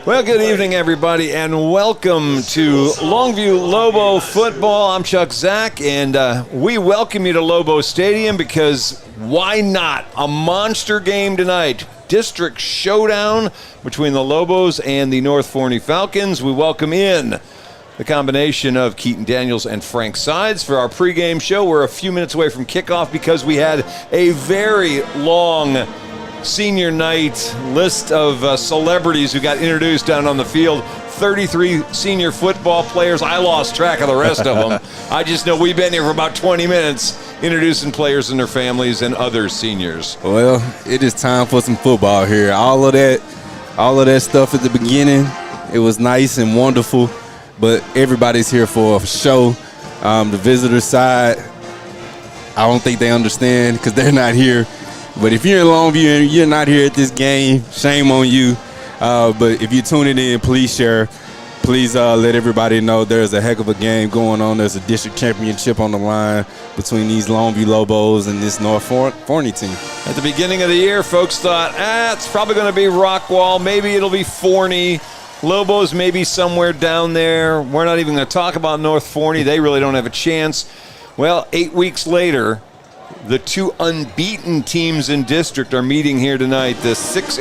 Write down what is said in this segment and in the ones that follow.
Well, good evening, everybody, and welcome to Longview Lobo football. I'm Chuck Zach, and we welcome you to Lobo Stadium because why not? A monster game tonight. District showdown between the Lobos and the North Forney Falcons. We welcome in the combination of Keaton Daniels and Frank Sides for our pregame show. We're a few minutes away from kickoff because we had a very long senior night list of celebrities who got introduced down on the field. 33 senior football players. I lost track of the rest of them. I just know we've been here for about 20 minutes introducing players and their families and other seniors. Well, it is time for some football here. All of that stuff at the beginning, it was nice and wonderful, but everybody's here for a show. The visitor side, I don't think they understand because they're not here. But if you're in Longview and you're not here at this game, shame on you. But if you're tuning in, please share. Please let everybody know there's a heck of a game going on. There's a district championship on the line between these Longview Lobos and this North Forney team. At the beginning of the year, folks thought, it's probably going to be Rockwall. Maybe it'll be Forney. Lobos maybe somewhere down there. We're not even going to talk about North Forney. They really don't have a chance. Well, 8 weeks later, the two unbeaten teams in district are meeting here tonight. The 6-2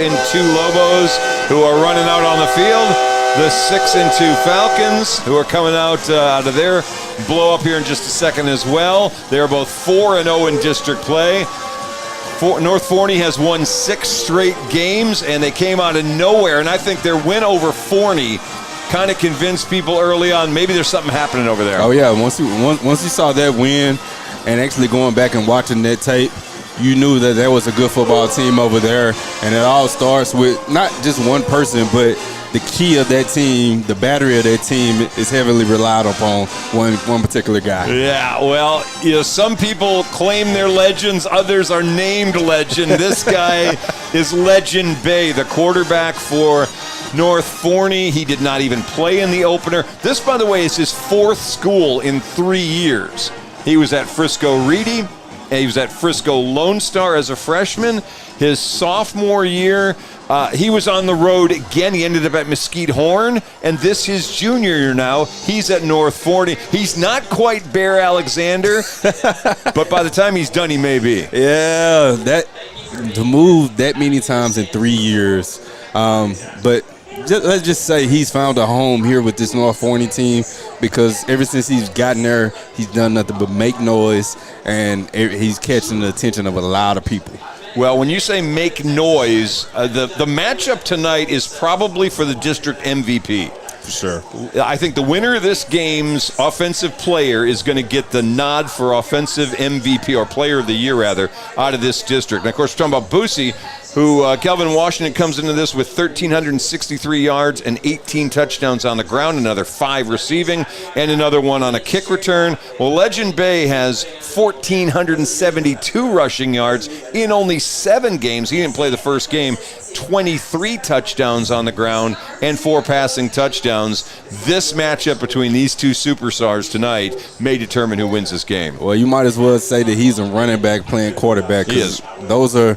Lobos, who are running out on the field. The 6-2 Falcons, who are coming out of their blow up here in just a second as well. They're both 4-0 in district play. North Forney has won 6 straight games, and they came out of nowhere. And I think their win over Forney kind of convinced people early on maybe there's something happening over there. Oh yeah, once you saw that win, and actually going back and watching that tape, you knew that there was a good football team over there. And it all starts with not just one person, but the key of that team, the battery of that team is heavily relied upon one particular guy. Yeah, well, some people claim they're legends. Others are named legend. This guy is Legend Bay, the quarterback for North Forney. He did not even play in the opener. This, by the way, is his 4th school in 3 years. He was at Frisco Reedy, and he was at Frisco Lone Star as a freshman. His sophomore year, he was on the road again. He ended up at Mesquite Horn, and this his junior year now. He's at North Forney. He's not quite Bear Alexander, but by the time he's done, he may be. Yeah, to move that many times in 3 years, but let's just say he's found a home here with this North Forney team because ever since he's gotten there, he's done nothing but make noise, and he's catching the attention of a lot of people. Well, when you say make noise, the matchup tonight is probably for the district MVP. For sure. I think the winner of this game's offensive player is going to get the nod for offensive MVP, or player of the year, rather, out of this district. And, of course, we're talking about Boosy, who Kelvin Washington comes into this with 1,363 yards and 18 touchdowns on the ground, another 5 receiving, and another 1 on a kick return. Well, Legend Bay has 1,472 rushing yards in only 7 games. He didn't play the first game. 23 touchdowns on the ground and 4 passing touchdowns. This matchup between these two superstars tonight may determine who wins this game. Well, you might as well say that he's a running back playing quarterback. He is. Those are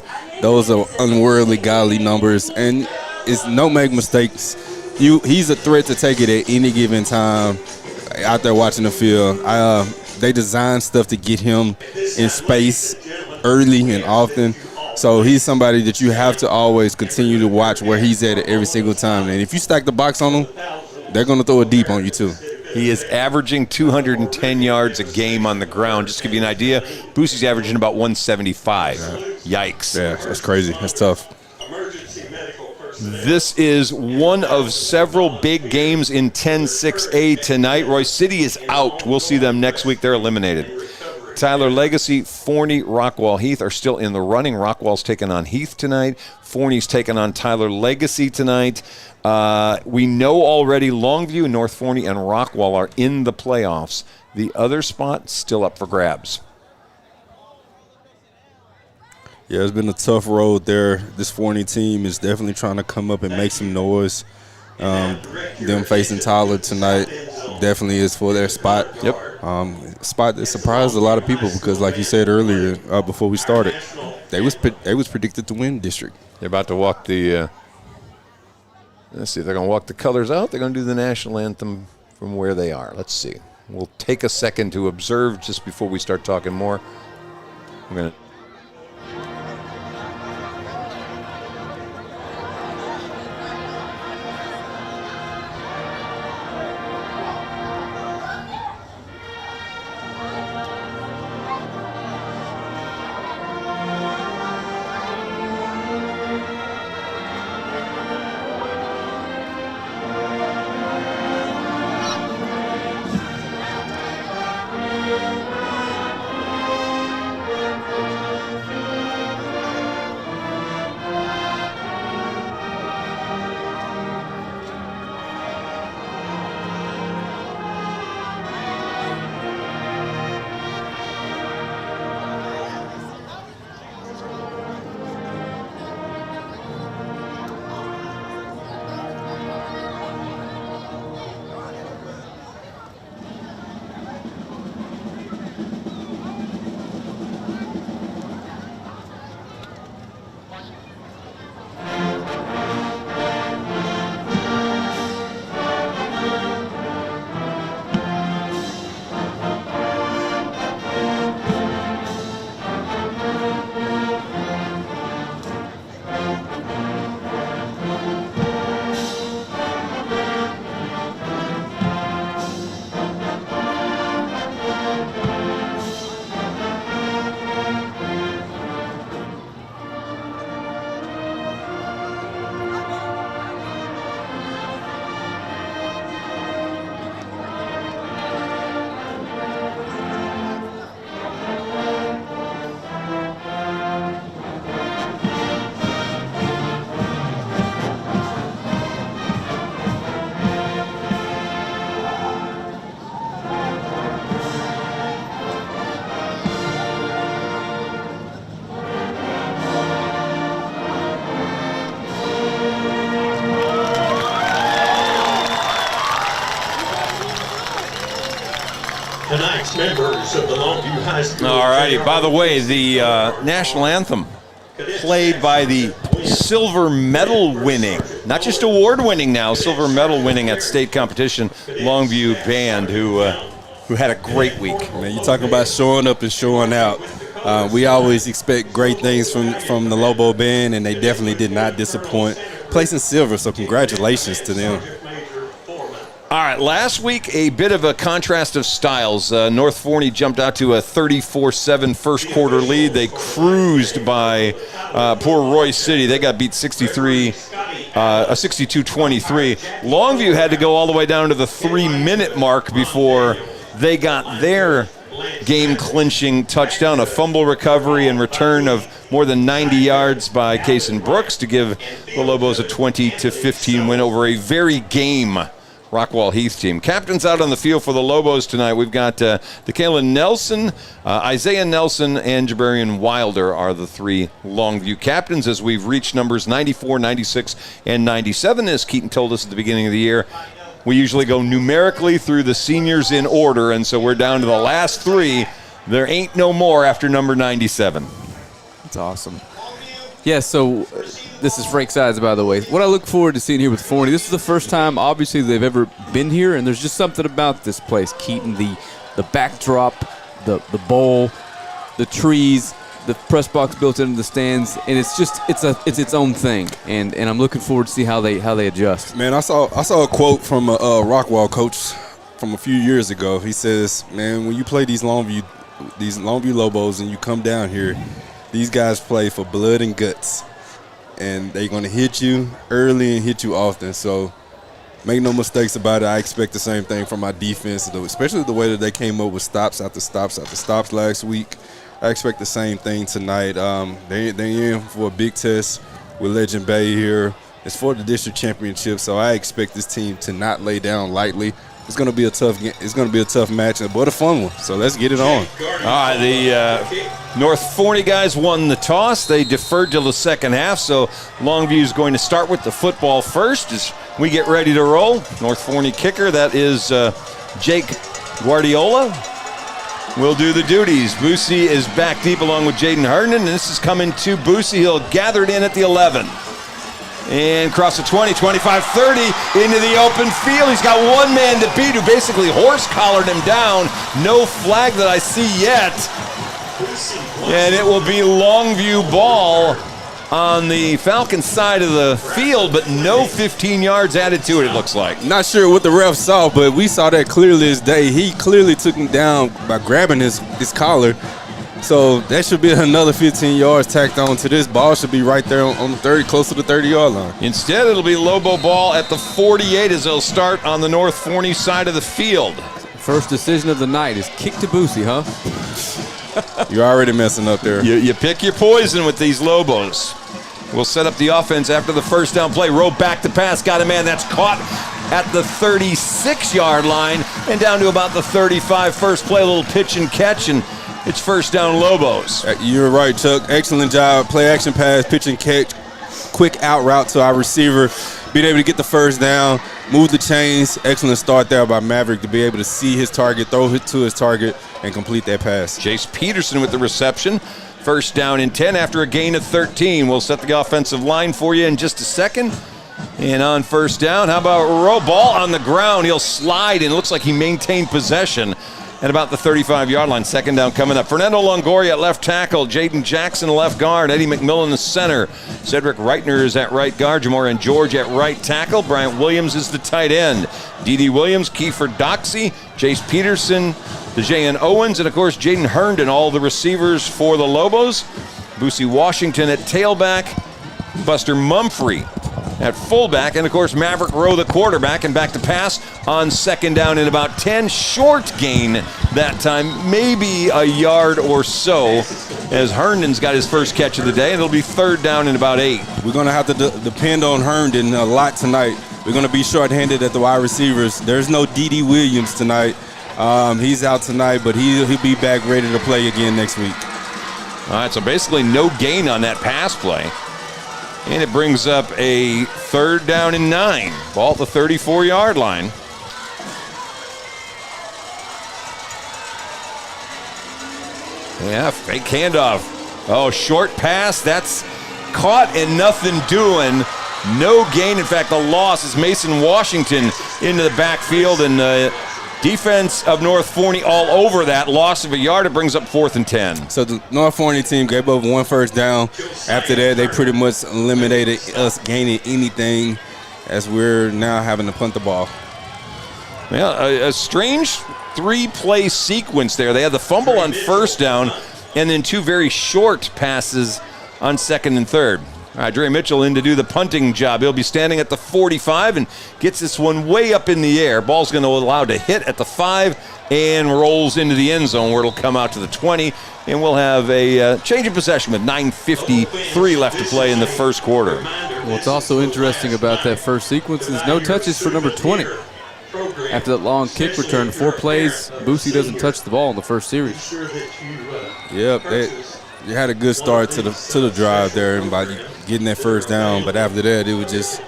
unworldly, godly numbers, and it's no make mistakes. He's a threat to take it at any given time out there watching the field. They design stuff to get him in space early and often. So he's somebody that you have to always continue to watch where he's at every single time. And if you stack the box on him, they're going to throw it deep on you too. He is averaging 210 yards a game on the ground. Just to give you an idea, Boosy's averaging about 175. Yikes. Yeah, that's crazy. That's tough. This is one of several big games in 10-6A tonight. Royce City is out. We'll see them next week. They're eliminated. Tyler Legacy, Forney, Rockwall, Heath are still in the running. Rockwall's taking on Heath tonight. Forney's taking on Tyler Legacy tonight. We know already Longview, North Forney, and Rockwall are in the playoffs. The other spot still up for grabs. Yeah, it's been a tough road there. This Forney team is definitely trying to come up and make some noise. Them facing Tyler tonight definitely is for their spot. Yep. Spot that surprised a lot of people because, like you said earlier, before we started, they was predicted to win district. They're about to walk the Let's see if they're going to walk the colors out. They're going to do the national anthem from where they are. Let's see. We'll take a second to observe just before we start talking more. I'm going to. Tonight's members of the Longview High School. All righty. By the way, the national anthem played by the silver medal winning, not just award winning now, silver medal winning at state competition, Longview band, who had a great week. Man, you talking about showing up and showing out. We always expect great things from the Lobo band, and they definitely did not disappoint. Placing silver, so congratulations to them. All right, last week, a bit of a contrast of styles. North Forney jumped out to a 34-7 first quarter lead. They cruised by poor Royce City. They got beat 62-23. Longview had to go all the way down to the 3-minute mark before they got their game-clinching touchdown, a fumble recovery and return of more than 90 yards by Kason Brooks to give the Lobos a 20-15 win over a very game Rockwall Heath team. Captains out on the field for the Lobos tonight. We've got DeKayla Nelson, Isaiah Nelson, and Jabarian Wilder are the three Longview captains as we've reached numbers 94, 96, and 97. As Keaton told us at the beginning of the year, we usually go numerically through the seniors in order, and so we're down to the last three. There ain't no more after number 97. That's awesome. Yeah, so this is Frank Sides, by the way. What I look forward to seeing here with Forney, this is the first time, obviously, they've ever been here, and there's just something about this place, Keaton, the backdrop, the bowl, the trees, the press box built into the stands, and it's its own thing, and I'm looking forward to see how they adjust. Man, I saw a quote from a Rockwall coach from a few years ago. He says, man, when you play these Longview Lobos and you come down here, these guys play for blood and guts, and they're going to hit you early and hit you often. So make no mistakes about it. I expect the same thing from my defense, especially the way that they came up with stops after stops after stops last week. I expect the same thing tonight. They're in for a big test with Legend Bay here. It's for the district championship, so I expect this team to not lay down lightly. It's going to be a tough match, but a fun one. So let's get it on. All right, the North Forney guys won the toss. They deferred till the second half, so Longview is going to start with the football first as we get ready to roll. North Forney kicker, that is Jake Guardiola, will do the duties. Boosy is back deep along with Jaden Harden, and this is coming to Boosy. He'll gather it in at the 11. And across the 20, 25, 30 into the open field. He's got one man to beat who basically horse-collared him down. No flag that I see yet. And it will be Longview ball on the Falcons side of the field, but no 15 yards added to it looks like. Not sure what the ref saw, but we saw that clearly as day. He clearly took him down by grabbing his collar. So that should be another 15 yards tacked on to this. Ball should be right there on the 30, close to the 30-yard line. Instead, it'll be Lobo ball at the 48 as they'll start on the North Forney side of the field. First decision of the night is kick to Boosy, huh? You're already messing up there. You pick your poison with these Lobos. We'll set up the offense after the first down play. Roll back to pass. Got a man that's caught at the 36-yard line and down to about the 35. First play, a little pitch and catch, and it's first down Lobos. You're right, Chuck. Excellent job. Play action pass, pitch and catch, quick out route to our receiver. Being able to get the first down, move the chains. Excellent start there by Maverick to be able to see his target, throw it to his target, and complete that pass. Chase Peterson with the reception. First down and 10 after a gain of 13. We'll set the offensive line for you in just a second. And on first down, how about Rowe? Ball on the ground. He'll slide, and it looks like he maintained possession at about the 35-yard line. Second down coming up. Fernando Longoria at left tackle. Jaden Jackson left guard. Eddie McMillan the center. Cedric Reitner is at right guard. Jamar and George at right tackle. Bryant Williams is the tight end. D.D. Williams, Kiefer Doxey, Chase Peterson, DeJayan Owens, and of course Jaden Herndon, all the receivers for the Lobos. Boosy Washington at tailback. Buster Mumphrey at fullback, and of course Maverick Rowe the quarterback, and back to pass on second down and about 10. Short gain that time, maybe a yard or so, as Herndon's got his first catch of the day, and it'll be third down and about 8. We're going to have to depend on Herndon a lot tonight. We're going to be short-handed at the wide receivers. There's no D.D. Williams tonight. He's out tonight, but he'll be back ready to play again next week. All right, so basically no gain on that pass play. And it brings up a third down and 9. Ball at the 34-yard line. Yeah, fake handoff. Oh, short pass. That's caught and nothing doing. No gain. In fact, the loss is Mason Washington into the backfield, and defense of North Forney all over that. Loss of a yard. It brings up 4th and 10. So the North Forney team gave up one first down. After that, they pretty much eliminated us gaining anything, as we're now having to punt the ball. Yeah, a strange 3-play sequence there. They had the fumble on first down and then 2 very short passes on second and third. All right, Dre Mitchell in to do the punting job. He'll be standing at the 45 and gets this one way up in the air. Ball's going to allow to hit at the 5 and rolls into the end zone where it'll come out to the 20. And we'll have a change of possession with 9:53 left to play in the first quarter. What's also interesting about that first sequence is no touches for number 20. After that long kick return, 4 plays, Boosy doesn't touch the ball in the first series. Yep, you had a good start to the drive there by getting that first down, but after that, it was just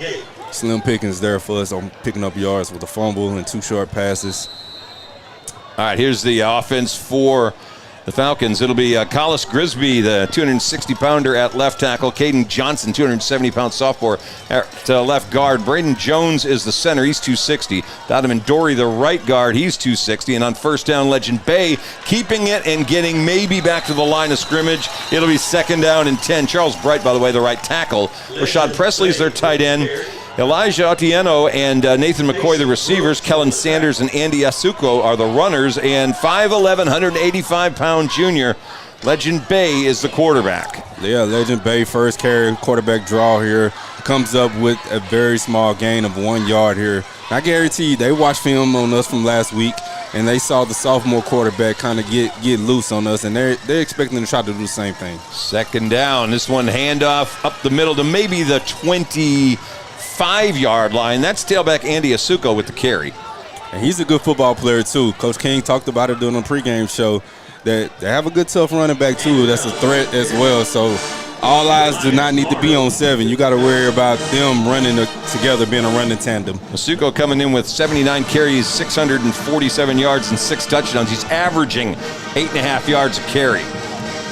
slim pickings there for us on picking up yards with a fumble and 2 short passes. All right, here's the offense for the Falcons. It'll be Collis Grisby, the 260-pounder at left tackle. Caden Johnson, 270-pound sophomore at left guard. Braden Jones is the center. He's 260. Donovan Dory, the right guard. He's 260. And on first down, Legend Bay keeping it and getting maybe back to the line of scrimmage. It'll be second down and 10. Charles Bright, by the way, the right tackle. Rashad Presley's their tight end. Elijah Otieno and Nathan McCoy, the receivers. Kellen Sanders and Andy Asuko are the runners. And 5'11", 185-pound junior Legend Bay is the quarterback. Yeah, Legend Bay, first carry, quarterback draw here. Comes up with a very small gain of 1 yard here. I guarantee you, they watched film on us from last week, and they saw the sophomore quarterback kind of get loose on us, and they're expecting to try to do the same thing. Second down. This one handoff up the middle to maybe the 25-yard line. That's tailback Andy Asuko with the carry. And he's a good football player, too. Coach King talked about it during the pregame show that they have a good, tough running back, too. That's a threat as well. So all eyes do not need to be on 7. You got to worry about them running together, being a running tandem. Asuko coming in with 79 carries, 647 yards, and 6 touchdowns. He's averaging 8.5 yards a carry.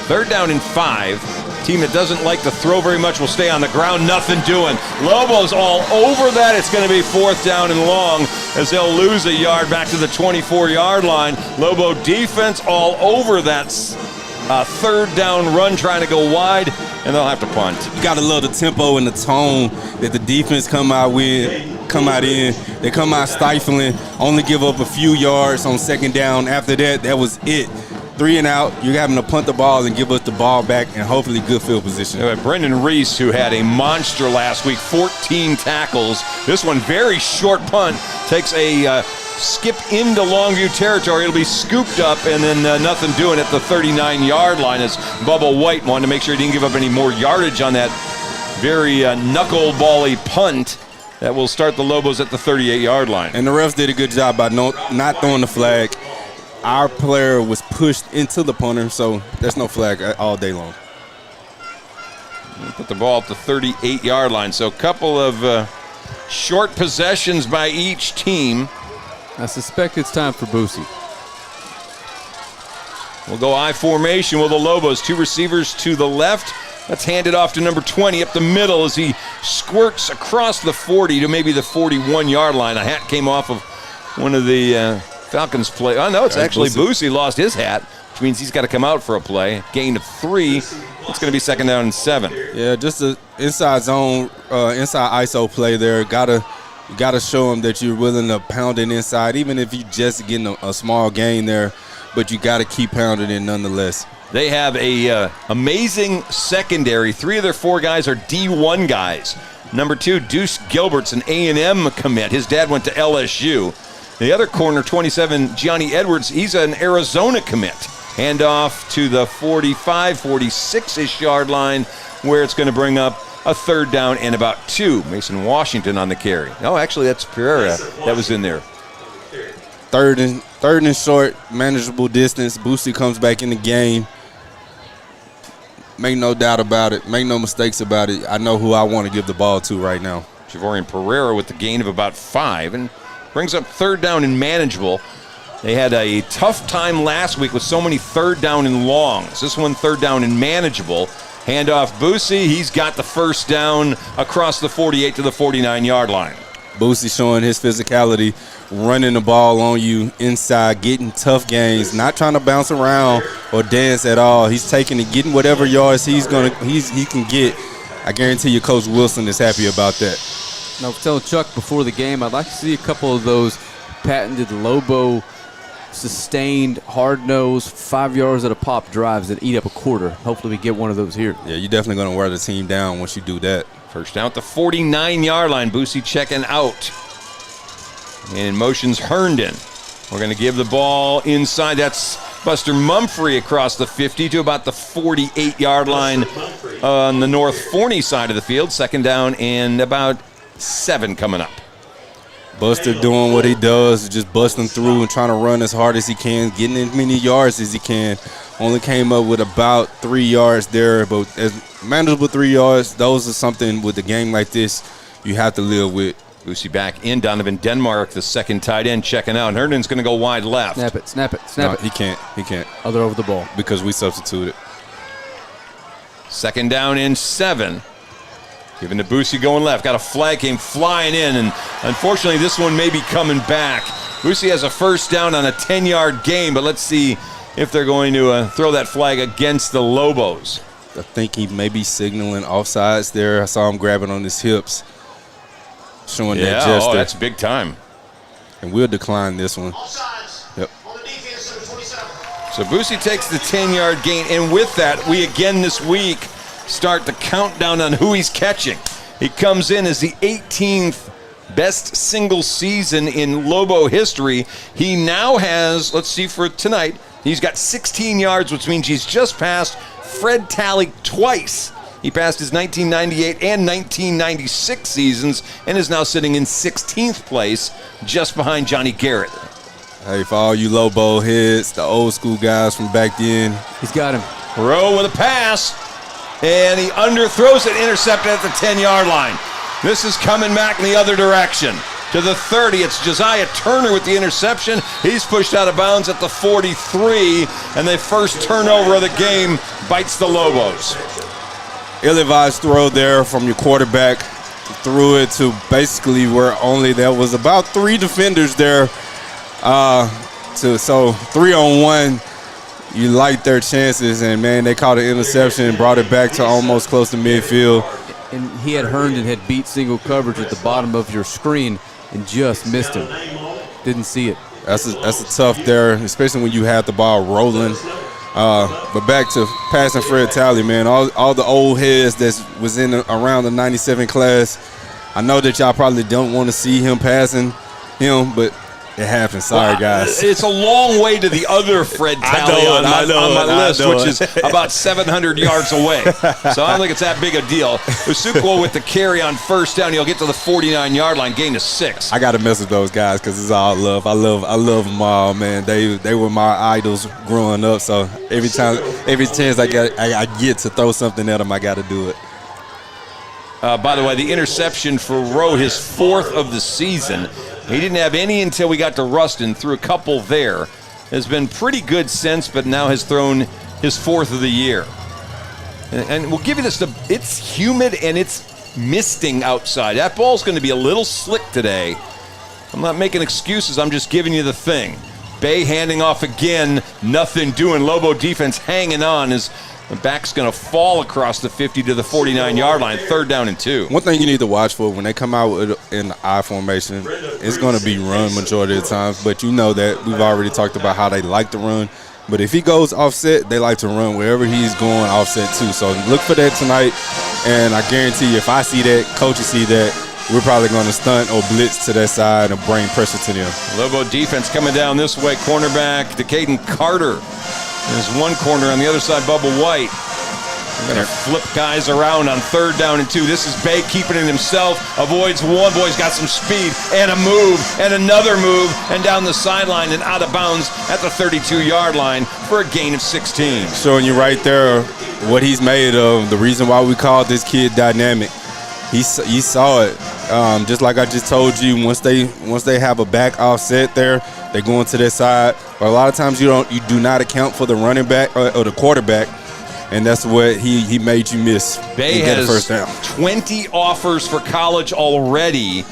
Third down and 5. team that doesn't like to throw very much will stay on the ground. Nothing doing. Lobos all over that. It's going to be 4th down and long as they'll lose a yard back to the 24-yard line. Lobo defense all over that 3rd down run trying to go wide, and they'll have to punt. You got to love the tempo and the tone that the defense come out in. They come out stifling, only give up a few yards on 2nd down. After that, that was it. 3 and out. You're having to punt the ball and give us the ball back and hopefully good field position. Brendan Reese, who had a monster last week, 14 tackles. This one, very short punt, takes a skip into Longview territory. It'll be scooped up and then nothing doing at the 39-yard line as Bubba White wanted to make sure he didn't give up any more yardage on that very knuckleball-y punt that will start the Lobos at the 38-yard line. And the refs did a good job by not throwing the flag. Our player was pushed into the punter, so there's no flag all day long. Put the ball at the 38-yard line. So a couple of short possessions by each team. I suspect it's time for Boosy. We'll go I formation with the Lobos. 2 receivers to the left. Let's hand it off to number 20 up the middle as he squirts across the 40 to maybe the 41-yard line. A hat came off of one of the Falcons play. Oh, no, it's actually Boosy lost his hat, which means he's got to come out for a play. Gain of 3. It's going to be 2nd down and 7. Yeah, just an inside zone, inside ISO play there. You gotta show them that you're willing to pound it inside, even if you just getting a small gain there, but you got to keep pounding it nonetheless. They have a amazing secondary. 3 of their 4 guys are D1 guys. Number 2, Deuce Gilbert's an A&M commit. His dad went to LSU. The other corner, 27, Gianni Edwards, he's an Arizona commit. Hand off to the 45, 46-ish yard line where it's going to bring up a 3rd down and about 2. Mason Washington on the carry. Oh, actually, that's Pereira that was in there. Third and short, manageable distance. Boosy comes back in the game. Make no doubt about it. Make no mistakes about it. I know who I want to give the ball to right now. Javorian Pereira with the gain of about 5 and brings up 3rd down and manageable. They had a tough time last week with so many 3rd down and longs. This one 3rd down and manageable. Handoff Boosy. He's got the 1st down across the 48 to the 49-yard line. Boosy showing his physicality, running the ball on you inside, getting tough gains, not trying to bounce around or dance at all. He's taking it, getting whatever yards he can get. I guarantee you Coach Wilson is happy about that. Now, I was telling Chuck before the game, I'd like to see a couple of those patented Lobo sustained, hard-nosed, 5 yards at a pop drives that eat up a quarter. Hopefully we get one of those here. Yeah, you're definitely going to wear the team down once you do that. 1st down at the 49-yard line. Boosy checking out. And motions Herndon. We're going to give the ball inside. That's Buster Mumphrey across the 50 to about the 48-yard line on the North Forney side of the field. 2nd down and about 7 coming up. Buster doing what he does, just busting through and trying to run as hard as he can, getting as many yards as he can. Only came up with about 3 yards there, but as manageable 3 yards, those are something with a game like this you have to live with. Boosy back in. Donovan Denmark, the 2nd tight end, checking out. Herndon's going to go wide left. Snap it. No, he can't. Other over the ball. Because we substituted. 2nd down and 7. Giving to Boosy going left. Got a flag, came flying in, and unfortunately this one may be coming back. Boosy has a 1st down on a 10-yard gain, but let's see if they're going to throw that flag against the Lobos. I think he may be signaling offsides there. I saw him grabbing on his hips, showing that gesture. Oh, that's big time. And we'll decline this one. Yep. So Boosy takes the 10-yard gain, and with that, we again this week start the countdown on who he's catching. He comes in as the 18th best single season in Lobo history. He now has, let's see for tonight, he's got 16 yards, which means he's just passed Fred Talley twice. He passed his 1998 and 1996 seasons and is now sitting in 16th place, just behind Johnny Garrett. Hey, for all you Lobo heads, the old school guys from back then. He's got him. Rowe with a pass, and he underthrows it, intercepted at the 10-yard line. This is coming back in the other direction. To the 30, it's Josiah Turner with the interception. He's pushed out of bounds at the 43, and the first turnover of the game bites the Lobos. ill-advised throw there from your quarterback. Threw it to basically where only there was about 3 defenders there. So 3-on-1, you like their chances, and man, they caught an interception and brought it back to almost close to midfield. And he had Herndon had beat single coverage at the bottom of your screen and just missed him. Didn't see it. That's a tough there, especially when you have the ball rolling. But back to passing Fred Talley, man. All the old heads that was in around the 97 class. I know that y'all probably don't want to see him passing him, but it happens. Sorry, guys. It's a long way to the other Fred Talley on my list, which is about 700 yards away. So I don't think it's that big a deal. Usukwo with the carry on first down. He'll get to the 49-yard line, gain to 6. I got to mess with those guys because it's all love. I love them all, man. They were my idols growing up. So every chance I get to throw something at them, I got to do it. By the way, the interception for Rowe, his 4th of the season. He didn't have any until we got to Ruston, threw a couple there. Has been pretty good since, but now has thrown his 4th of the year. And we'll give you this, it's humid and it's misting outside. That ball's going to be a little slick today. I'm not making excuses, I'm just giving you the thing. Bay handing off again, nothing doing. Lobo defense hanging on as the back's going to fall across the 50 to the 49-yard line, 3rd down and 2. One thing you need to watch for when they come out in the I formation, it's going to be run majority of the times. But you know that we've already talked about how they like to run. But if he goes offset, they like to run wherever he's going offset too. So look for that tonight. And I guarantee you, if I see that, coaches see that, we're probably going to stunt or blitz to that side and bring pressure to them. Lobo defense coming down this way. Cornerback to Caden Carter. There's one corner on the other side, Bubba White. They're going to flip guys around on 3rd down and 2. This is Bay keeping it himself. Avoids one. Boy's got some speed and a move and another move and down the sideline and out of bounds at the 32-yard line for a gain of 16. Showing you right there what he's made of. The reason why we call this kid dynamic. He saw it. Just like I just told you, once they have a back offset there, they go into their side. But a lot of times you do not account for the running back or the quarterback, and that's what he made you miss. Bay has first down. 20 offers for college already.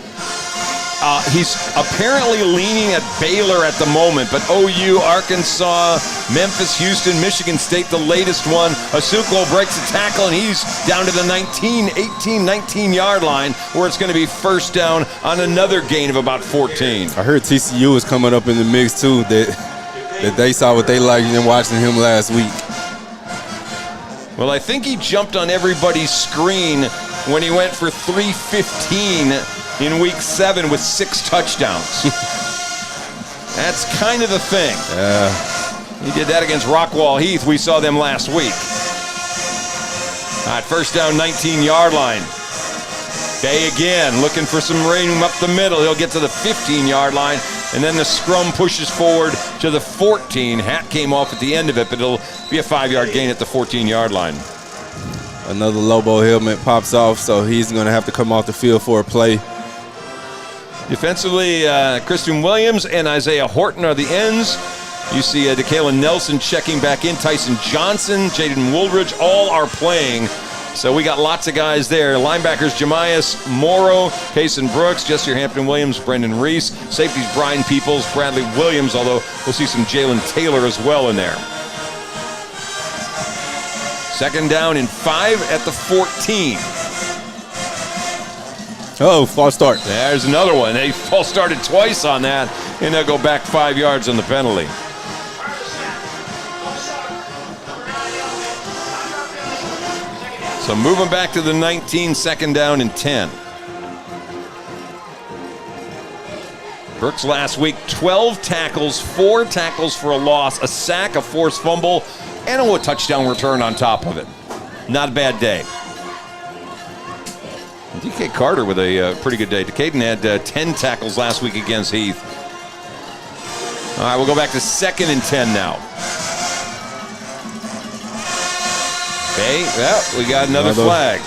He's apparently leaning at Baylor at the moment, but OU, Arkansas, Memphis, Houston, Michigan State, the latest one. Usukwo breaks a tackle, and he's down to the 19-yard line, where it's going to be first down on another gain of about 14. I heard TCU is coming up in the mix, too, that they saw what they liked in watching him last week. Well, I think he jumped on everybody's screen when he went for 315 in week 7 with 6 touchdowns. That's kind of the thing. He did that against Rockwall Heath. We saw them last week. All right, first down, 19-yard line. Bay again looking for some room up the middle. He'll get to the 15-yard line, and then the scrum pushes forward to the 14. Hat came off at the end of it, but it'll be a 5-yard gain at the 14-yard line. Another Lobo helmet pops off, so he's going to have to come off the field for a play. Defensively, Christian Williams and Isaiah Horton are the ends. You see DeKalen Nelson checking back in. Tyson Johnson, Jaden Woolridge, all are playing. So we got lots of guys there. Linebackers, Jemias Morrow, Payson Brooks, Jesse Hampton-Williams, Brendan Reese. Safeties, Brian Peoples, Bradley Williams, although we'll see some Jalen Taylor as well in there. Second down and 5 at the 14. Oh, false start. There's another one. They false started twice on that, and they'll go back 5 yards on the penalty. So moving back to the 19, second down and 10. Brooks last week, 12 tackles, 4 tackles for a loss, a sack, a forced fumble, and a touchdown return on top of it. Not a bad day. DK Carter with a pretty good day. Caden had 10 tackles last week against Heath. All right, we'll go back to second and 10 now. Okay, well, we got another flag.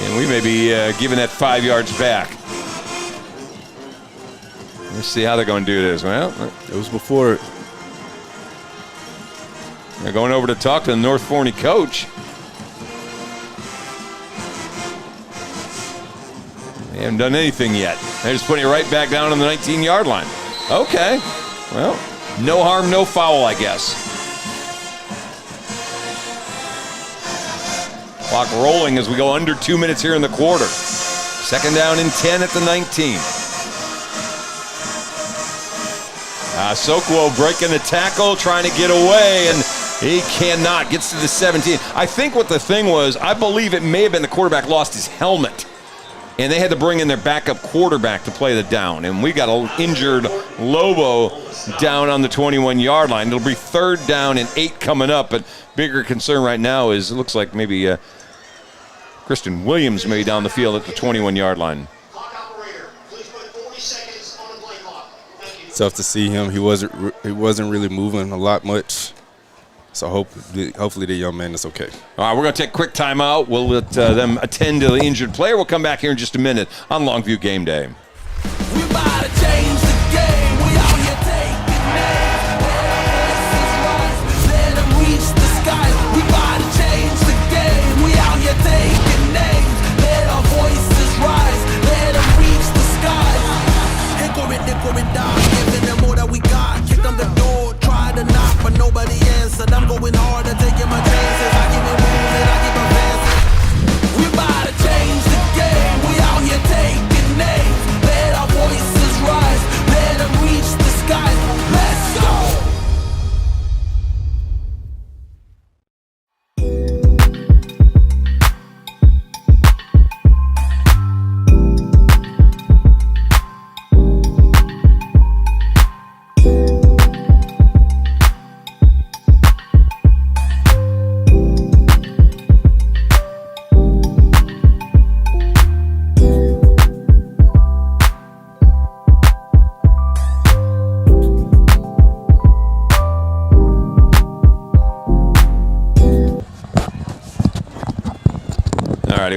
And we may be giving that 5 yards back. Let's see how they're going to do this. Well, it was before. They're going over to talk to the North Forney coach. They haven't done anything yet. They're just putting it right back down on the 19-yard line. Okay. Well, no harm, no foul, I guess. Clock rolling as we go under 2 minutes here in the quarter. Second down and 10 at the 19. Sokwo breaking the tackle, trying to get away, and he cannot. Gets to the 17. I think what the thing was, I believe it may have been the quarterback lost his helmet, and they had to bring in their backup quarterback to play the down. And we got an injured Lobo down on the 21-yard line. It'll be third down and 8 coming up, but bigger concern right now is it looks like maybe Christian Williams may be down the field at the 21-yard line. Tough to see him. He wasn't really moving a lot much. So hopefully the young man is okay. All right, we're going to take a quick timeout. We'll let them attend to the injured player. We'll come back here in just a minute on Longview Game Day. We about to change the game. We out here taking names. Let them reach the skies. We about to change the game. We out here taking names. Let our voices rise. Let them reach the skies. Hickory down. Giving them all that we got. Kick on the door. Try to knock, but nobody answered. I'm going hard and taking my chances. I keep it moving. I keep advancing. We about to change the game. We out here taking names. Let our voices rise. Let them reach the skies. Let's go.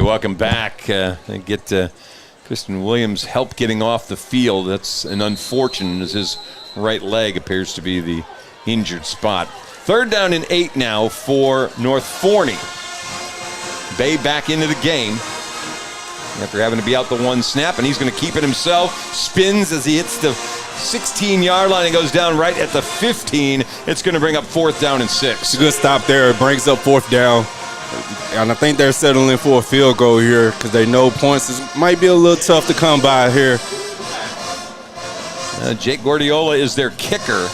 Welcome back. Get Christian Williams help getting off the field. That's an unfortunate, as his right leg appears to be the injured spot. Third down and 8 now for North Forney. Bay back into the game after having to be out the one snap, and he's going to keep it himself. Spins as he hits the 16-yard line and goes down right at the 15. It's going to bring up fourth down and 6. It's a good stop there. It brings up fourth down. And I think they're settling for a field goal here because they know points might be a little tough to come by here. Jake Gordiola is their kicker.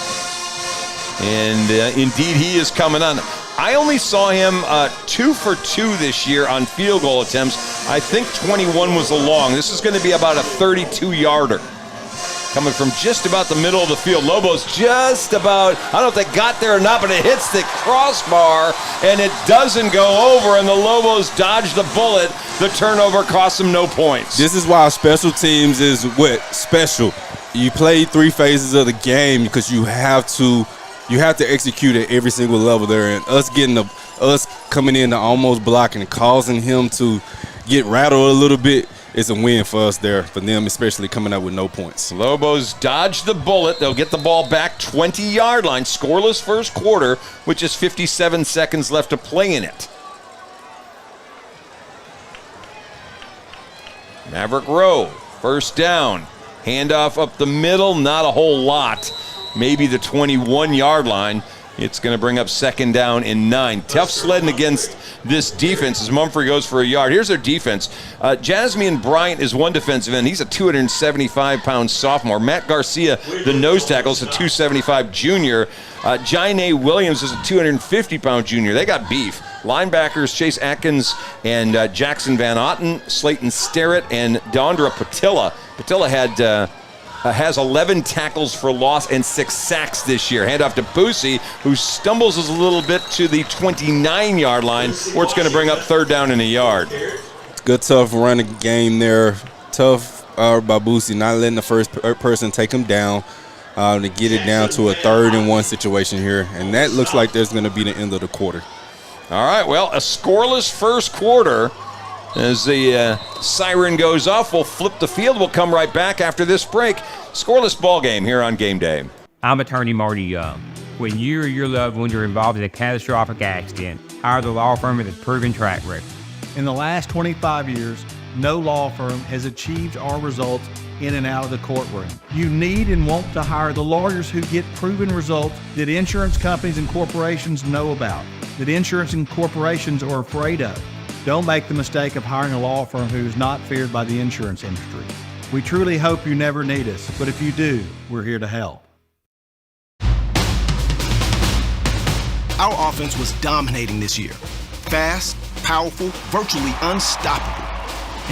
And indeed, he is coming on. I only saw him 2 for 2 this year on field goal attempts. I think 21 was a long. This is going to be about a 32-yarder. Coming from just about the middle of the field. Lobos just about, I don't know if they got there or not, but it hits the crossbar, and it doesn't go over, and the Lobos dodge the bullet. The turnover costs them no points. This is why special teams is what? Special. You play 3 phases of the game because you have to execute at every single level there, and us coming in to almost blocking and causing him to get rattled a little bit. It's a win for us there, for them especially coming out with no points. Lobos dodge the bullet. They'll get the ball back 20-yard line. Scoreless first quarter, which is 57 seconds left to play in it. Maverick Rowe, first down. Handoff up the middle, not a whole lot. Maybe the 21-yard line. It's going to bring up second down and 9. Tough sledding against this defense as Mumphrey goes for a yard. Here's their defense. Jasmine Bryant is one defensive end. He's a 275-pound sophomore. Matt Garcia, the nose tackle, is a 275 junior. Jaine Williams is a 250-pound junior. They got beef. Linebackers Chase Atkins and Jackson Van Otten, Slayton Sterrett, and Dondra Patilla. Patilla has 11 tackles for loss and 6 sacks this year. Hand off to Boosy, who stumbles a little bit to the 29-yard line, where it's going to bring up third down and a yard. Good, tough running game there. Tough by Boosy, not letting the first person take him down to get it down to a 3rd and 1 situation here. And that looks like there's going to be the end of the quarter. All right, well, a scoreless first quarter. As the siren goes off, we'll flip the field. We'll come right back after this break. Scoreless ball game here on Game Day. I'm attorney Marty Young. When you or your loved ones are involved in a catastrophic accident, hire the law firm with a proven track record. In the last 25 years, no law firm has achieved our results in and out of the courtroom. You need and want to hire the lawyers who get proven results that insurance companies and corporations know about, that insurance and corporations are afraid of. Don't make the mistake of hiring a law firm who is not feared by the insurance industry. We truly hope you never need us, but if you do, we're here to help. Our offense was dominating this year. Fast, powerful, virtually unstoppable.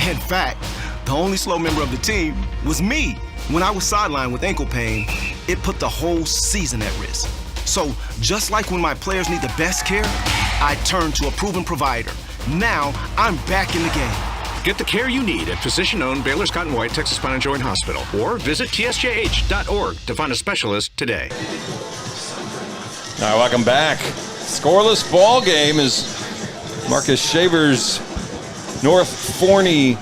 In fact, the only slow member of the team was me. When I was sidelined with ankle pain, it put the whole season at risk. So, just like when my players need the best care, I turned to a proven provider. Now, I'm back in the game. Get the care you need at physician-owned Baylor Scott & White Texas Spine and Joint Hospital or visit tsjh.org to find a specialist today. All right, welcome back. Scoreless ball game as Marcus Shaver's North Forney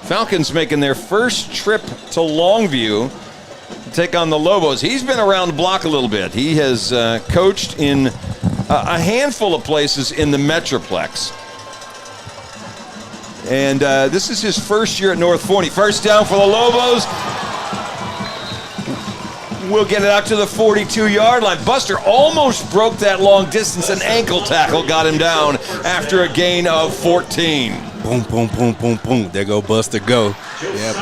Falcons making their first trip to Longview to take on the Lobos. He's been around the block a little bit. He has coached in a handful of places in the Metroplex. And this is his first year at North Forney. First down for the Lobos. We'll get it out to the 42-yard line. Buster almost broke that long distance. An ankle tackle got him down after a gain of 14. Boom, boom, boom, boom, boom. There go Buster go. Yep.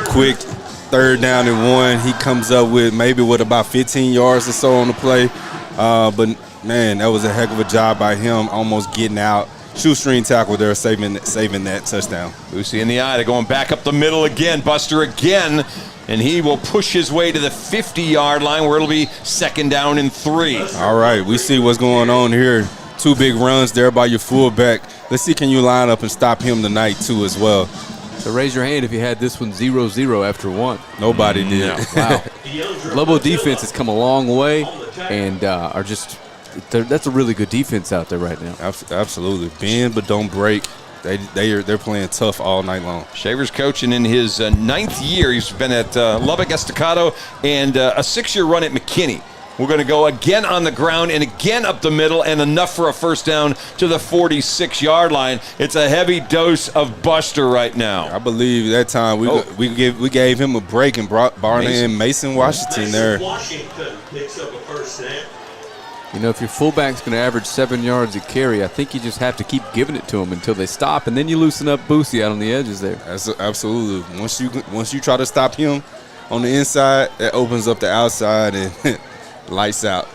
Quick third down and 1. He comes up with about 15 yards or so on the play. But, man, that was a heck of a job by him almost getting out. Shoestring tackle there, saving that touchdown. Boosy in the eye. They're going back up the middle again. Buster again. And he will push his way to the 50-yard line where it'll be second down and 3. All right, we see what's going on here. 2 big runs there by your fullback. Let's see, can you line up and stop him tonight, too, as well? So raise your hand if you had this one 0-0 after 1. Nobody did. Wow. Lobo defense has come a long way and that's a really good defense out there right now. Absolutely. Bend but don't break. They're playing tough all night long. Shaver's coaching in his 9th year. He's been at Lubbock Estacado and a 6-year run at McKinney. We're going to go again on the ground and again up the middle and enough for a first down to the 46-yard line. It's a heavy dose of Buster right now. I believe that time we gave him a break and brought in Mason Washington there. Washington picks up a first snap. You know, if your fullback's going to average 7 yards a carry, I think you just have to keep giving it to them until they stop, and then you loosen up Boosy out on the edges there. Absolutely. Once you try to stop him on the inside, that opens up the outside and lights out.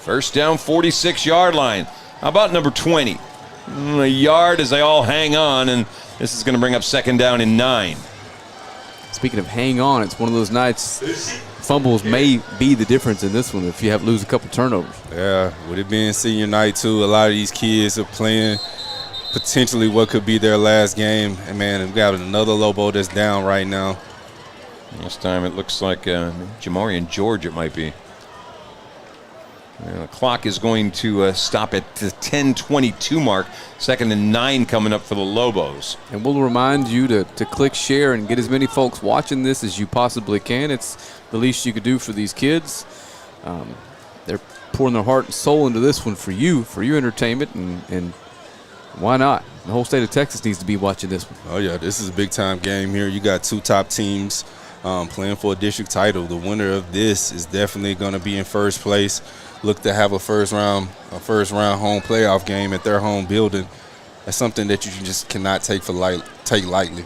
First down, 46-yard line. How about number 20? A yard as they all hang on, and this is going to bring up second down and 9. Speaking of hang on, it's one of those nights. Fumbles may be the difference in this one if you lose a couple turnovers. Yeah, with it being senior night too, a lot of these kids are playing potentially what could be their last game. And man, we've got another Lobo that's down right now. This time it looks like Jamari and George it might be. The clock is going to stop at the 10:22 mark. Second and 9 coming up for the Lobos. And we'll remind you to click share and get as many folks watching this as you possibly can. It's the least you could do for these kids. They're pouring their heart and soul into this one for your entertainment, and why not? The whole state of Texas needs to be watching this one. Oh, yeah, this is a big-time game here. You got 2 top teams playing for a district title. The winner of this is definitely going to be in first place. Look to have a first round home playoff game at their home building. That's something that you just cannot take lightly.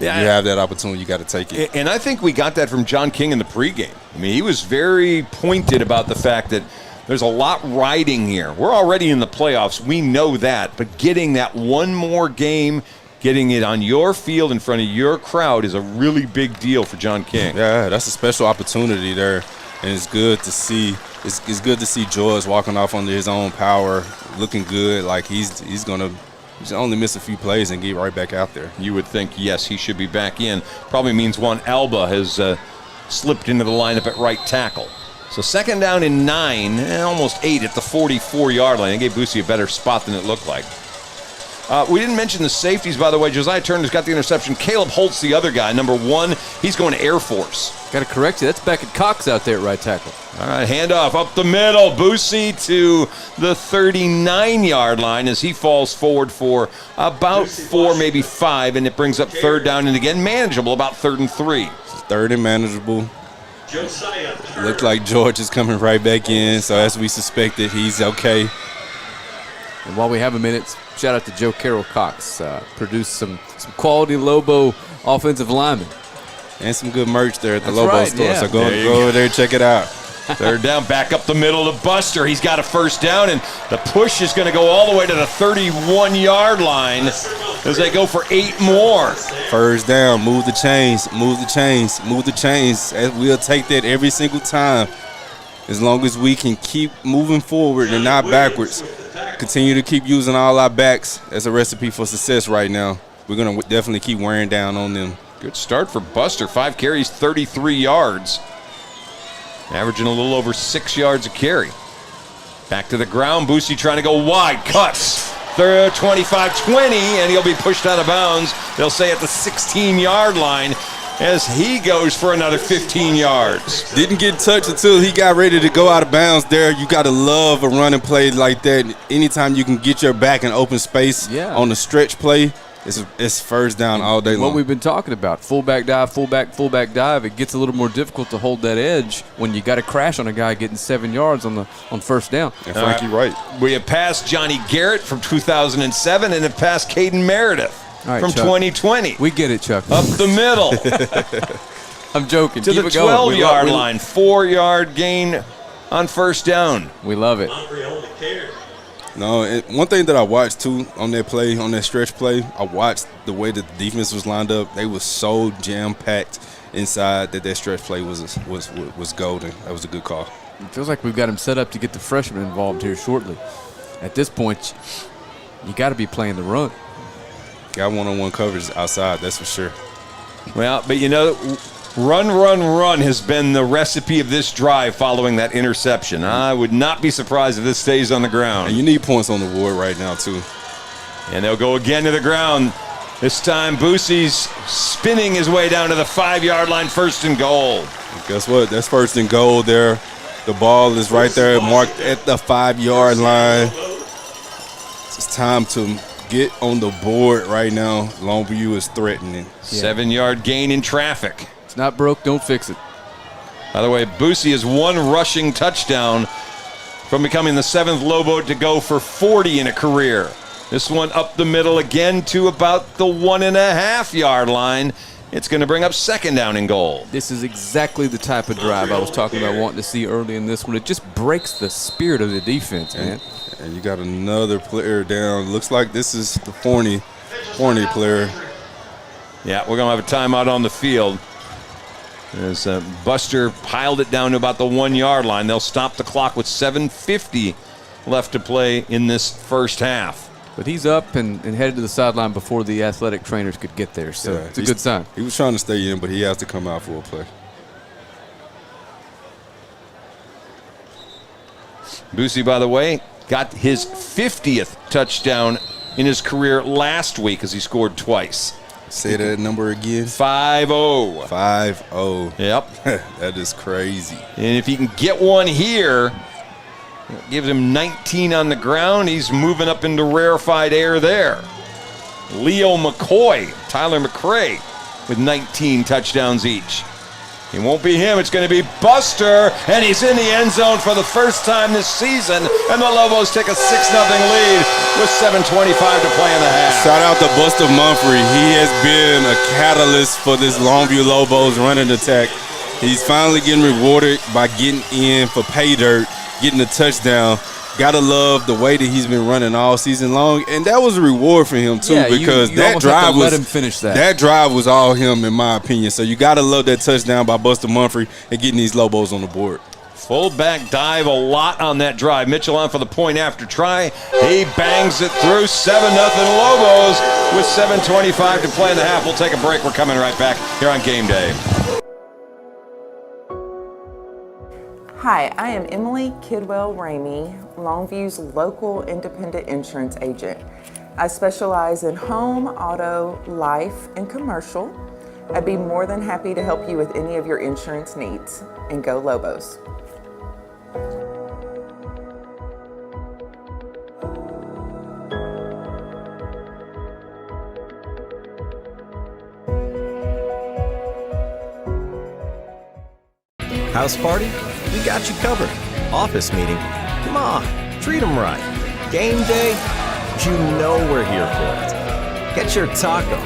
Yeah. If you have that opportunity, you got to take it. And I think we got that from John King in the pregame. I mean, he was very pointed about the fact that there's a lot riding here. We're already in the playoffs. We know that. But getting that one more game, getting it on your field in front of your crowd is a really big deal for John King. Yeah, that's a special opportunity there. And it's good to see. It's good to see George walking off under his own power, looking good. Like he's only miss a few plays and get right back out there. You would think, yes, he should be back in. Probably means Juan Alba has slipped into the lineup at right tackle. So second down and 9, almost 8 at the 44-yard line. They gave Boosy a better spot than it looked like. We didn't mention the safeties, by the way. Josiah Turner's got the interception. Caleb Holt's the other guy, number 1. He's going to Air Force. Got to correct you. That's Beckett Cox out there at right tackle. All right, handoff up the middle. Boosy to the 39-yard line as he falls forward for about 4, maybe 5, and it brings up 3rd down and again manageable, about 3rd and 3. 3rd and manageable. Looks like George is coming right back in, so as we suspected, he's okay. And while we have a minute, shout out to Joe Carroll Cox. Produced some quality Lobo offensive linemen. And some good merch there at the That's Lobo right, store, yeah. so go over there and check it out. 3rd down, back up the middle to Buster. He's got a 1st down, and the push is going to go all the way to the 31-yard line as they go for 8 more. 1st down, move the chains, move the chains, move the chains. We'll take that every single time as long as we can keep moving forward and not backwards. Continue to keep using all our backs as a recipe for success right now. We're going to definitely keep wearing down on them. Good start for Buster. 5 carries, 33 yards. Averaging a little over 6 yards a carry. Back to the ground. Boosy trying to go wide. Cuts. 25-20, and he'll be pushed out of bounds. They'll say at the 16-yard line as he goes for another 15 yards. Didn't get touched until he got ready to go out of bounds there. You got to love a running play like that. Anytime you can get your back in open space on the stretch play, it's 1st down all day long. What we've been talking about, fullback dive, fullback dive. It gets a little more difficult to hold that edge when you got to crash on a guy getting 7 yards on 1st down. And Frankie Wright. We have passed Johnny Garrett from 2007 and have passed Caden Meredith from Chuck. 2020. We get it, Chuck. Up the middle. I'm joking. To Keep the it going. 12-yard line. 4-yard gain on 1st down. We love it. No, one thing that I watched too on that play, on that stretch play, I watched the way that the defense was lined up. They was so jam-packed inside that stretch play was golden. That was a good call. It feels like we've got him set up to get the freshman involved here shortly. At this point, you got to be playing the run. Got one-on-one coverage outside, that's for sure. Well, but you know, run has been the recipe of this drive following that interception. I would not be surprised if this stays on the ground. And you need points on the board right now, too. And they'll go again to the ground. This time, Boosy's spinning his way down to the 5-yard line, 1st and goal. And guess what? That's 1st and goal there. The ball is right there, marked at the 5-yard line. It's time to get on the board right now. Longview is threatening. 7-yard gain in traffic. It's not broke, don't fix it. By the way, Boosy is 1 rushing touchdown from becoming the 7th Lobo to go for 40 in a career. This one up the middle again to about the 1.5-yard line. It's going to bring up 2nd down and goal. This is exactly the type of drive I was talking about wanting to see early in this one. It just breaks the spirit of the defense, man. And you got another player down. Looks like this is the Forney player. Yeah, we're going to have a timeout on the field. As Buster piled it down to about the 1-yard line. They'll stop the clock with 7:50 left to play in this 1st half. But he's up and headed to the sideline before the athletic trainers could get there, so it's a good sign. He was trying to stay in, but he has to come out for a play. Boosy, by the way, got his 50th touchdown in his career last week as he scored twice. Say that number again. 5-0. 5-0. Yep. That is crazy. And if he can get one here, it gives him 19 on the ground. He's moving up into rarefied air there. Leo McCoy, Tyler McCray with 19 touchdowns each. It won't be him. It's going to be Buster, and he's in the end zone for the first time this season, and the Lobos take a 6-0 lead with 7:25 to play in the half. Shout out to Buster Mumphrey. He has been a catalyst for this Longview Lobos running attack. He's finally getting rewarded by getting in for pay dirt, getting a touchdown. Gotta love the way that he's been running all season long, and that was a reward for him too, because you that drive was let him finish that. That drive was all him, in my opinion. So you gotta love that touchdown by Buster Mumphrey and getting these Lobos on the board. Fullback dive a lot on that drive. Mitchell on for the point after try. He bangs it through. 7-0 Lobos with 7:25 to play in the half. We'll take a break. We're coming right back here on Game Day. Hi, I am Emily Kidwell Ramey, Longview's local independent insurance agent. I specialize in home, auto, life, and commercial. I'd be more than happy to help you with any of your insurance needs. And go Lobos. House party? We got you covered. Office meeting? Come on, treat them right. Game day? You know we're here for it. Get your taco,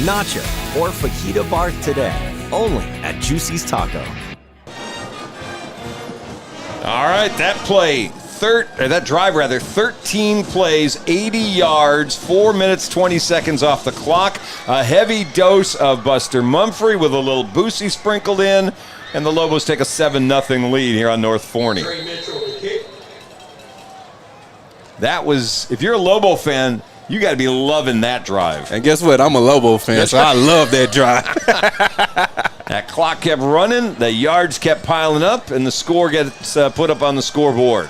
nacho, or fajita bar today, only at Juicy's Taco. All right, that drive, 13 plays, 80 yards, 4 minutes, 20 seconds off the clock. A heavy dose of Buster Mumphrey with a little Boosy sprinkled in, and the Lobos take a 7-0 lead here on North Forney. That was, if you're a Lobo fan, you got to be loving that drive. And guess what? I'm a Lobo fan, so I love that drive. That clock kept running, the yards kept piling up, and the score gets put up on the scoreboard.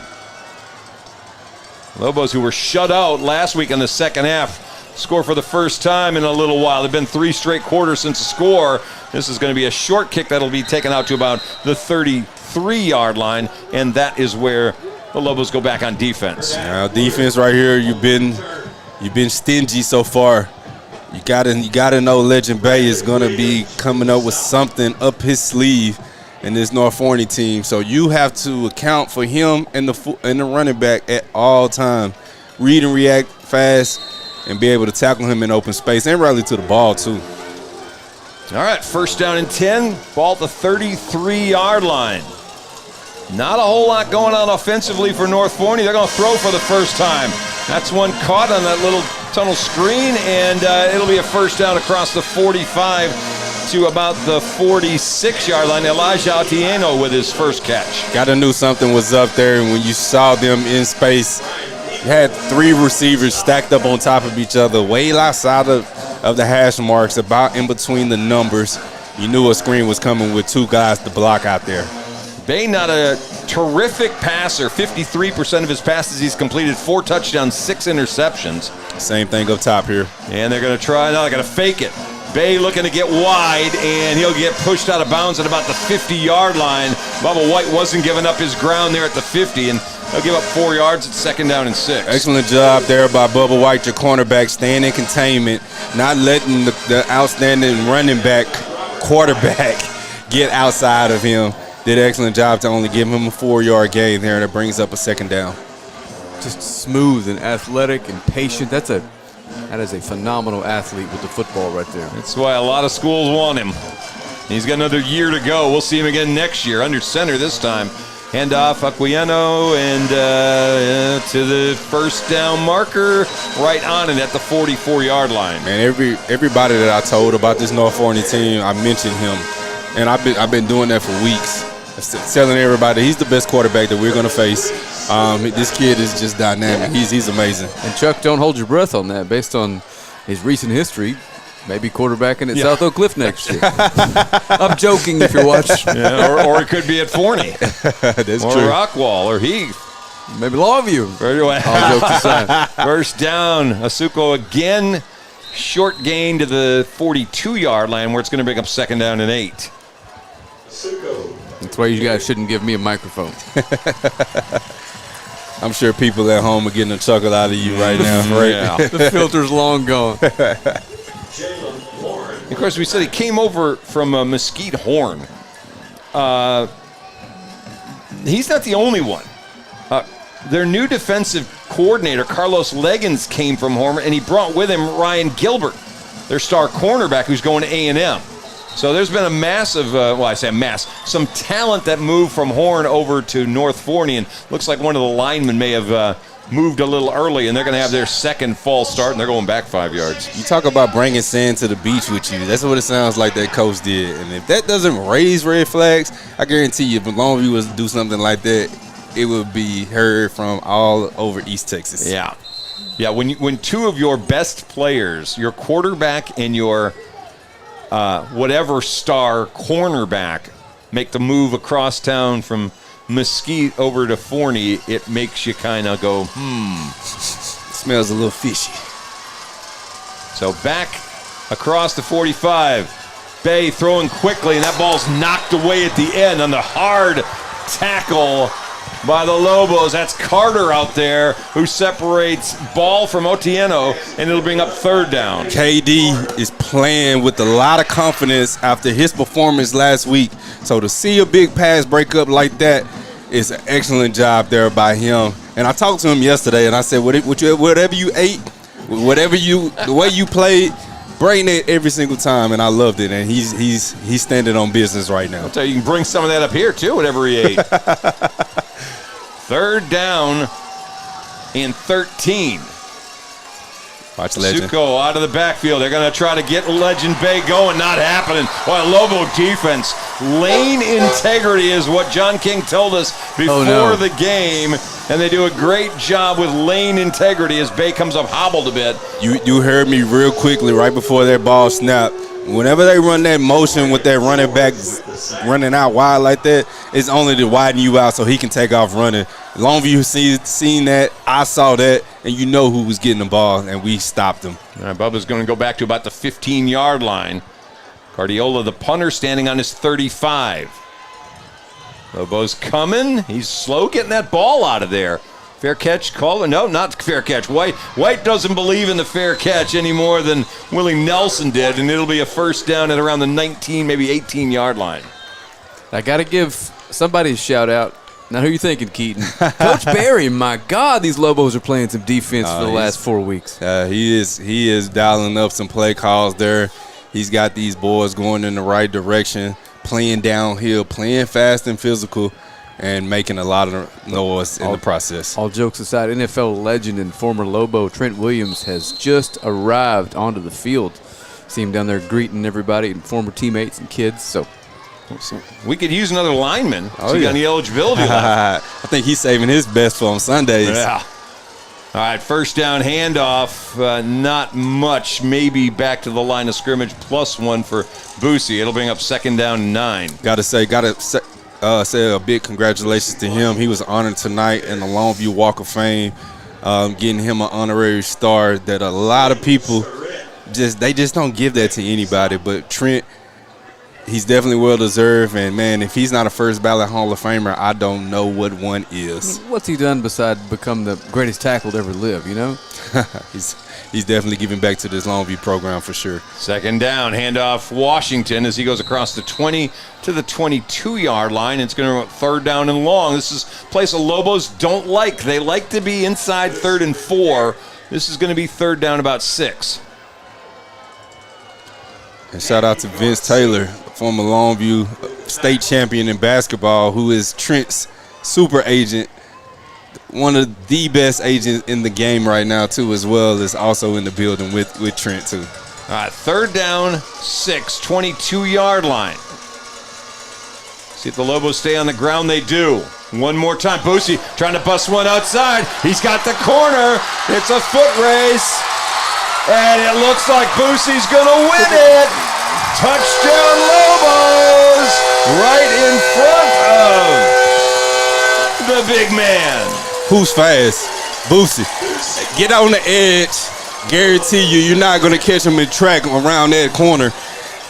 Lobos, who were shut out last week in the second half, score for the first time in a little while. They've been 3 straight quarters since a score. This is going to be a short kick that'll be taken out to about the 33-yard line, and that is where the Lobos go back on defense. Now, defense right here, you've been stingy so far. You gotta know Legend Bay is gonna be coming up with something up his sleeve in this North Forney team. So you have to account for him and the running back at all time. Read and react fast and be able to tackle him in open space and rally to the ball too. All right, first down and 10, ball at the 33-yard line. Not a whole lot going on offensively for North Forney. They're going to throw for the first time. That's one caught on that little tunnel screen, and it'll be a first down across the 45 to about the 46-yard line. Elijah Atieno with his first catch. Got to knew something was up there, and when you saw them in space, you had 3 receivers stacked up on top of each other, way outside of the hash marks, about in between the numbers. You knew a screen was coming with 2 guys to block out there. Bay, not a terrific passer. 53% of his passes he's completed, 4 touchdowns, 6 interceptions. Same thing up top here. And they're going to try, no, they're going to fake it. Bay looking to get wide, and he'll get pushed out of bounds at about the 50-yard line. Bubba White wasn't giving up his ground there at the 50, and he'll give up 4 yards at second down and 6. Excellent job there by Bubba White, your cornerback, staying in containment, not letting the outstanding running back quarterback get outside of him. Did an excellent job to only give him a 4-yard gain there, and it brings up a second down. Just smooth and athletic and patient. That is a phenomenal athlete with the football right there. That's why a lot of schools want him. He's got another year to go. We'll see him again next year, under center this time. Hand off Aquillano and to the first down marker, right on it at the 44-yard line. Man, everybody that I told about this North Forney team, I mentioned him, and I've been doing that for weeks. Telling everybody he's the best quarterback that we're going to face. This kid is just dynamic. He's amazing. And Chuck, don't hold your breath on that. Based on his recent history, maybe quarterbacking at South Oak Cliff next year. I'm joking if you're watching. Yeah, or it could be at Forney. That's or true. Rockwall or Heath. Maybe Longview. All jokes aside. First down, Asuko again. Short gain to the 42-yard line where it's going to bring up second down and 8. That's why you guys shouldn't give me a microphone. I'm sure people at home are getting a chuckle out of you right now. Right? Yeah. The filter's long gone. Of course, we said he came over from Mesquite Horn. He's not the only one. Their new defensive coordinator, Carlos Leggins, came from Horn, and he brought with him Ryan Gilbert, their star cornerback, who's going to A&M. So there's been a massive, some talent that moved from Horn over to North Forney, and looks like one of the linemen may have moved a little early, and they're going to have their second false start, and they're going back 5 yards. You talk about bringing sand to the beach with you. That's what it sounds like that coach did. And if that doesn't raise red flags, I guarantee you if Longview was to do something like that, it would be heard from all over East Texas. Yeah. Yeah, when 2 of your best players, your quarterback and your whatever star cornerback, make the move across town from Mesquite over to Forney, it makes you kind of go, Smells a little fishy. So back across the 45. Bay throwing quickly, and that ball's knocked away at the end on the hard tackle by the Lobos. That's Carter out there who separates ball from Otieno, and it'll bring up third down. KD is playing with a lot of confidence after his performance last week. So to see a big pass break up like that is an excellent job there by him. And I talked to him yesterday, and I said, whatever you ate, the way you played, bring it every single time, and I loved it. And he's standing on business right now. I'll tell you, you can bring some of that up here too, whatever he ate. Third down and 13. Watch Legend. Suko out of the backfield. They're going to try to get Legend Bay going. Not happening. Boy, Lobo defense. Lane integrity is what John King told us before the game. And they do a great job with lane integrity as Bay comes up hobbled a bit. You heard me real quickly right before that ball snapped. Whenever they run that motion with that running back running out wide like that, it's only to widen you out so he can take off running. Longview seen that, I saw that, and you know who was getting the ball, and we stopped him. All right, Bubba's going to go back to about the 15-yard line. Guardiola, the punter, standing on his 35. Lobo's coming. He's slow getting that ball out of there. Fair catch call? No, not fair catch. White doesn't believe in the fair catch any more than Willie Nelson did, and it'll be a first down at around the 19, maybe 18-yard line. I got to give somebody a shout-out. Now, who are you thinking, Keaton? Coach Barry, my God, these Lobos are playing some defense for the last 4 weeks. He is dialing up some play calls there. He's got these boys going in the right direction, playing downhill, playing fast and physical, and making a lot of noise in the process. All jokes aside, NFL legend and former Lobo Trent Williams has just arrived onto the field. See him down there greeting everybody and former teammates and kids. So we could use another lineman on the eligibility list. I think he's saving his best for on Sundays. Yeah. All right, first down handoff. Not much. Maybe back to the line of scrimmage. +1 for Boosy. It'll bring up second down and 9. Got to say a big congratulations to him. He was honored tonight in the Longview Walk of Fame, getting him an honorary star that a lot of people just don't give that to anybody. But Trent, he's definitely well-deserved, and, man, if he's not a first-ballot Hall of Famer, I don't know what one is. I mean, what's he done besides become the greatest tackle to ever live, you know? He's definitely giving back to this Longview program for sure. Second down, handoff Washington as he goes across the 20 to the 22-yard line. It's going to third down and long. This is a place the Lobos don't like. They like to be inside 3rd and 4. This is going to be third down about 6. And shout out to Vince Taylor, former Longview state champion in basketball, who is Trent's super agent. One of the best agents in the game right now, too, as well, is also in the building with Trent, too. All right, third down, 6, 22-yard line. See if the Lobos stay on the ground. They do. One more time. Boosy trying to bust one outside. He's got the corner. It's a foot race. And it looks like Boosy's going to win it. Touchdown Lobos right in front of the big man. Who's fast? Boosie. Get on the edge. Guarantee you're not going to catch him in track around that corner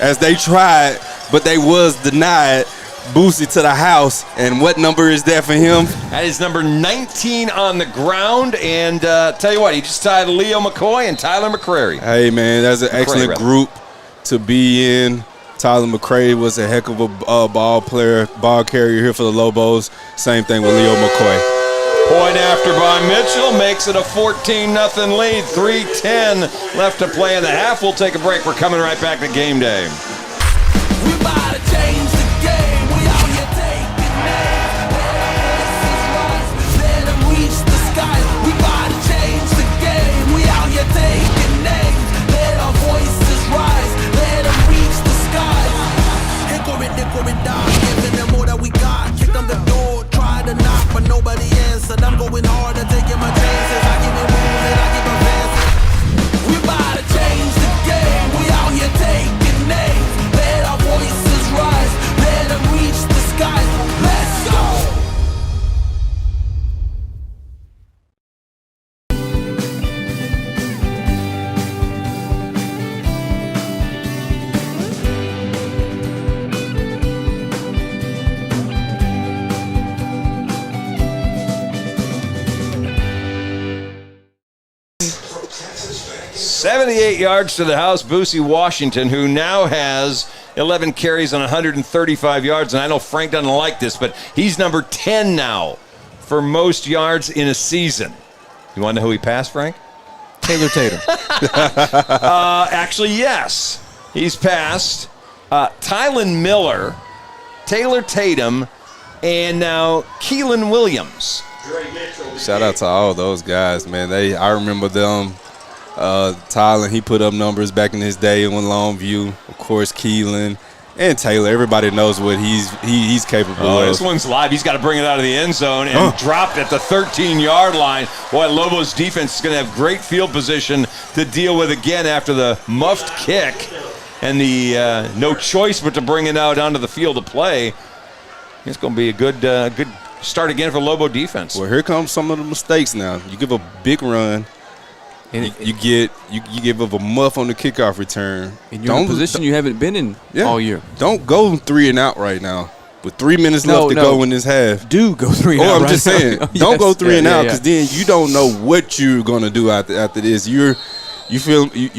as they tried, but they was denied. Boosy to the house. And what number is that for him? That is number 19 on the ground. And tell you what, he just tied Leo McCoy and Tyler McCrary. Hey, man, that's an excellent group to be in. Tyler McCrary was a heck of a ball carrier here for the Lobos. Same thing with Leo McCoy. Point after by Mitchell makes it a 14-0 lead. 3:10 left to play in the half. We'll take a break. We're coming right back to game day. We about to change the game. We out here taking names. Let them reach the sky. We about to change the game. We out here taking names. Let our voices rise. Let them reach the sky. Hickory down, giving them all that we got. Kick on the door, try to knock, but nobody answered. I'm going hard and taking my chances. I keep it moving, I keep advancing. We about to change the game. We out here taking names. Let our voices rise. 78 yards to the house. Boosy Washington, who now has 11 carries on 135 yards. And I know Frank doesn't like this, but he's number 10 now for most yards in a season. You want to know who he passed, Frank? Taylor Tatum. Actually, yes. He's passed Tylen Miller, Taylor Tatum, and now Keelan Williams. Shout out to all those guys, man. I remember them. Tylen, he put up numbers back in his day in Longview. Of course, Keelan and Taylor. Everybody knows what he's capable of. This one's live. He's got to bring it out of the end zone and drop at the 13-yard line. Boy, Lobo's defense is going to have great field position to deal with again after the muffed kick and the no choice but to bring it out onto the field to play. It's going to be a good start again for Lobo defense. Well, here comes some of the mistakes now. You give a big run, and you give up a muff on the kickoff return. And you're in a position you haven't been in all year. Don't go 3 and out right now. With 3 minutes left to go in this half. Do go 3 and out. I'm just saying, don't go 3 and out, because then you don't know what you're going to do after this. You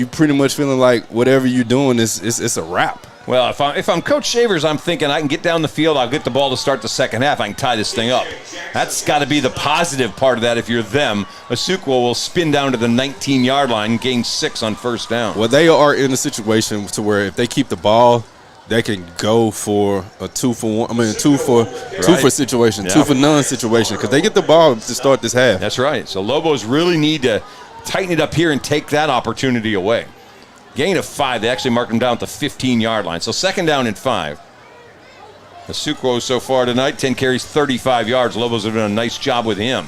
pretty much feeling like whatever you're doing it's a wrap. Well, if I'm Coach Shavers, I'm thinking I can get down the field, I'll get the ball to start the second half, I can tie this thing up. That's got to be the positive part of that if you're them. Asukwa will spin down to the 19-yard line and gain 6 on first down. Well, they are in a situation to where if they keep the ball, they can go for a 2-for-1. I mean, two for situation, 2-for-none situation, because they get the ball to start this half. That's right. So Lobos really need to tighten it up here and take that opportunity away. Gain of 5. They actually marked him down at the 15-yard line. So 2nd down and 5. Asukwa so far tonight, 10 carries, 35 yards. Lobos have done a nice job with him.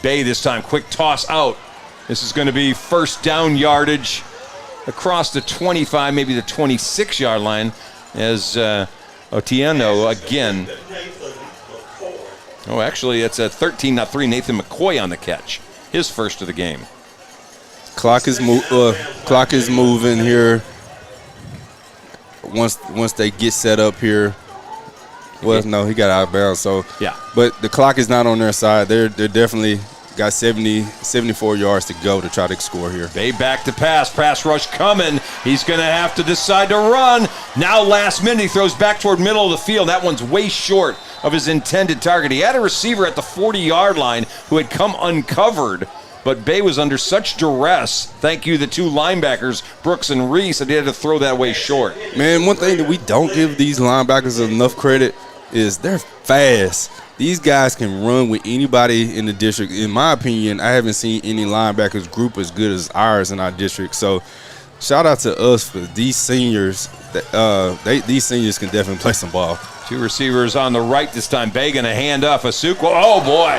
Bay this time, quick toss out. This is going to be first down yardage across the 25, maybe the 26-yard line, as Otieno again. Oh, actually, it's a 13-3. Nathan McCoy on the catch. His first of the game. Clock is moving here. Once they get set up here. Well, no, he got out of bounds. So yeah, but the clock is not on their side. They're definitely got 74 yards to go to try to score here. Bay back to pass rush coming. He's going to have to decide to run. Now last minute he throws back toward middle of the field. That one's way short of his intended target. He had a receiver at the 40-yard line who had come uncovered, but Bay was under such duress. Thank you, the 2 linebackers, Brooks and Reese, that he had to throw that way short. Man, one thing that we don't give these linebackers enough credit is they're fast. These guys can run with anybody in the district. In my opinion, I haven't seen any linebackers group as good as ours in our district. So shout out to us for these seniors. These seniors can definitely play some ball. 2 receivers on the right this time. Bay going to hand off Asukwa. Oh, boy.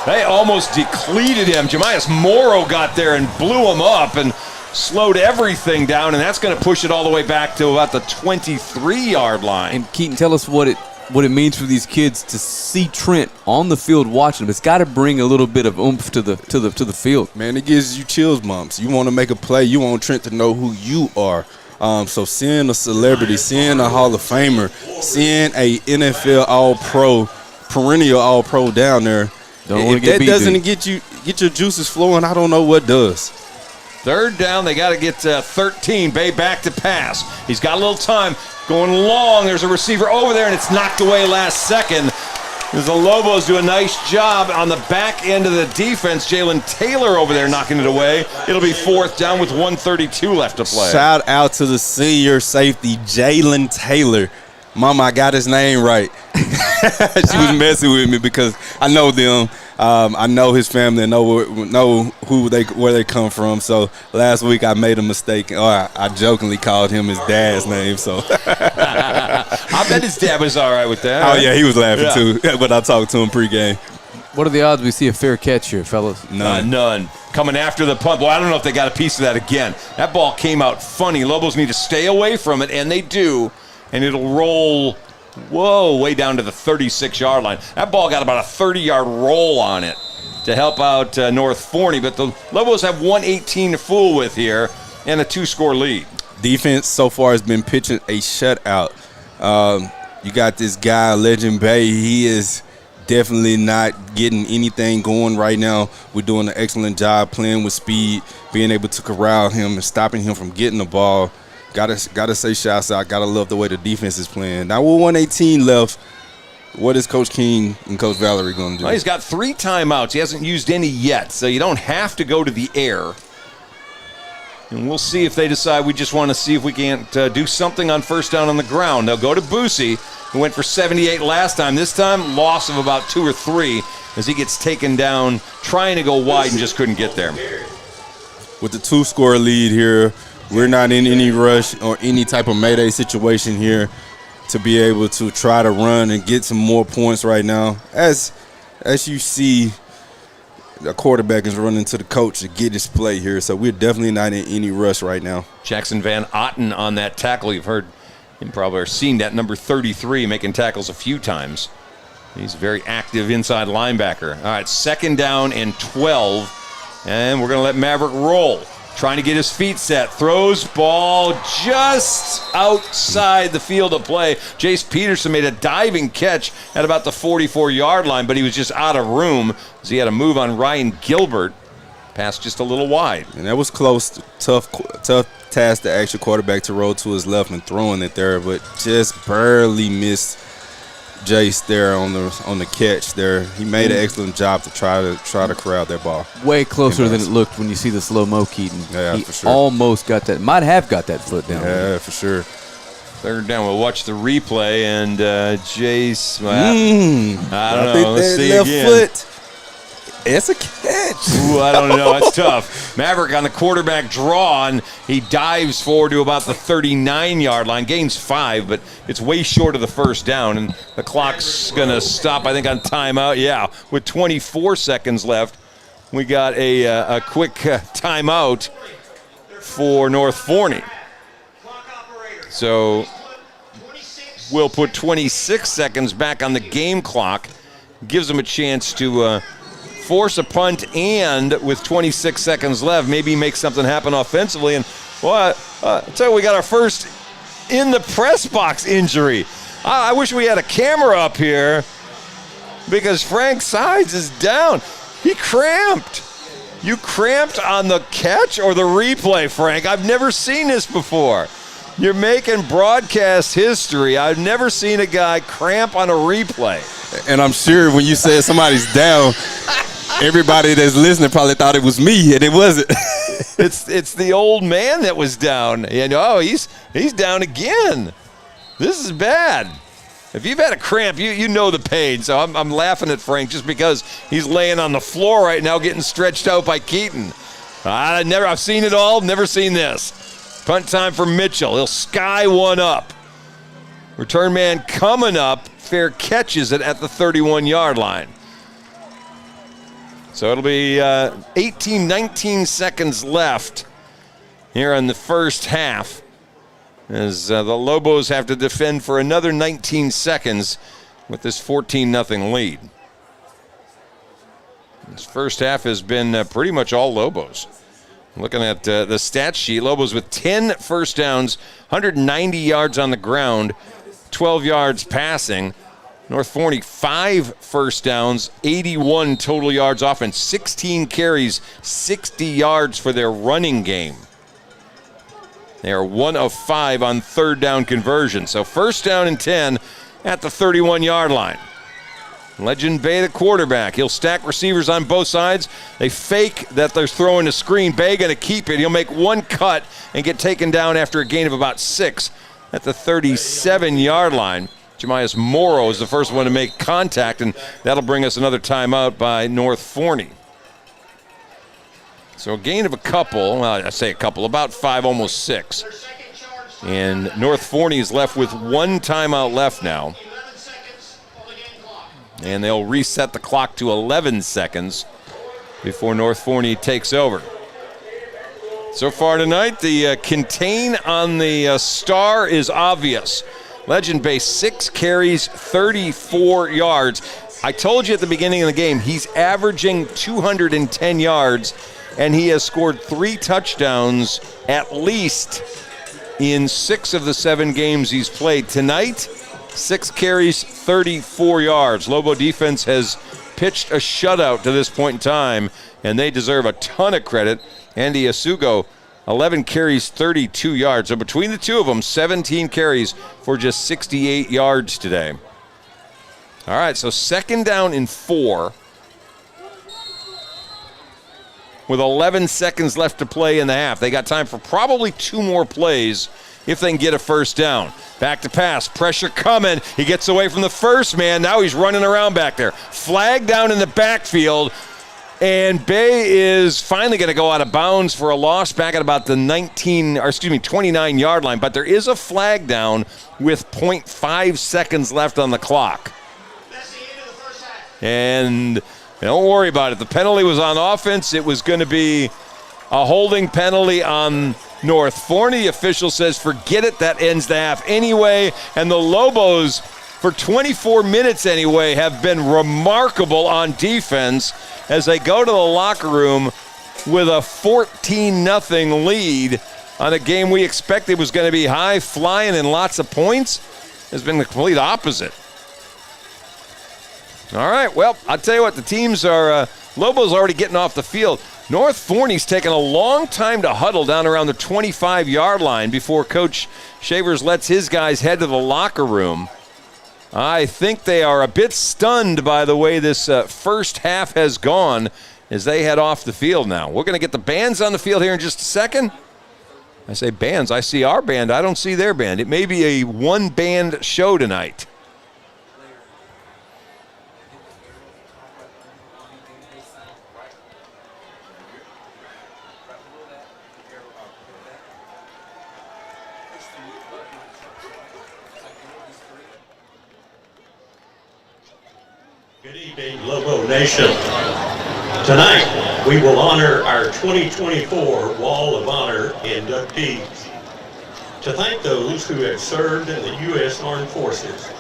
They almost depleted him. Jemias Morrow got there and blew him up and slowed everything down, and that's going to push it all the way back to about the 23-yard line. And Keaton, tell us what it means for these kids to see Trent on the field watching him. It's got to bring a little bit of oomph to the field. Man, it gives you chills bumps. You want to make a play. You want Trent to know who you are. So seeing a celebrity, seeing a Hall of Famer, seeing a NFL All-Pro, perennial All-Pro down there, if that doesn't get your juices flowing, I don't know what does. 3rd down, they got to get 13. Bay back to pass. He's got a little time going long. There's a receiver over there, and it's knocked away last second. As the Lobos do a nice job on the back end of the defense. Jalen Taylor over there knocking it away. It'll be 4th down with 1:32 left to play. Shout out to the senior safety, Jalen Taylor. Mama, I got his name right. She was messing with me because I know them. I know his family. I know where they come from. So last week I made a mistake. I jokingly called him his dad's name. So I bet his dad was all right with that. Oh yeah, he was laughing too. But I talked to him pregame. What are the odds we see a fair catch here, fellas? None. Coming after the punt. Well, I don't know if they got a piece of that again. That ball came out funny. Lobos need to stay away from it, and they do. And it'll roll, way down to the 36-yard line. That ball got about a 30-yard roll on it to help out North Forney. But the Lobos have 118 to fool with here and a 2-score lead. Defense so far has been pitching a shutout. You got this guy, Legend Bay. He is definitely not getting anything going right now. We're doing an excellent job playing with speed, being able to corral him and stopping him from getting the ball. Gotta say shouts out. Gotta love the way the defense is playing. Now we're 118 left. What is Coach King and Coach Valerie going to do? Well, he's got 3 timeouts. He hasn't used any yet, so you don't have to go to the air. And we'll see if they decide we just want to see if we can't do something on first down on the ground. They'll go to Boosy, who went for 78 last time. This time, loss of about 2 or 3 as he gets taken down, trying to go wide and just couldn't get there. With the 2-score lead here, we're not in any rush or any type of mayday situation here to be able to try to run and get some more points right now. As you see, the quarterback is running to the coach to get his play here, so we're definitely not in any rush right now. Jackson Van Otten on that tackle. You've heard him probably or seen that, number 33, making tackles a few times. He's a very active inside linebacker. All right, 2nd down and 12, and we're going to let Maverick roll. Trying to get his feet set. Throws ball just outside the field of play. Jace Peterson made a diving catch at about the 44-yard line, but he was just out of room as he had a move on Ryan Gilbert. Pass just a little wide. And that was close. Tough task to ask your quarterback to roll to his left and throwing it there, but just barely missed Jace there on the catch there. He made an excellent job to try to corral that ball. Way closer than it looked when you see the slow-mo Keaton. Yeah, he for sure. Almost got that. Might have got that foot down. Yeah, for sure. 3rd down. We'll watch the replay, and Jace, well, I don't know. Let's see left again. Foot. It's a catch. Ooh, I don't know. It's tough. Maverick on the quarterback draw, and he dives forward to about the 39-yard line. Gains 5, but it's way short of the first down, and the clock's going to stop, I think, on timeout. Yeah, with 24 seconds left, we got a quick timeout for North Forney. So we'll put 26 seconds back on the game clock. Gives them a chance to force a punt, and with 26 seconds left, maybe make something happen offensively. And well, I'll tell you, we got our first in the press box injury. I wish we had a camera up here because Frank Sides is down. He cramped. You cramped on the catch or the replay, Frank? I've never seen this before. You're making broadcast history. I've never seen a guy cramp on a replay. And I'm sure when you said somebody's down, everybody that's listening probably thought it was me, and it wasn't. It's the old man that was down. And he's down again. This is bad. If you've had a cramp, you know the pain. So I'm laughing at Frank just because he's laying on the floor right now getting stretched out by Keaton. I've seen it all, never seen this. Punt time for Mitchell. He'll sky one up. Return man coming up. Fair catches it at the 31-yard line. So it'll be 19 seconds left here in the first half as the Lobos have to defend for another 19 seconds with this 14-0 lead. This first half has been pretty much all Lobos. Looking at the stat sheet, Lobos with 10 first downs, 190 yards on the ground, 12 yards passing. North Forney, 5 first downs, 81 total yards offense, 16 carries, 60 yards for their running game. They are 1 of 5 on 3rd down conversion. So 1st down and 10 at the 31-yard line. Legend Bay, the quarterback. He'll stack receivers on both sides. They fake that they're throwing a screen. Bay going to keep it. He'll make one cut and get taken down after a gain of about 6 at the 37-yard line. Jemias Morrow is the first one to make contact, and that'll bring us another timeout by North Forney. So a gain of a couple, well, I say a couple, about 5, almost 6. And North Forney is left with 1 timeout left now. And they'll reset the clock to 11 seconds before North Forney takes over. So far tonight, the contain on the star is obvious. Legend Bay, 6 carries, 34 yards. I told you at the beginning of the game, he's averaging 210 yards, and he has scored 3 touchdowns at least in 6 of the 7 games he's played. Tonight, 6 carries, 34 yards. Lobo defense has pitched a shutout to this point in time, and they deserve a ton of credit. Andy Asugo, 11 carries, 32 yards. So between the two of them, 17 carries for just 68 yards today. All right, so 2nd down and 4. With 11 seconds left to play in the half. They got time for probably 2 more plays if they can get a 1st down. Back to pass, pressure coming. He gets away from the first man. Now he's running around back there. Flag down in the backfield. And Bay is finally going to go out of bounds for a loss back at about the 29-yard line. But there is a flag down with 0.5 seconds left on the clock. And don't worry about it. The penalty was on offense. It was going to be a holding penalty on North Forney. The official says, forget it. That ends the half anyway. And the Lobos, for 24 minutes anyway, have been remarkable on defense as they go to the locker room with a 14-0 lead on a game we expected was going to be high flying and lots of points. Has been the complete opposite. All right, well, I'll tell you what, the teams are, Lobo's already getting off the field. North Forney's taken a long time to huddle down around the 25-yard line before Coach Shavers lets his guys head to the locker room. I think they are a bit stunned by the way this first half has gone as they head off the field now. We're going to get the bands on the field here in just a second. I say bands, I see our band, I don't see their band. It may be a one-band show tonight. Good evening, Lobo Nation. Tonight, we will honor our 2024 Wall of Honor inductees. To thank those who have served in the U.S. Armed Forces,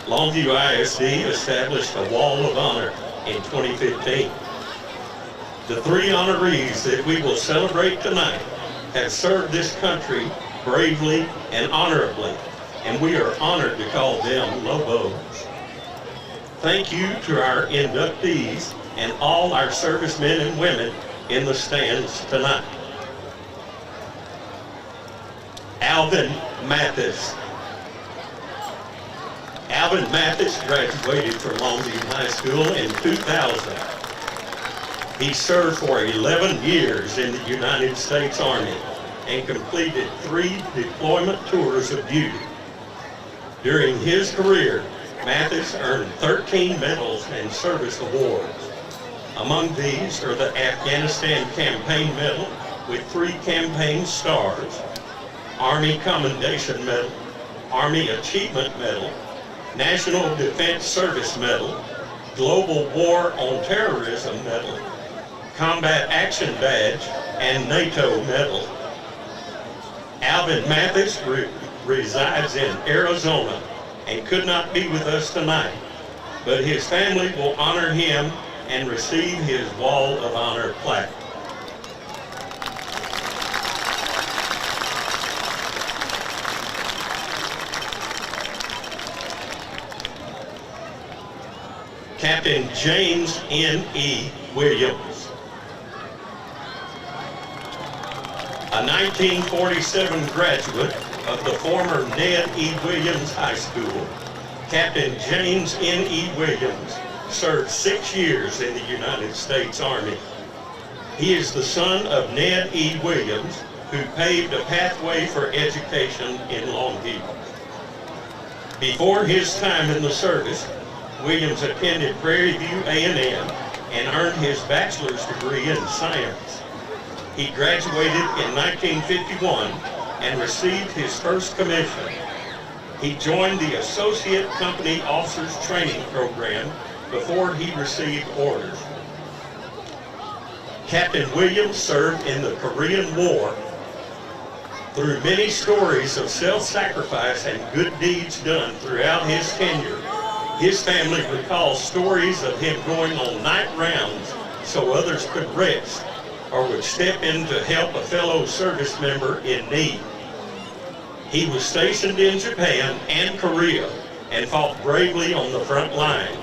Longview ISD established a Wall of Honor in 2015. The 3 honorees that we will celebrate tonight have served this country bravely and honorably, and we are honored to call them Lobos. Thank you to our inductees and all our servicemen and women in the stands tonight. Alvin Mathis. Alvin Mathis graduated from Longview High School in 2000. He served for 11 years in the United States Army and completed 3 deployment tours of duty. During his career, Mathis earned 13 medals and service awards. Among these are the Afghanistan Campaign Medal with 3 campaign stars, Army Commendation Medal, Army Achievement Medal, National Defense Service Medal, Global War on Terrorism Medal, Combat Action Badge, and NATO Medal. Alvin Mathis resides in Arizona and could not be with us tonight, but his family will honor him and receive his Wall of Honor plaque. Captain James N.E. Williams. A 1947 graduate of the former Ned E. Williams High School, Captain James N.E. Williams served 6 years in the United States Army. He is the son of Ned E. Williams, who paved a pathway for education in Longview. Before his time in the service, Williams attended Prairie View A&M and earned his bachelor's degree in science. He graduated in 1951 and received his first commission. He joined the Associate Company Officers Training Program before he received orders. Captain Williams served in the Korean War. Through many stories of self-sacrifice and good deeds done throughout his tenure, his family recalls stories of him going on night rounds so others could rest or would step in to help a fellow service member in need. He was stationed in Japan and Korea and fought bravely on the front lines.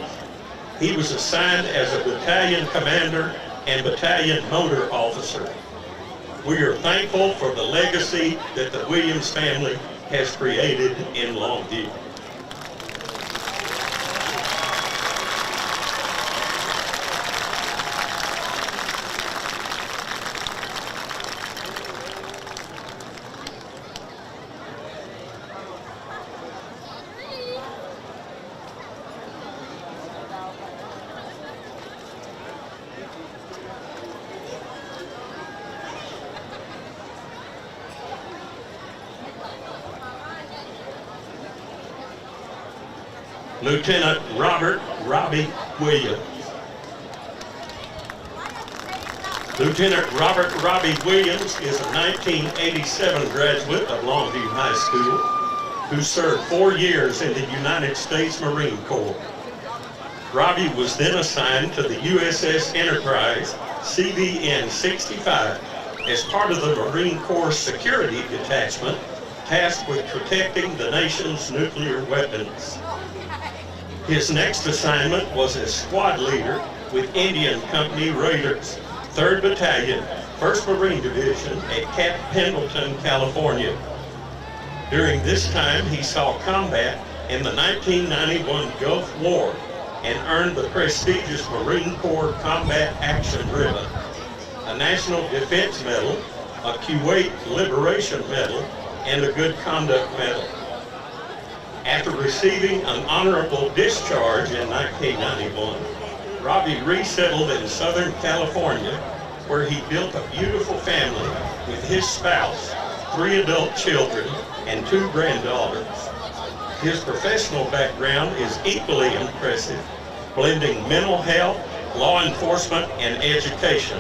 He was assigned as a battalion commander and battalion motor officer. We are thankful for the legacy that the Williams family has created in Longview. Lieutenant Robert Robbie Williams. Lieutenant Robert Robbie Williams is a 1987 graduate of Longview High School who served 4 years in the United States Marine Corps. Robbie was then assigned to the USS Enterprise CVN 65 as part of the Marine Corps Security Detachment tasked with protecting the nation's nuclear weapons. His next assignment was as squad leader with Indian Company Raiders, 3rd Battalion, 1st Marine Division at Camp Pendleton, California. During this time, he saw combat in the 1991 Gulf War and earned the prestigious Marine Corps Combat Action Ribbon, a National Defense Medal, a Kuwait Liberation Medal, and a Good Conduct Medal. After receiving an honorable discharge in 1991, Robbie resettled in Southern California, where he built a beautiful family with his spouse, 3 adult children, and 2 granddaughters. His professional background is equally impressive, blending mental health, law enforcement, and education.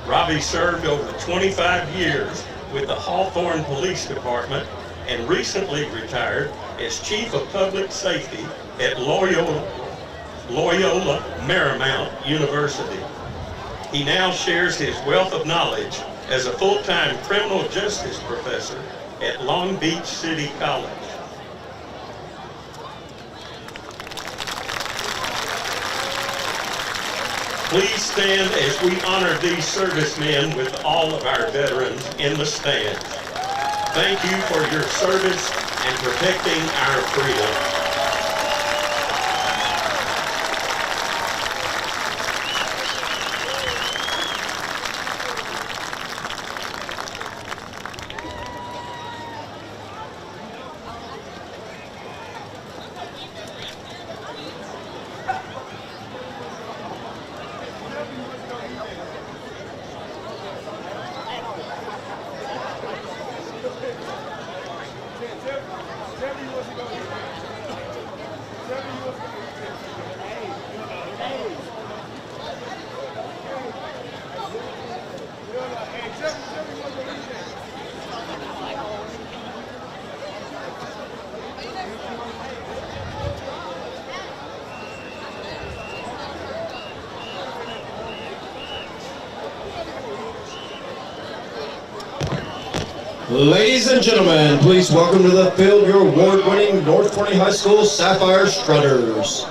Robbie served over 25 years with the Hawthorne Police Department and recently retired as Chief of Public Safety at Loyola Marymount University. He now shares his wealth of knowledge as a full-time criminal justice professor at Long Beach City College. Please stand as we honor these servicemen with all of our veterans in the stands. Thank you for your service and protecting our freedom. Ladies and gentlemen, please welcome to the field your award-winning North Forney High School Sapphire Strutters.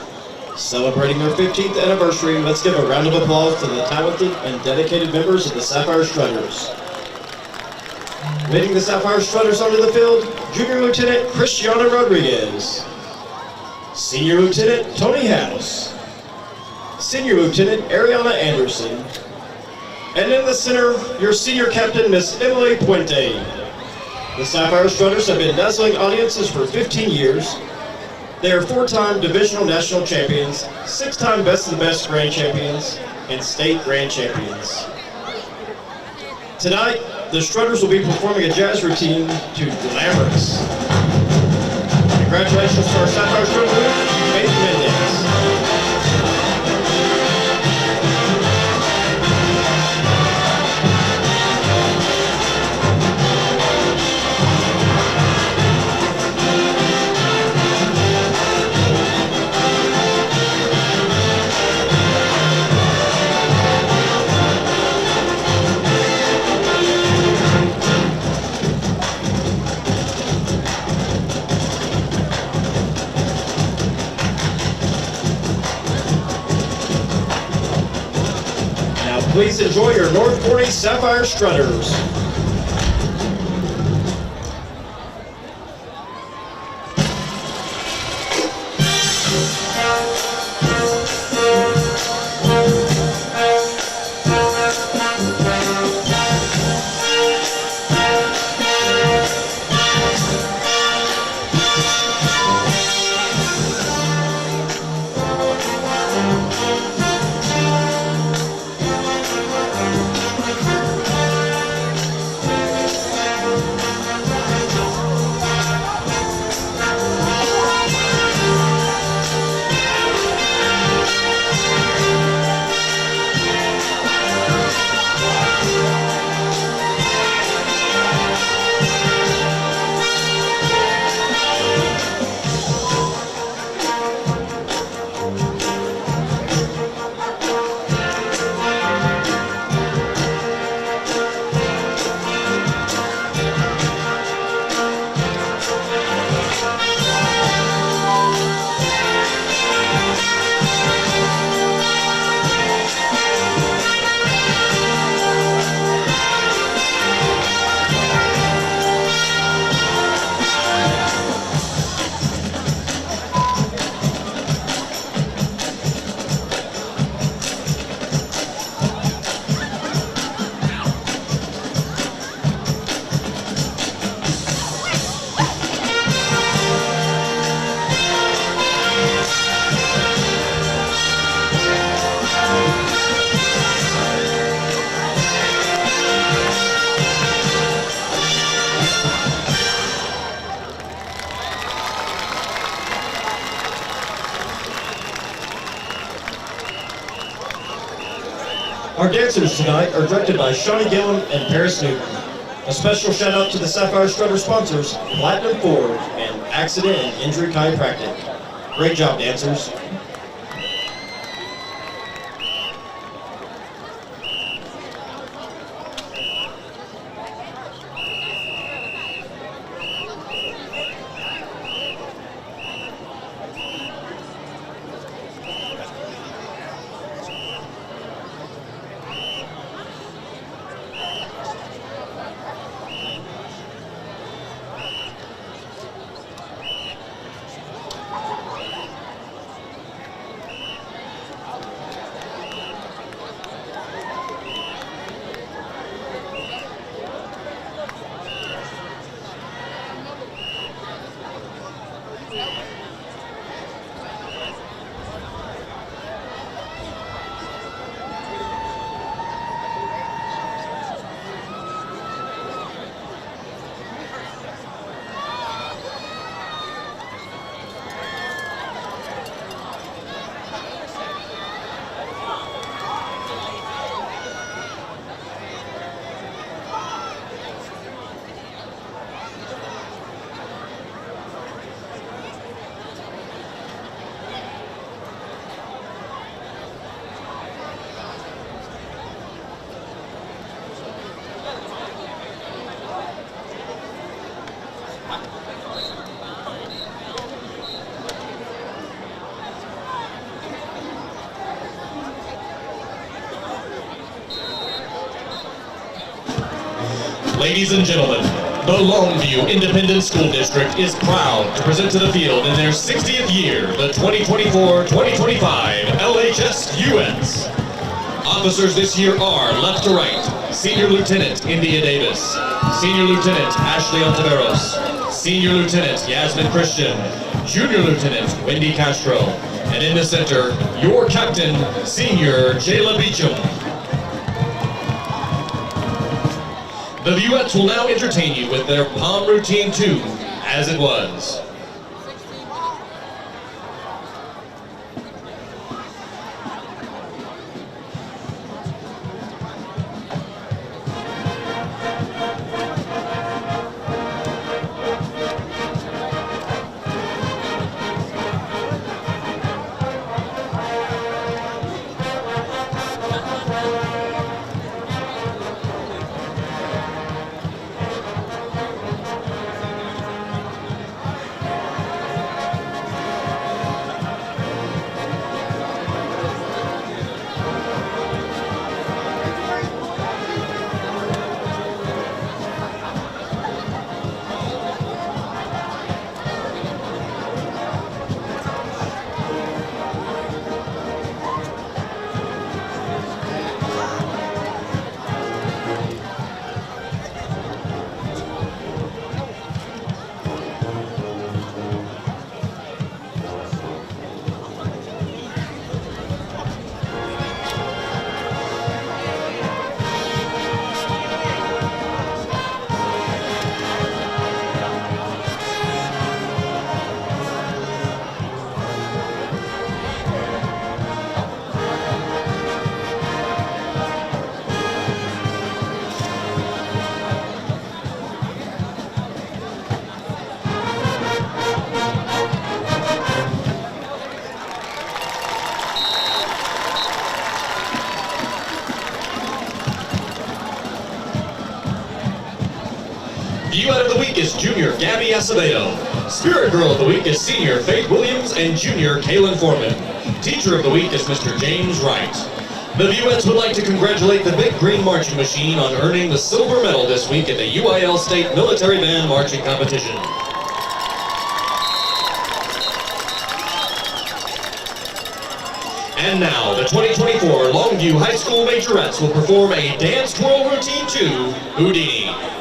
Celebrating their 15th anniversary, let's give a round of applause to the talented and dedicated members of the Sapphire Strutters. Leading the Sapphire Strutters onto the field, Junior Lieutenant Cristiano Rodriguez. Senior Lieutenant Tony House. Senior Lieutenant Ariana Anderson. And in the center, your senior captain, Miss Emily Puente. The Sapphire Strutters have been dazzling audiences for 15 years. They are 4-time divisional national champions, 6-time best of the best grand champions, and state grand champions. Tonight, the Strutters will be performing a jazz routine to Glamorous. Congratulations to our Sapphire Strutters, Faith Mendez. please enjoy your North Forney Sapphire Strutters. Our dancers tonight are directed by Shawnee Gillum and Paris Newton. A special shout out to the Sapphire Strutter sponsors, Platinum Ford and Accident and Injury Chiropractic. Great job, dancers. Ladies and gentlemen, the Longview Independent School District is proud to present to the field in their 60th year the 2024-2025 LHS US. Officers this year are, left to right, Senior Lieutenant India Davis, Senior Lieutenant Ashley Ontiveros, Senior Lieutenant Yasmin Christian, Junior Lieutenant Wendy Castro, and in the center, your Captain, Senior Jayla Beecham. The Vuettes will now entertain you with their Palm Routine tune, As It Was. Junior Gabby Acevedo. Spirit Girl of the Week is Senior Faith Williams and Junior Kaylin Foreman. Teacher of the Week is Mr. James Wright. The Vuettes would like to congratulate the Big Green Marching Machine on earning the silver medal this week at the UIL State Military Band Marching Competition. And now, the 2024 Longview High School Majorettes will perform a dance twirl routine to Houdini.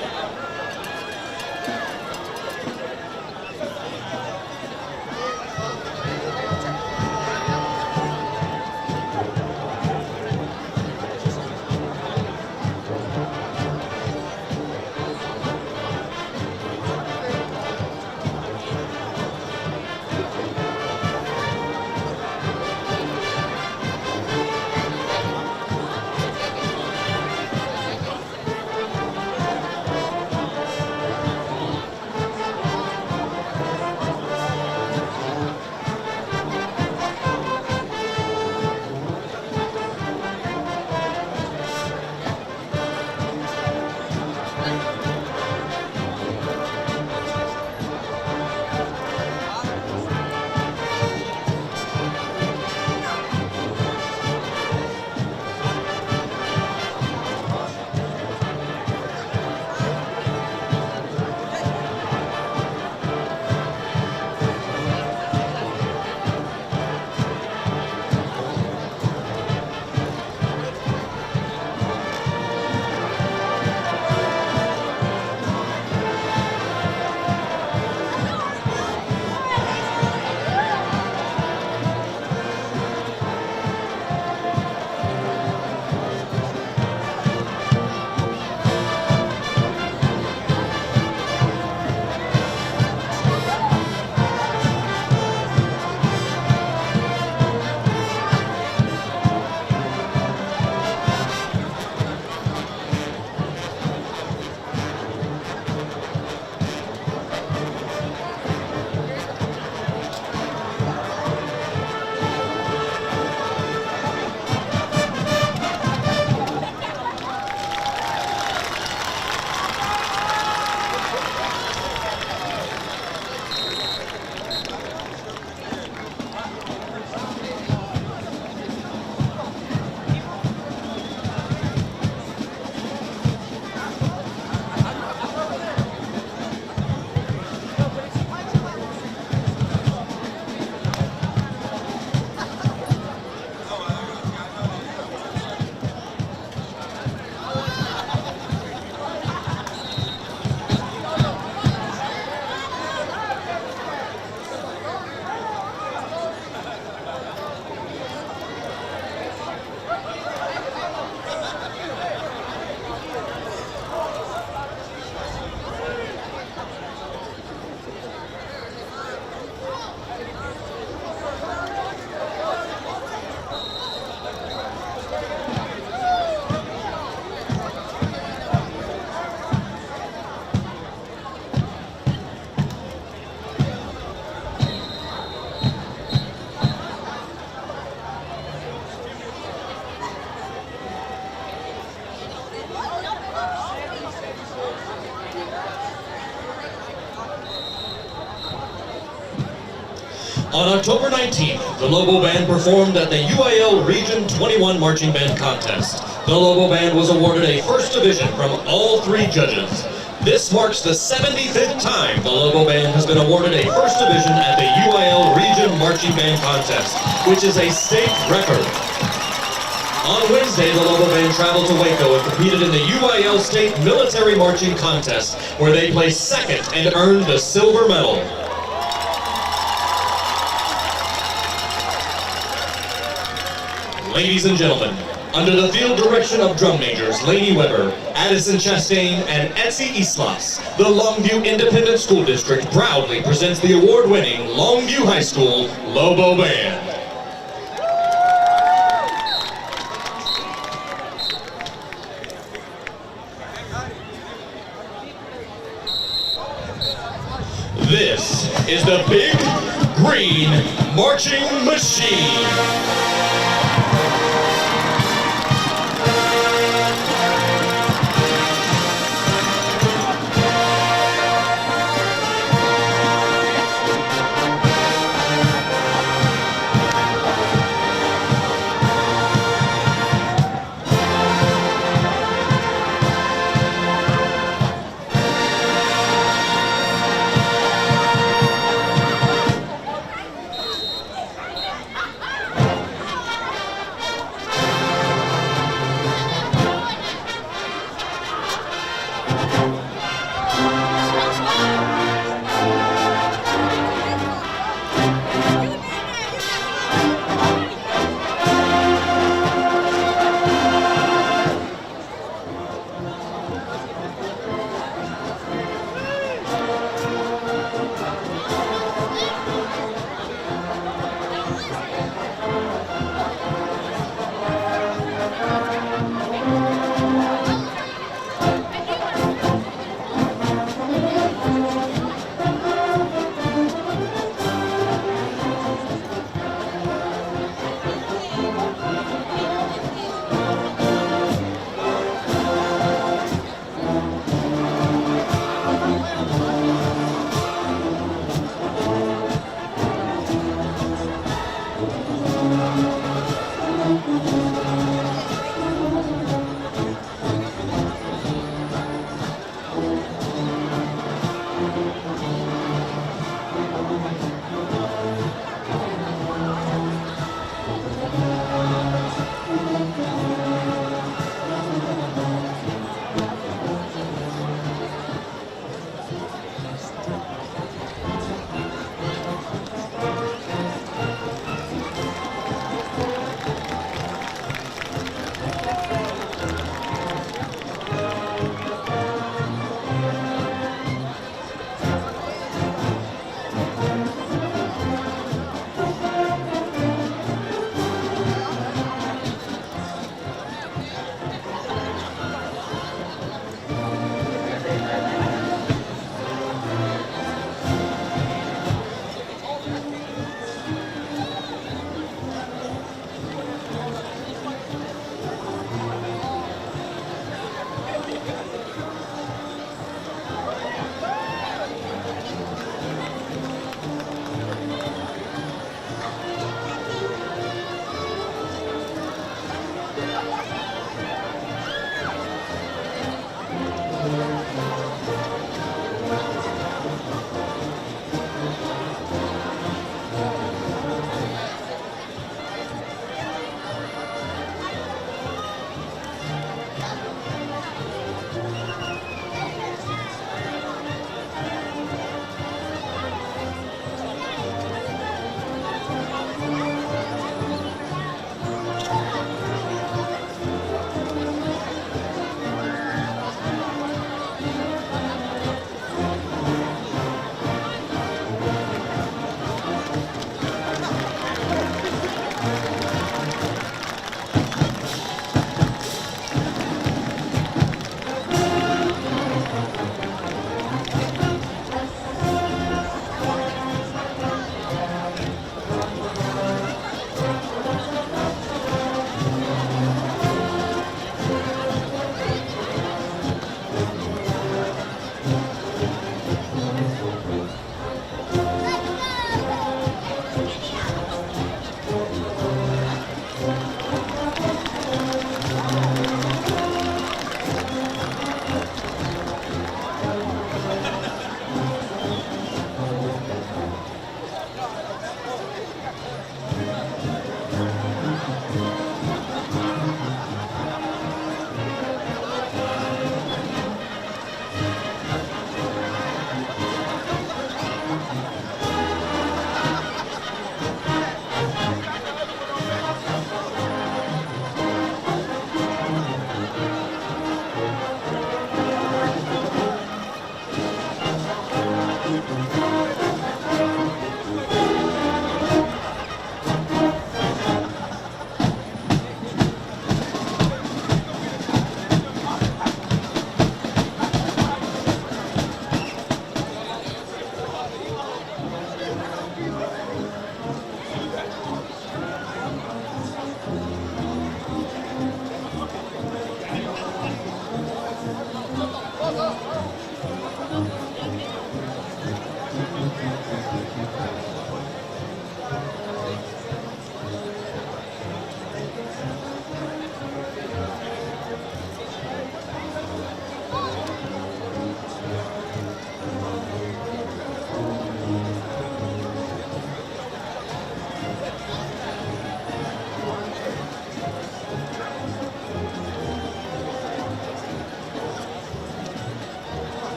On October 19th, the Lobo Band performed at the UIL Region 21 Marching Band Contest. The Lobo Band was awarded a first division from all three judges. This marks the 75th time the Lobo Band has been awarded a first division at the UIL Region Marching Band Contest, which is a state record. On Wednesday, the Lobo Band traveled to Waco and competed in the UIL State Military Marching Contest, where they placed second and earned the silver medal. Ladies and gentlemen, under the field direction of drum majors Lainey Weber, Addison Chastain, and Etsy Islas, the Longview Independent School District proudly presents the award-winning Longview High School Lobo Band. This is the Big Green Marching Machine.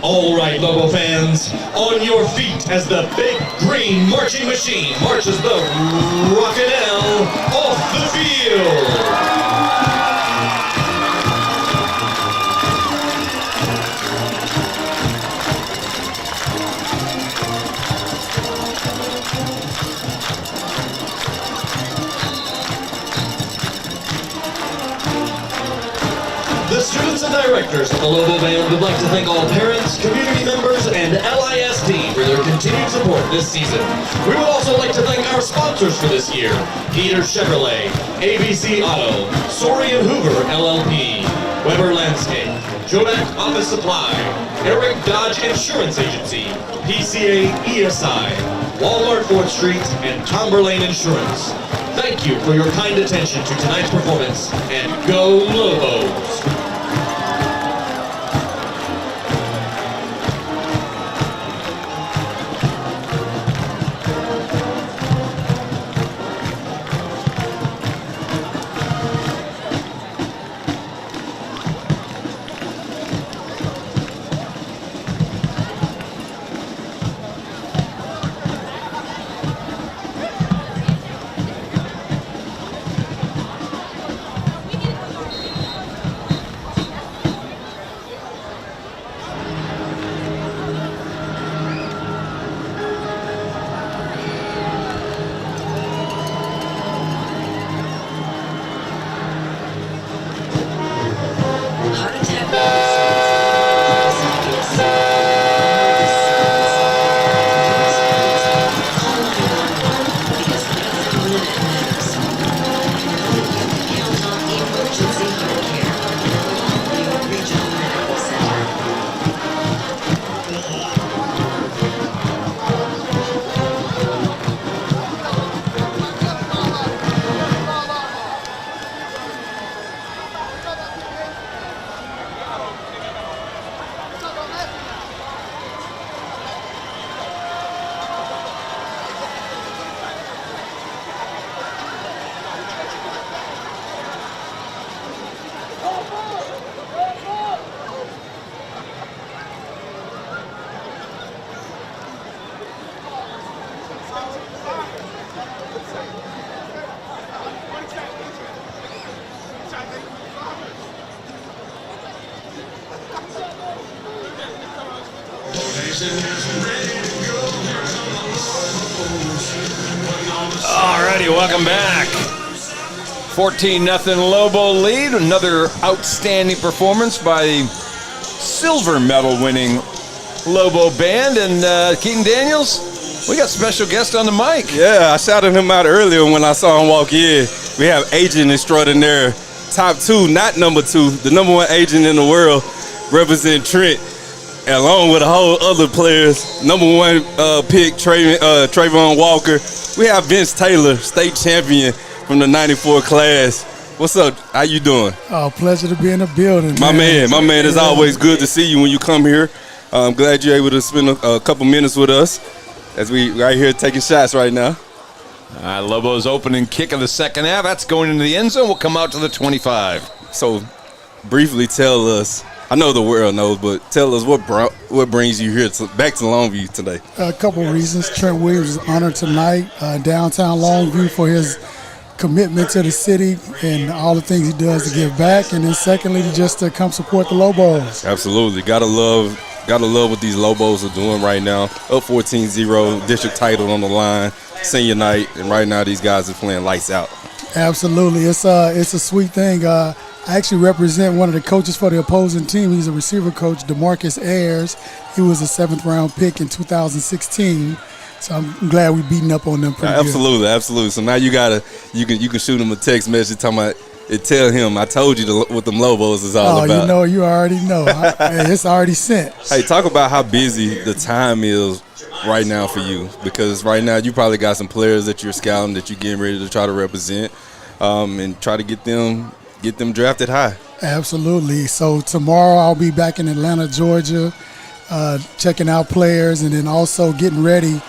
All right, Lobo fans, on your feet as the big green marching machine marches the Rockinelle off the field. The students and directors of the Lobo Band would like to thank all parents, community members, and LISD for their continued support this season. We would also like to thank our sponsors for this year: Gator Chevrolet, ABC Auto, Sorey & Hoover LLP, Weber Landscape, Jodak Office Supply, Eric Dodge Insurance Agency, PCA ESI, Walmart 4th Street, and Tomberlane Insurance. Thank you for your kind attention to tonight's performance, and go Lobos! Alrighty, welcome back. 14-0 Lobo lead. Another outstanding performance by the silver medal winning Lobo band. And Keaton Daniels, we got special guest on the mic. Yeah, I shouted him out earlier when I saw him walk in. We have agent extraordinaire, top 2, not number 2, the number 1 agent in the world, represent Trent, along with a whole other players. Number 1 pick, Trayvon Walker. We have Vince Taylor, state champion from the 94 class. What's up? How you doing? Oh, pleasure to be in the building. My man, it's always good to see you when you come here. I'm glad you're able to spend a couple minutes with us as we right here taking shots right now. Lobo's opening kick of the second half. That's going into the end zone. We'll come out to the 25. So, briefly tell us, I know the world knows, but tell us what brings you here back to Longview today. A couple of reasons. Trent Williams is honored tonight, downtown Longview, for his commitment to the city and all the things he does to give back. And then secondly, just to come support the Lobos. Absolutely. Gotta love what these Lobos are doing right now. Up 14-0, district title on the line, senior night, and right now these guys are playing lights out. Absolutely. It's a sweet thing. I actually represent one of the coaches for the opposing team. He's a receiver coach, DeMarcus Ayers. He was a 7th-round pick in 2016. So I'm glad we're beating up on them pretty good. Absolutely. So now you can shoot him a text message talking about it. Tell him I told you what them Lobos is all about. You already know. It's already sent. Hey, talk about how busy the time is right now for you, because right now you probably got some players that you're scouting that you're getting ready to try to represent, and try to get them drafted high. Absolutely. So tomorrow I'll be back in Atlanta, Georgia, checking out players, and then also getting ready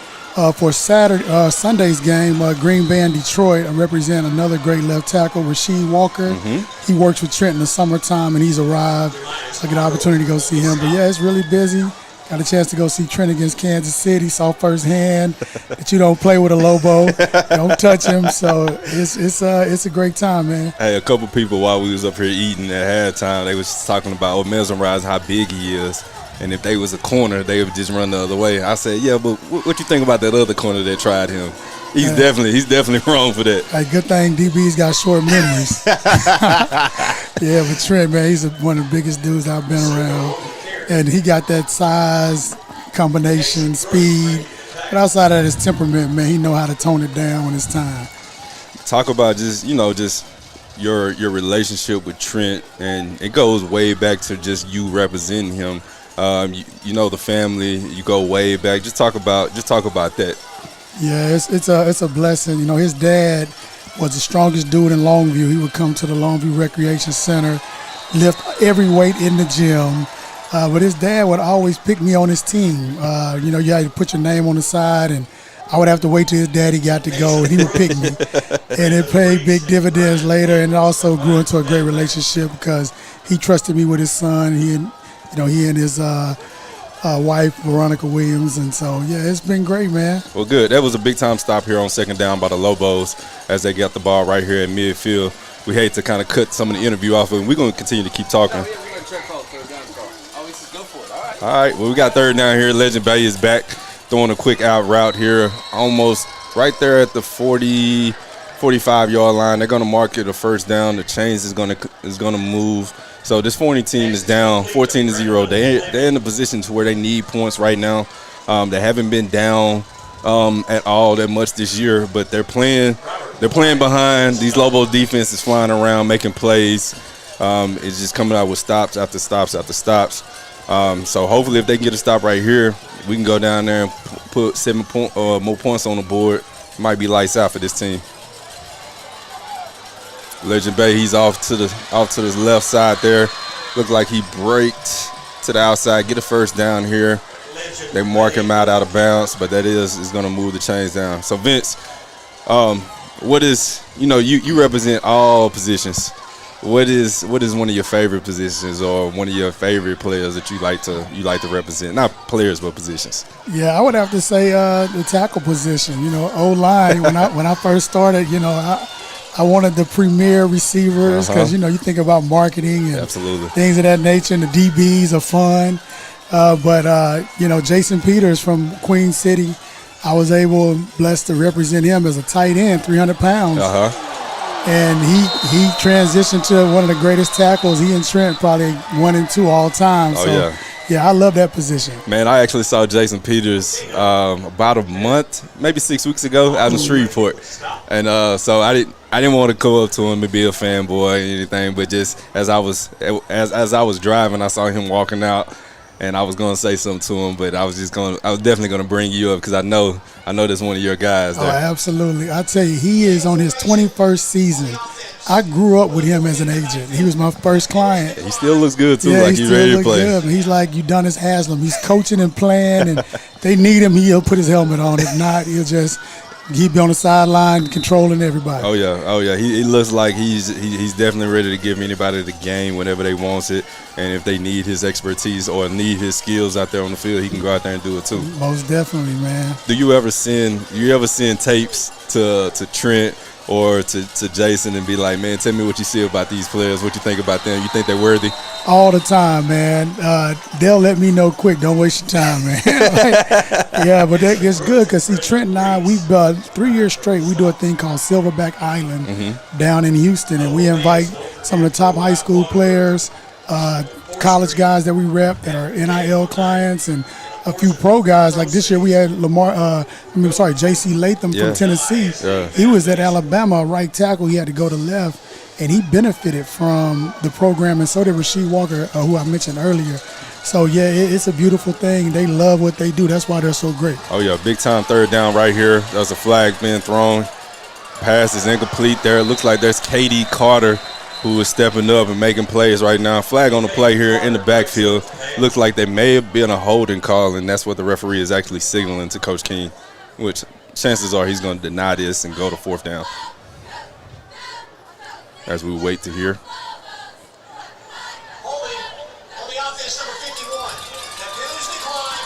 for Sunday's game, Green Bay and Detroit. I represent another great left tackle, Rasheed Walker. Mm-hmm. He works with Trent in the summertime, and he's arrived. So I get an opportunity to go see him. But, yeah, it's really busy. Got a chance to go see Trent against Kansas City. Saw firsthand that you don't play with a Lobo, don't touch him. So it's a great time, man. Hey, a couple people while we was up here eating at halftime, they was just talking about mesmerizing how big he is, and if they was a corner, they would just run the other way. I said, yeah, but what you think about that other corner that tried him? He's definitely wrong for that. Hey, good thing DB's got short memories. Yeah, but Trent, man, he's one of the biggest dudes I've been around. And he got that size, combination, speed. But outside of his temperament, man, he know how to tone it down when it's time. Talk about just your relationship with Trent, and it goes way back to just you representing him. You know the family, you go way back. Just talk about that. Yeah, it's a blessing. You know, his dad was the strongest dude in Longview. He would come to the Longview Recreation Center, lift every weight in the gym. But his dad would always pick me on his team. You know, you had to put your name on the side, and I would have to wait till his daddy got to go, and he would pick me. And it paid big dividends later, and it also grew into a great relationship because he trusted me with his son. He and his wife, Veronica Williams, and so, yeah, it's been great, man. Well, good. That was a big-time stop here on second down by the Lobos as they got the ball right here at midfield. We hate to kind of cut some of the interview off, and we're going to continue to keep talking. All right, well, we got third down here. Legend Bay is back, throwing a quick out route here, almost right there at the 40, 45-yard line. They're going to mark it a first down. The chains is going to move. So this Forney team is down 14-0. They're in a position to where they need points right now. They haven't been down at all that much this year, but they're playing behind. These Lobos defense is flying around, making plays. It's just coming out with stops after stops after stops. So hopefully if they can get a stop right here, we can go down there and put 7 more points on the board. It might be lights out for this team. Legend Bay, he's off to the left side there. Looked like he braked to the outside, get a first down here. They mark him out of bounds, but that is going to move the chains down. So Vince, what is, you represent all positions. What is one of your favorite positions or one of your favorite players that you like to represent? Not players, but positions. Yeah, I would have to say the tackle position. O-line. When I first started, I wanted the premier receivers because you think about marketing and absolutely things of that nature. And the DBs are fun, but Jason Peters from Queen City, I was blessed to represent him as a tight end, 300 pounds. And he transitioned to one of the greatest tackles. He and Trent probably 1 and 2 all time. So, yeah, I love that position. Man, I actually saw Jason Peters about a month, maybe 6 weeks ago out in Shreveport. And so I didn't want to go up to him and be a fanboy or anything, but just as I was driving, I saw him walking out. And I was gonna say something to him, but I was definitely gonna bring you up because I know that's one of your guys there. Oh, absolutely. I tell you, he is on his 21st season. I grew up with him as an agent. He was my first client. He still looks good too, like he's ready to play. Good. He's like Udonis Haslam. He's coaching and playing, and they need him. He'll put his helmet on. If not, he'll be on the sideline controlling everybody. Oh yeah. He looks like he's definitely ready to give anybody the game whenever they want it, and if they need his expertise or need his skills out there on the field, he can go out there and do it too. Most definitely, man. Do you ever send tapes to Trent or to Jason and be like, man, tell me what you see about these players, what you think about them, you think they're worthy? All the time, man. They'll let me know quick. Don't waste your time, man. Yeah, but it's good because, see, Trent and I, we've 3 years straight, we do a thing called Silverback Island down in Houston, and we invite some of the top high school players, college guys that we rep that are NIL clients, and a few pro guys. Like this year we had J.C. Latham from Tennessee. Yeah. He was at Alabama, right tackle. He had to go to left, and he benefited from the program, and so did Rasheed Walker, who I mentioned earlier. So, yeah, it's a beautiful thing. They love what they do. That's why they're so great. Oh, yeah, big-time third down right here. There's a flag being thrown. Pass is incomplete there. It looks like there's K.D. Carter, who is stepping up and making plays right now. Flag on the play here in the backfield. Looks like there may have been a holding call, and that's what the referee is actually signaling to Coach King, which chances are he's going to deny this and go to fourth down. As we wait to hear. On the offense, number 51. The penalties decline.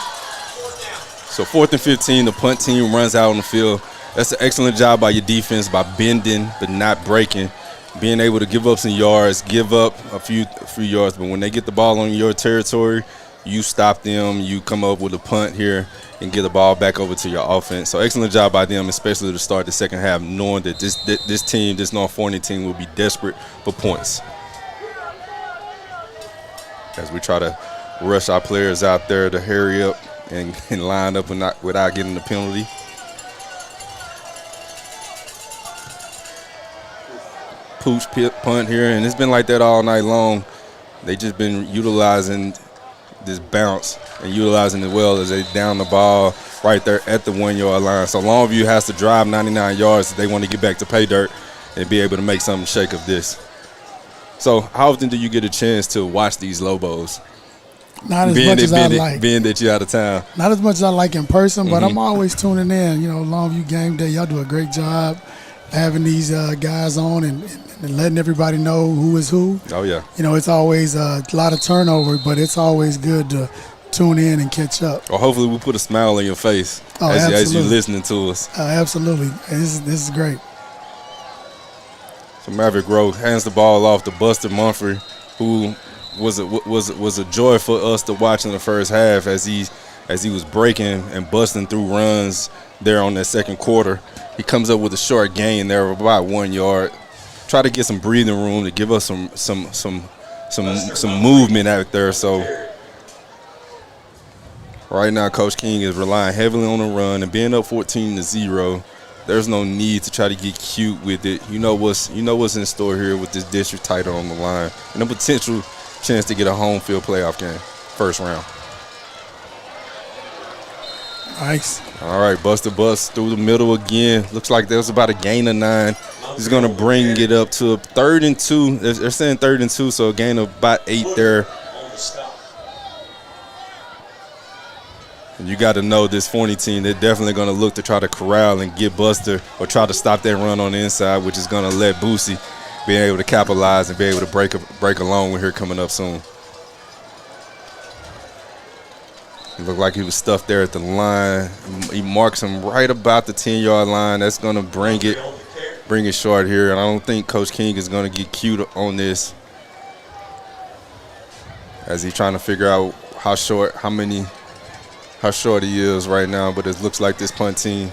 So 4th and 15, the punt team runs out on the field. That's an excellent job by your defense by bending but not breaking, being able to give up some yards, give up a few yards. But when they get the ball on your territory, you stop them, you come up with a punt here and get the ball back over to your offense. So excellent job by them, especially to start the second half, knowing that this team, this North Forney team, will be desperate for points. As we try to rush our players out there to hurry up and line up without getting the penalty. Pooch punt here, and it's been like that all night long. They just been utilizing this bounce and utilizing it well as they down the ball right there at the 1-yard line. So Longview has to drive 99 yards if they want to get back to pay dirt and be able to make something shake of this. So how often do you get a chance to watch these Lobos? Not as much as I like. Being that you're out of town. Not as much as I like in person, but I'm always tuning in. Longview game day, y'all do a great job having these guys on and letting everybody know who is who. Oh, yeah. It's always a lot of turnover, but it's always good to tune in and catch up. Or hopefully we put a smile on your face as you're listening to us. Absolutely. This is great. So Maverick Rowe hands the ball off to Buster Mumphrey, who was a joy for us to watch in the first half as he was breaking and busting through runs there on that second quarter. He comes up with a short gain there of about 1 yard. Try to get some breathing room to give us some movement out there. So right now, Coach King is relying heavily on the run, and being up 14-0. There's no need to try to get cute with it. You know what's in store here with this district title on the line, and a potential chance to get a home field playoff game, first round. Nice. All right, Buster Bust through the middle again. Looks like there's about a gain of 9. He's going to bring it up to 3rd and 2. They're saying 3rd and 2, so a gain of about 8 there. And you got to know this Forney team, they're definitely going to look to try to corral and get Buster or try to stop that run on the inside, which is going to let Boosy be able to capitalize and be able to break along with her coming up soon. It looked like he was stuffed there at the line. He marks him right about the 10-yard line. That's going to bring it short here. And I don't think Coach King is going to get cute on this as he's trying to figure out how short he is right now. But it looks like this punt team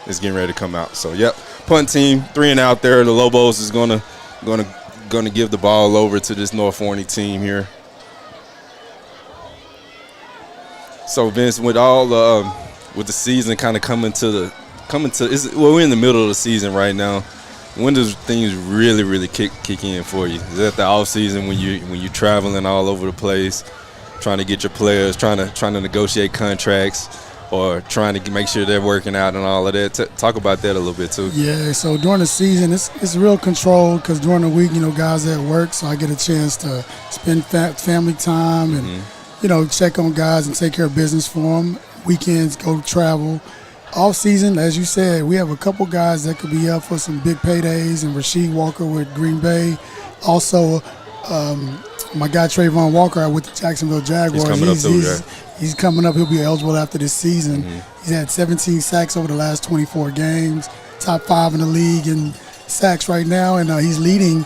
is getting ready to come out. So, yep, punt team, 3 and out there. The Lobos is going to give the ball over to this North Forney team here. So Vince, with with the season kind of we're in the middle of the season right now. When does things really kick in for you? Is that the off season when you're traveling all over the place, trying to get your players, trying to negotiate contracts, or trying to make sure they're working out and all of that? Talk about that a little bit too. Yeah. So during the season, it's real controlled because during the week, guys at work, so I get a chance to spend family time and. Check on guys and take care of business for them. Weekends, go travel. Off season, as you said, we have a couple guys that could be up for some big paydays, and Rasheed Walker with Green Bay. Also, my guy Trayvon Walker with the Jacksonville Jaguars. He's coming up. He'll be eligible after this season. He's had 17 sacks over the last 24 games. Top 5 in the league in sacks right now, and he's leading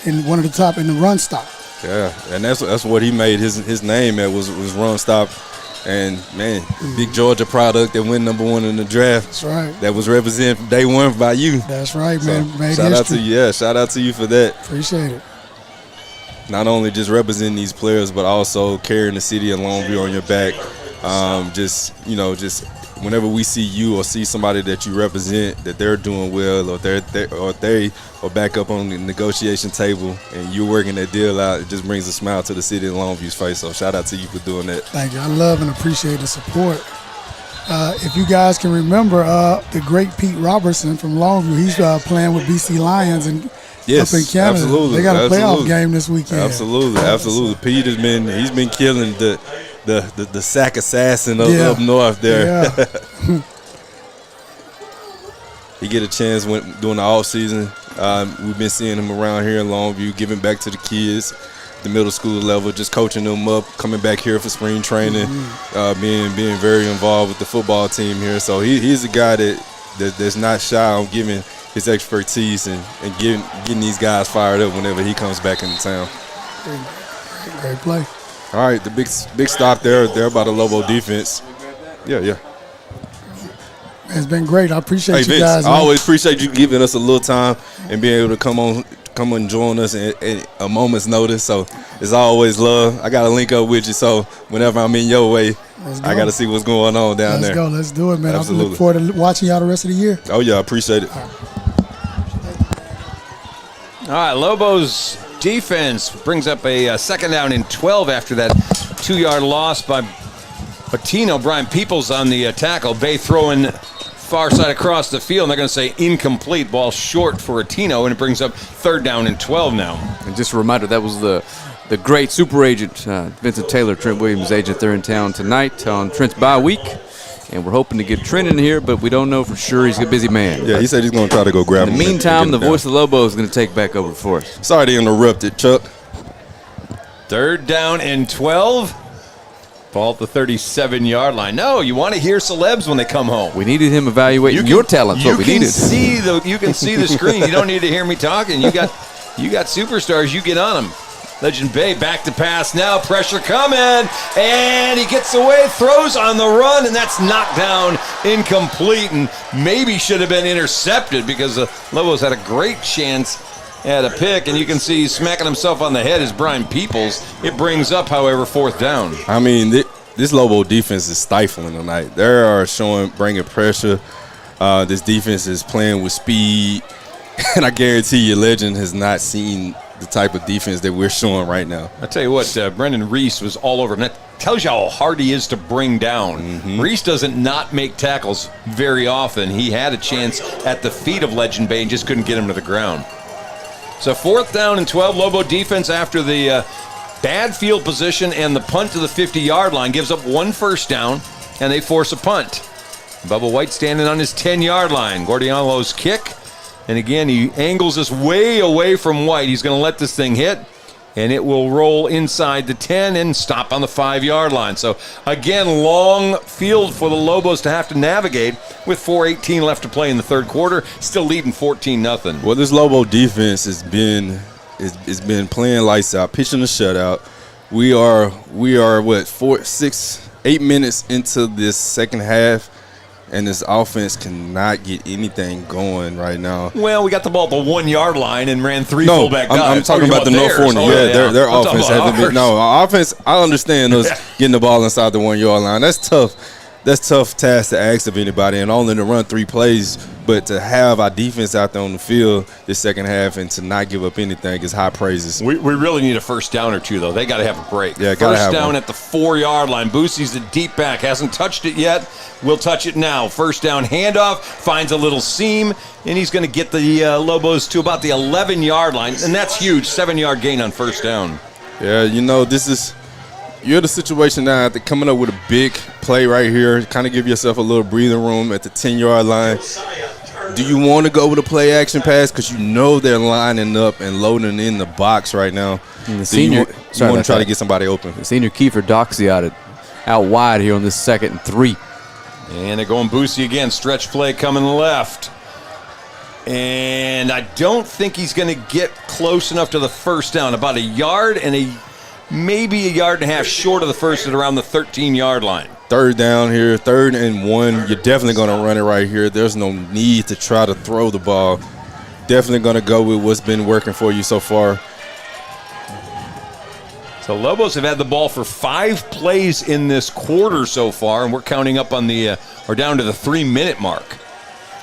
in one of the top in the run stop. Yeah, and that's what he made his name at was run stop, and man, big Georgia product that went number 1 in the draft. That's right. That was represented from day 1 by you. That's right, man. So, shout out to you. Yeah, shout out to you for that. Appreciate it. Not only just representing these players, but also carrying the city of Longview on your back. Just whenever we see you or see somebody that you represent, that they're doing well, or they are back up on the negotiation table and you're working that deal out, it just brings a smile to the city of Longview's face. So shout out to you for doing that. Thank you. I love and appreciate the support. If you guys can remember the great Pete Robertson from Longview, he's playing with BC Lions up in Canada. Absolutely. They got a playoff game this weekend. Absolutely. Pete he's been killing the sack assassin up north there. Yeah. He get a chance during the off season. We've been seeing him around here in Longview, giving back to the kids. the middle school level, just coaching them up, coming back here for spring training, being very involved with the football team here. So he's a guy that's not shy on giving his expertise and getting these guys fired up whenever he comes back into town. Great play. All right, the big stop there by the Lobo defense. Yeah. It's been great. I appreciate you Vince, guys. I always appreciate you giving us a little time and being able to come and join us at a moment's notice. So it's always love. I got to link up with you. So whenever I'm in your way, I got to see what's going on down there. Let's go. Let's do it, man. Absolutely. I look forward to watching y'all the rest of the year. Oh, yeah. I appreciate it. All right, Lobos defense brings up a second down and 12 after that 2-yard loss by Patino. Brian Peoples on the tackle. Bay throwing far side across the field, and they're going to say incomplete. Ball short for Atino, and it brings up 3rd down and 12 now. And just a reminder, that was the great super agent, Vincent Taylor, Trent Williams' agent. They're in town tonight on Trent's bye week. And we're hoping to get Trent in here, but we don't know for sure. He's a busy man. Yeah, he said he's going to try to go grab him. In the meantime, the voice of the Lobo is going to take back over for us. Sorry to interrupt it, Chuck. 3rd down and 12. Ball at the 37-yard line. No, you want to hear celebs when they come home. We needed him evaluating your talents. What we needed. You can see the screen. You don't need to hear me talking. You got superstars. You get on them. Legend Bay back to pass now. Pressure coming, and he gets away, throws on the run, and that's knocked down, incomplete, and maybe should have been intercepted because the Lobos had a great chance at a pick, and you can see smacking himself on the head is Brian Peoples. It brings up, however, 4th down. I mean, this Lobo defense is stifling tonight. They are bringing pressure. This defense is playing with speed, and I guarantee you Legend has not seen the type of defense that we're showing right now. I tell you what, Brendan Reese was all over him. That tells you how hard he is to bring down. Reese doesn't not make tackles very often. He had a chance at the feet of Legend Bay and just couldn't get him to the ground. So 4th down and 12, Lobo defense after the bad field position and the punt to the 50-yard line gives up 1 first down, and they force a punt. Bubba White standing on his 10-yard line. Guardiano's kick. And again, he angles this way away from White. He's going to let this thing hit, and it will roll inside the 10 and stop on the 5-yard line. So, again, long field for the Lobos to have to navigate with 4:18 left to play in the 3rd quarter, still leading 14-0. Well, this Lobo defense has been playing lights out, pitching a shutout. We are 8 minutes into this second half, and this offense cannot get anything going right now. Well, we got the ball at the 1-yard line and ran 3 fullback guys. I'm talking about the North Forney. Their offense hasn't been. No, offense. I understand us getting the ball inside the 1-yard line. That's tough. That's tough task to ask of anybody, and only to run 3 plays. But to have our defense out there on the field this second half and to not give up anything is high praises. We really need a first down or two, though. They got to have a break. Yeah, got to have first down one. at the 4-yard line. Boosie's the deep back. Hasn't touched it yet. We'll touch it now. First down handoff. Finds a little seam, and he's going to get the Lobos to about the 11-yard line, and that's huge. 7-yard gain on first down. Yeah, you're the situation now after coming up with a big play right here. Kind of give yourself a little breathing room at the 10-yard line. Do you want to go with a play action pass because you know they're lining up and loading in the box right now? And the senior, you want to try to get somebody open. The senior Kiefer Doxey out wide here on this 2nd and 3. And they're going Boosy again. Stretch play coming left. And I don't think he's going to get close enough to the first down. About a yard and maybe a yard and a half short of the first at around the 13-yard line. 3rd down here, 3rd and 1. You're definitely going to run it right here. There's no need to try to throw the ball. Definitely going to go with what's been working for you so far. So Lobos have had the ball for 5 plays in this quarter so far, and we're counting up on down to the 3-minute mark.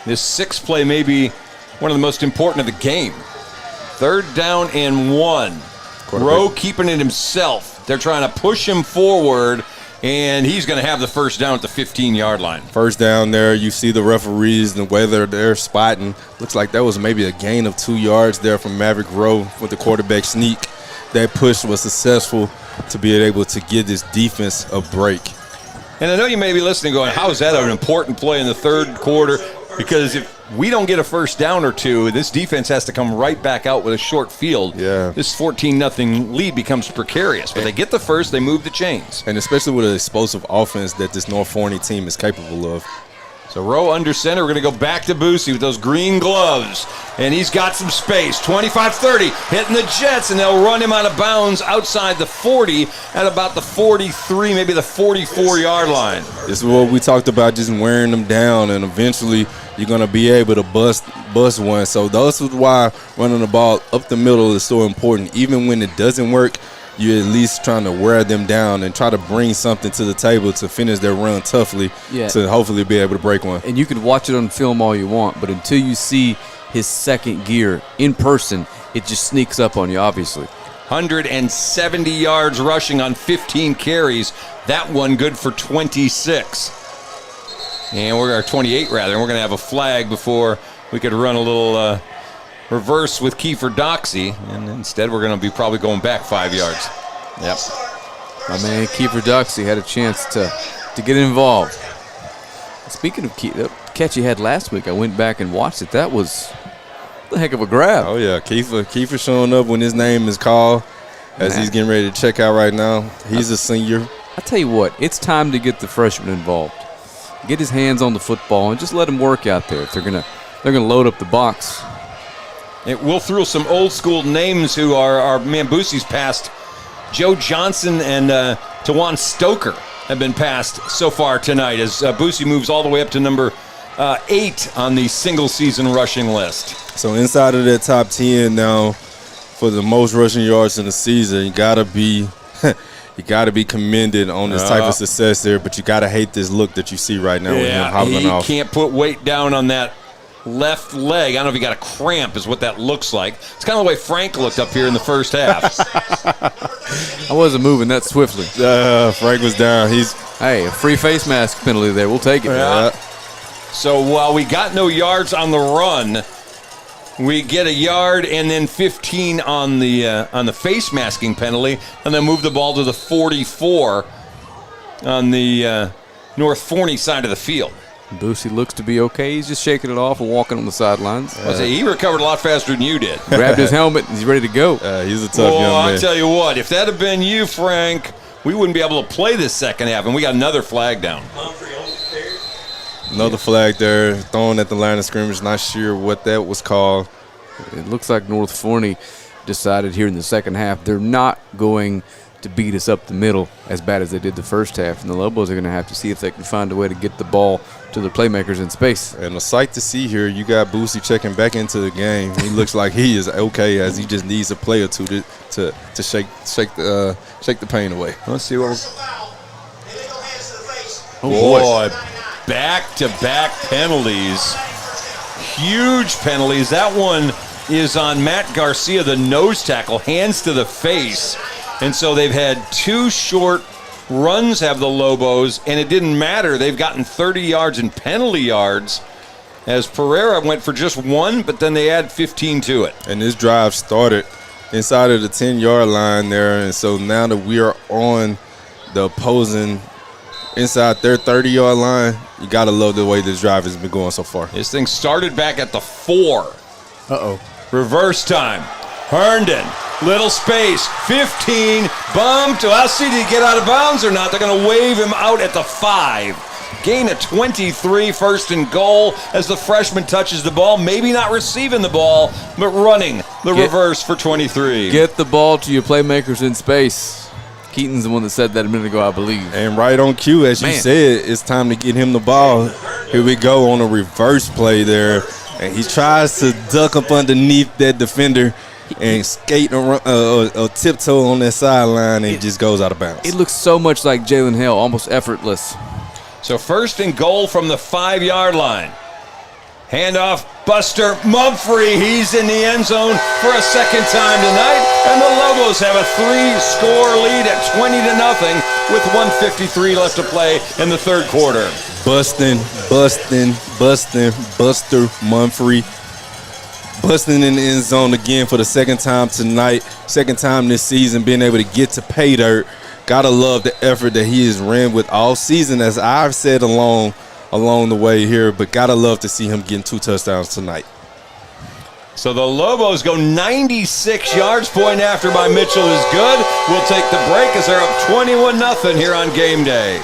This 6th play may be one of the most important of the game. 3rd down and 1. Rowe keeping it himself. They're trying to push him forward, and he's going to have the first down at the 15-yard line. First down there, you see the referees and whether they're spotting. Looks like that was maybe a gain of 2 yards there from Maverick Rowe with the quarterback sneak. That push was successful to be able to give this defense a break. And I know you may be listening going, how is that an important play in the 3rd quarter? Because if we don't get a first down or two, this defense has to come right back out with a short field. Yeah. This 14-0 lead becomes precarious. But they get the first, they move the chains. And especially with an explosive offense that this North Forney team is capable of. So Rowe under center. We're going to go back to Boosy with those green gloves. And he's got some space. 25-30, hitting the Jets, and they'll run him out of bounds outside the 40 at about the 43, maybe the 44-yard line. This is what we talked about, just wearing them down, and eventually you're going to be able to bust one. So that's why running the ball up the middle is so important. Even when it doesn't work, you're at least trying to wear them down and try to bring something to the table to finish their run toughly to hopefully be able to break one. And you can watch it on film all you want, but until you see his second gear in person, it just sneaks up on you, obviously. 170 yards rushing on 15 carries. That one good for 26. And we're 28 rather, and we're going to have a flag before we could run a little reverse with Kiefer Doxey, and instead we're going to be probably going back 5 yards. Yep. My man Kiefer Doxey had a chance to get involved. Speaking of the catch he had last week, I went back and watched it. That was a heck of a grab. Oh, yeah. Kiefer showing up when his name is called as he's getting ready to check out right now. He's a senior. I tell you what, it's time to get the freshman involved. Get his hands on the football and just let him work out there. If they're gonna load up the box. We'll throw some old school names who are man Boosie's passed. Joe Johnson and Tawan Stoker have been passed so far tonight as Boosie moves all the way up to number 8 on the single season rushing list. So inside of that top 10 now for the most rushing yards in the season, you gotta be commended on this type of success there, but you gotta hate this look that you see right now with him hobbling off. He can't put weight down on that left leg. I don't know if he got a cramp is what that looks like. It's kind of the way Frank looked up here in the first half. I wasn't moving that swiftly. Frank was down. Hey, a free face mask penalty there. We'll take it. Yeah. So while we got no yards on the run, we get a yard and then 15 on the face masking penalty, and then move the ball to the 44 on the North Forney side of the field. Boosie looks to be okay. He's just shaking it off and walking on the sidelines. I say he recovered a lot faster than you did. Grabbed his helmet and he's ready to go. He's a tough young man. I'll tell you what, if that had been you, Frank, we wouldn't be able to play this second half, and we got another flag down. Another flag there, thrown at the line of scrimmage. Not sure what that was called. It looks like North Forney decided here in the second half they're not going to beat us up the middle as bad as they did the first half, and the Lobos are going to have to see if they can find a way to get the ball to their playmakers in space. And a sight to see here, you got Boosy checking back into the game. He looks like he is okay, as he just needs a play or two to shake the pain away. Let's see what. Boy, back-to-back penalties, huge penalties. That one is on Matt Garcia, the nose tackle, hands to the face. And so they've had 2 short runs, have the Lobos, and it didn't matter. They've gotten 30 yards in penalty yards as Pereira went for just 1, but then they add 15 to it. And this drive started inside of the 10-yard line there, and so now that we are on the opposing inside their 30-yard line, you got to love the way this drive has been going so far. This thing started back at the 4. Uh-oh. Reverse time. Herndon, little space, 15, bumped. Well, see, did he get out of bounds or not? They're going to wave him out at the 5. Gain of 23, first and goal as the freshman touches the ball. Maybe not receiving the ball, but running the reverse for 23. Get the ball to your playmakers in space. Keaton's the one that said that a minute ago, I believe. And right on cue, as you said, it's time to get him the ball. Here we go on a reverse play there. And he tries to duck up underneath that defender and skate or tiptoe on that sideline, and it just goes out of bounds. It looks so much like Jalen Hale, almost effortless. So first and goal from the 5-yard line. Handoff, Buster Mumphrey. He's in the end zone for a second time tonight. And the Lobos have a 3-score lead at 20-0 with 1:53 left to play in the third quarter. Buster Mumphrey. Busting in the end zone again for the second time tonight. Second time this season being able to get to pay dirt. Gotta love the effort that he has ran with all season, as I've said along along the way here, but gotta love to see him getting 2 touchdowns tonight. So the Lobos go 96 yards. Point after by Mitchell is good. We'll take the break as they're up 21-0 here on game day.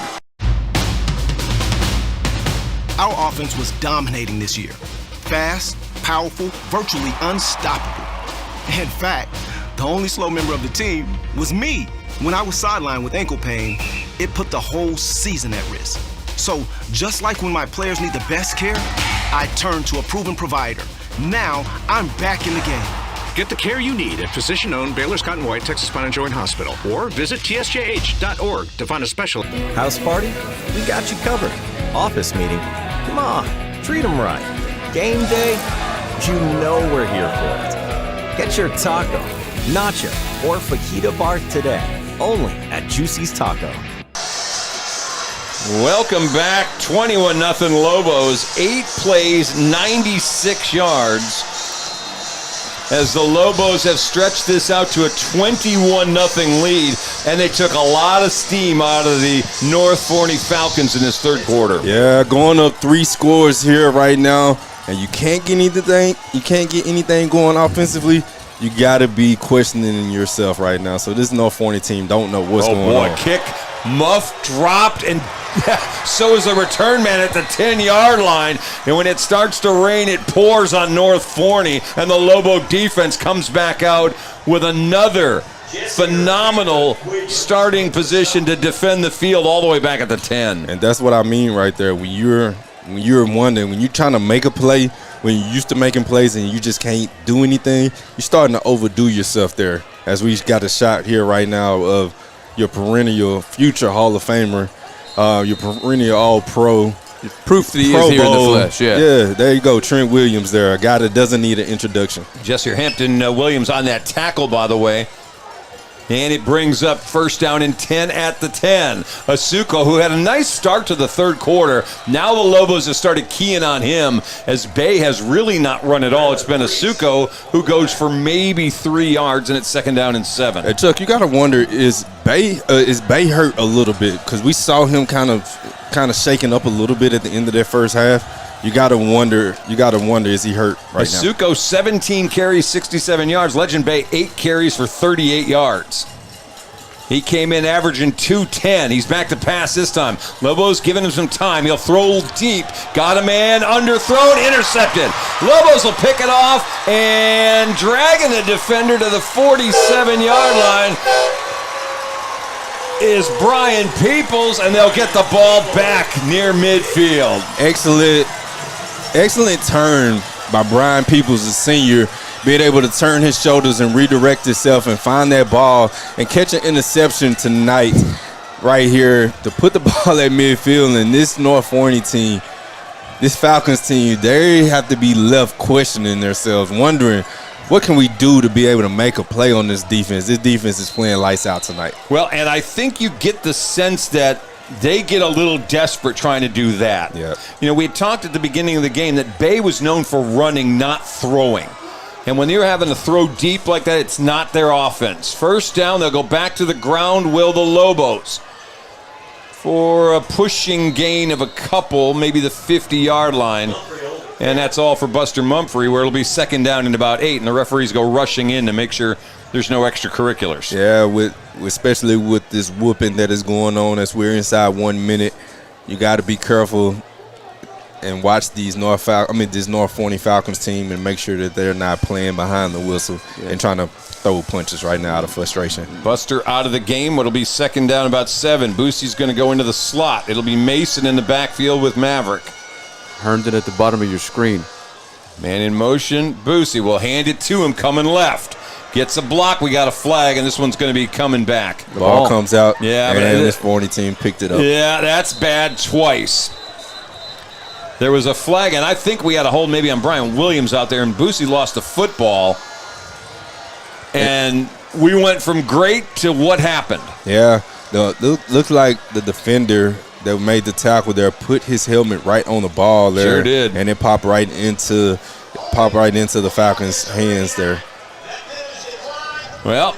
Our offense was dominating this year. Fast, powerful, virtually unstoppable. In fact, the only slow member of the team was me. When I was sidelined with ankle pain, it put the whole season at risk. So, just like when my players need the best care, I turned to a proven provider. Now, I'm back in the game. Get the care you need at physician-owned Baylor Scott & White Texas Spine and Joint Hospital, or visit tsjh.org to find a specialist. House party? We got you covered. Office meeting? Come on, treat them right. Game day? You know we're here for it. Get your taco, nacho, or fajita bar today, only at Juicy's Taco. Welcome back. 21-0 Lobos. 8 plays, 96 yards. As the Lobos have stretched this out to a 21-0 lead, and they took a lot of steam out of the North Forney Falcons in this third quarter. Yeah, going up 3 scores here right now, and you can't get anything. You can't get anything going offensively. You got to be questioning yourself right now. So this North Forney team don't know what's going on. Oh boy, kick, muff, dropped, and so is the return man at the 10-yard line. And when it starts to rain, it pours on North Forney, and the Lobo defense comes back out with another phenomenal starting position to defend the field all the way back at the 10. And that's what I mean right there. When you're wondering, when you're trying to make a play, when you're used to making plays and you just can't do anything, you're starting to overdo yourself there. As we got a shot here right now of your perennial future Hall of Famer, your perennial All-Pro. Proof that he is here in the flesh, yeah. Yeah, there you go, Trent Williams there, a guy that doesn't need an introduction. Jesse Hampton Williams on that tackle, by the way. And it brings up first down and 10 at the 10. Asuko, who had a nice start to the third quarter. Now the Lobos have started keying on him as Bay has really not run at all. It's been Asuko who goes for maybe 3 yards, and it's second down and 7. Hey, Chuck, you got to wonder, is Bay hurt a little bit? Because we saw him kind of shaking up a little bit at the end of that first half. You got to wonder, is he hurt right now? Asuko, 17 carries, 67 yards. Legend Bay, 8 carries for 38 yards. He came in averaging 210. He's back to pass this time. Lobo's giving him some time. He'll throw deep. Got a man, underthrown, intercepted. Lobos will pick it off and dragging the defender to the 47-yard line is Brian Peoples, and they'll get the ball back near midfield. Excellent turn by Brian Peoples, the senior, being able to turn his shoulders and redirect himself and find that ball and catch an interception tonight right here to put the ball at midfield. And this North Forney team, this Falcons team, they have to be left questioning themselves, wondering, what can we do to be able to make a play on this defense? This defense is playing lights out tonight. Well, and I think you get the sense that they get a little desperate trying to do that. Yeah. You know, we had talked at the beginning of the game that Bay was known for running, not throwing. And when you're having to throw deep like that, it's not their offense. First down, they'll go back to the ground, will the Lobos, for a pushing gain of a couple, maybe the 50-yard line. And that's all for Buster Mumphrey, where it'll be second down and about 8, and the referees go rushing in to make sure there's no extracurriculars. Yeah, especially with this whooping that is going on as we're inside 1 minute, you got to be careful and watch this North Forney Falcons team and make sure that they're not playing behind the whistle and trying to throw punches right now out of frustration. Buster out of the game. It'll be second down about 7. Boosie's going to go into the slot. It'll be Mason in the backfield with Maverick. Herndon at the bottom of your screen. Man in motion. Boosy will hand it to him coming left. Gets a block. We got a flag, and this one's going to be coming back. The ball comes out, yeah, and this Forney team picked it up. Yeah, that's bad twice. There was a flag, and I think we had a hold maybe on Brian Williams out there, and Boosy lost the football. And we went from great to what happened. Yeah, looked like the defender that made the tackle there put his helmet right on the ball there. Sure did. And it popped right into the Falcons' hands there. Well,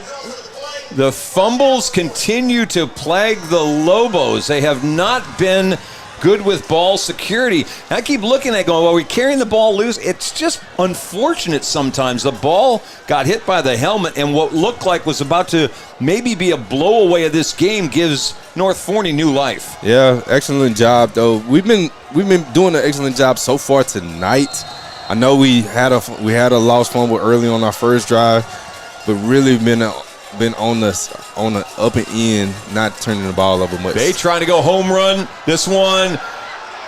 the fumbles continue to plague the Lobos. They have not been good with ball security. And I keep looking at it going, well, we're carrying the ball loose. It's just unfortunate sometimes. The ball got hit by the helmet, and what looked like was about to maybe be a blowaway of this game gives North Forney new life. Yeah, excellent job, though. We've been doing an excellent job so far tonight. I know we had a lost fumble early on our first drive, but really been on the up and in, not turning the ball over much. They trying to go home run. This one,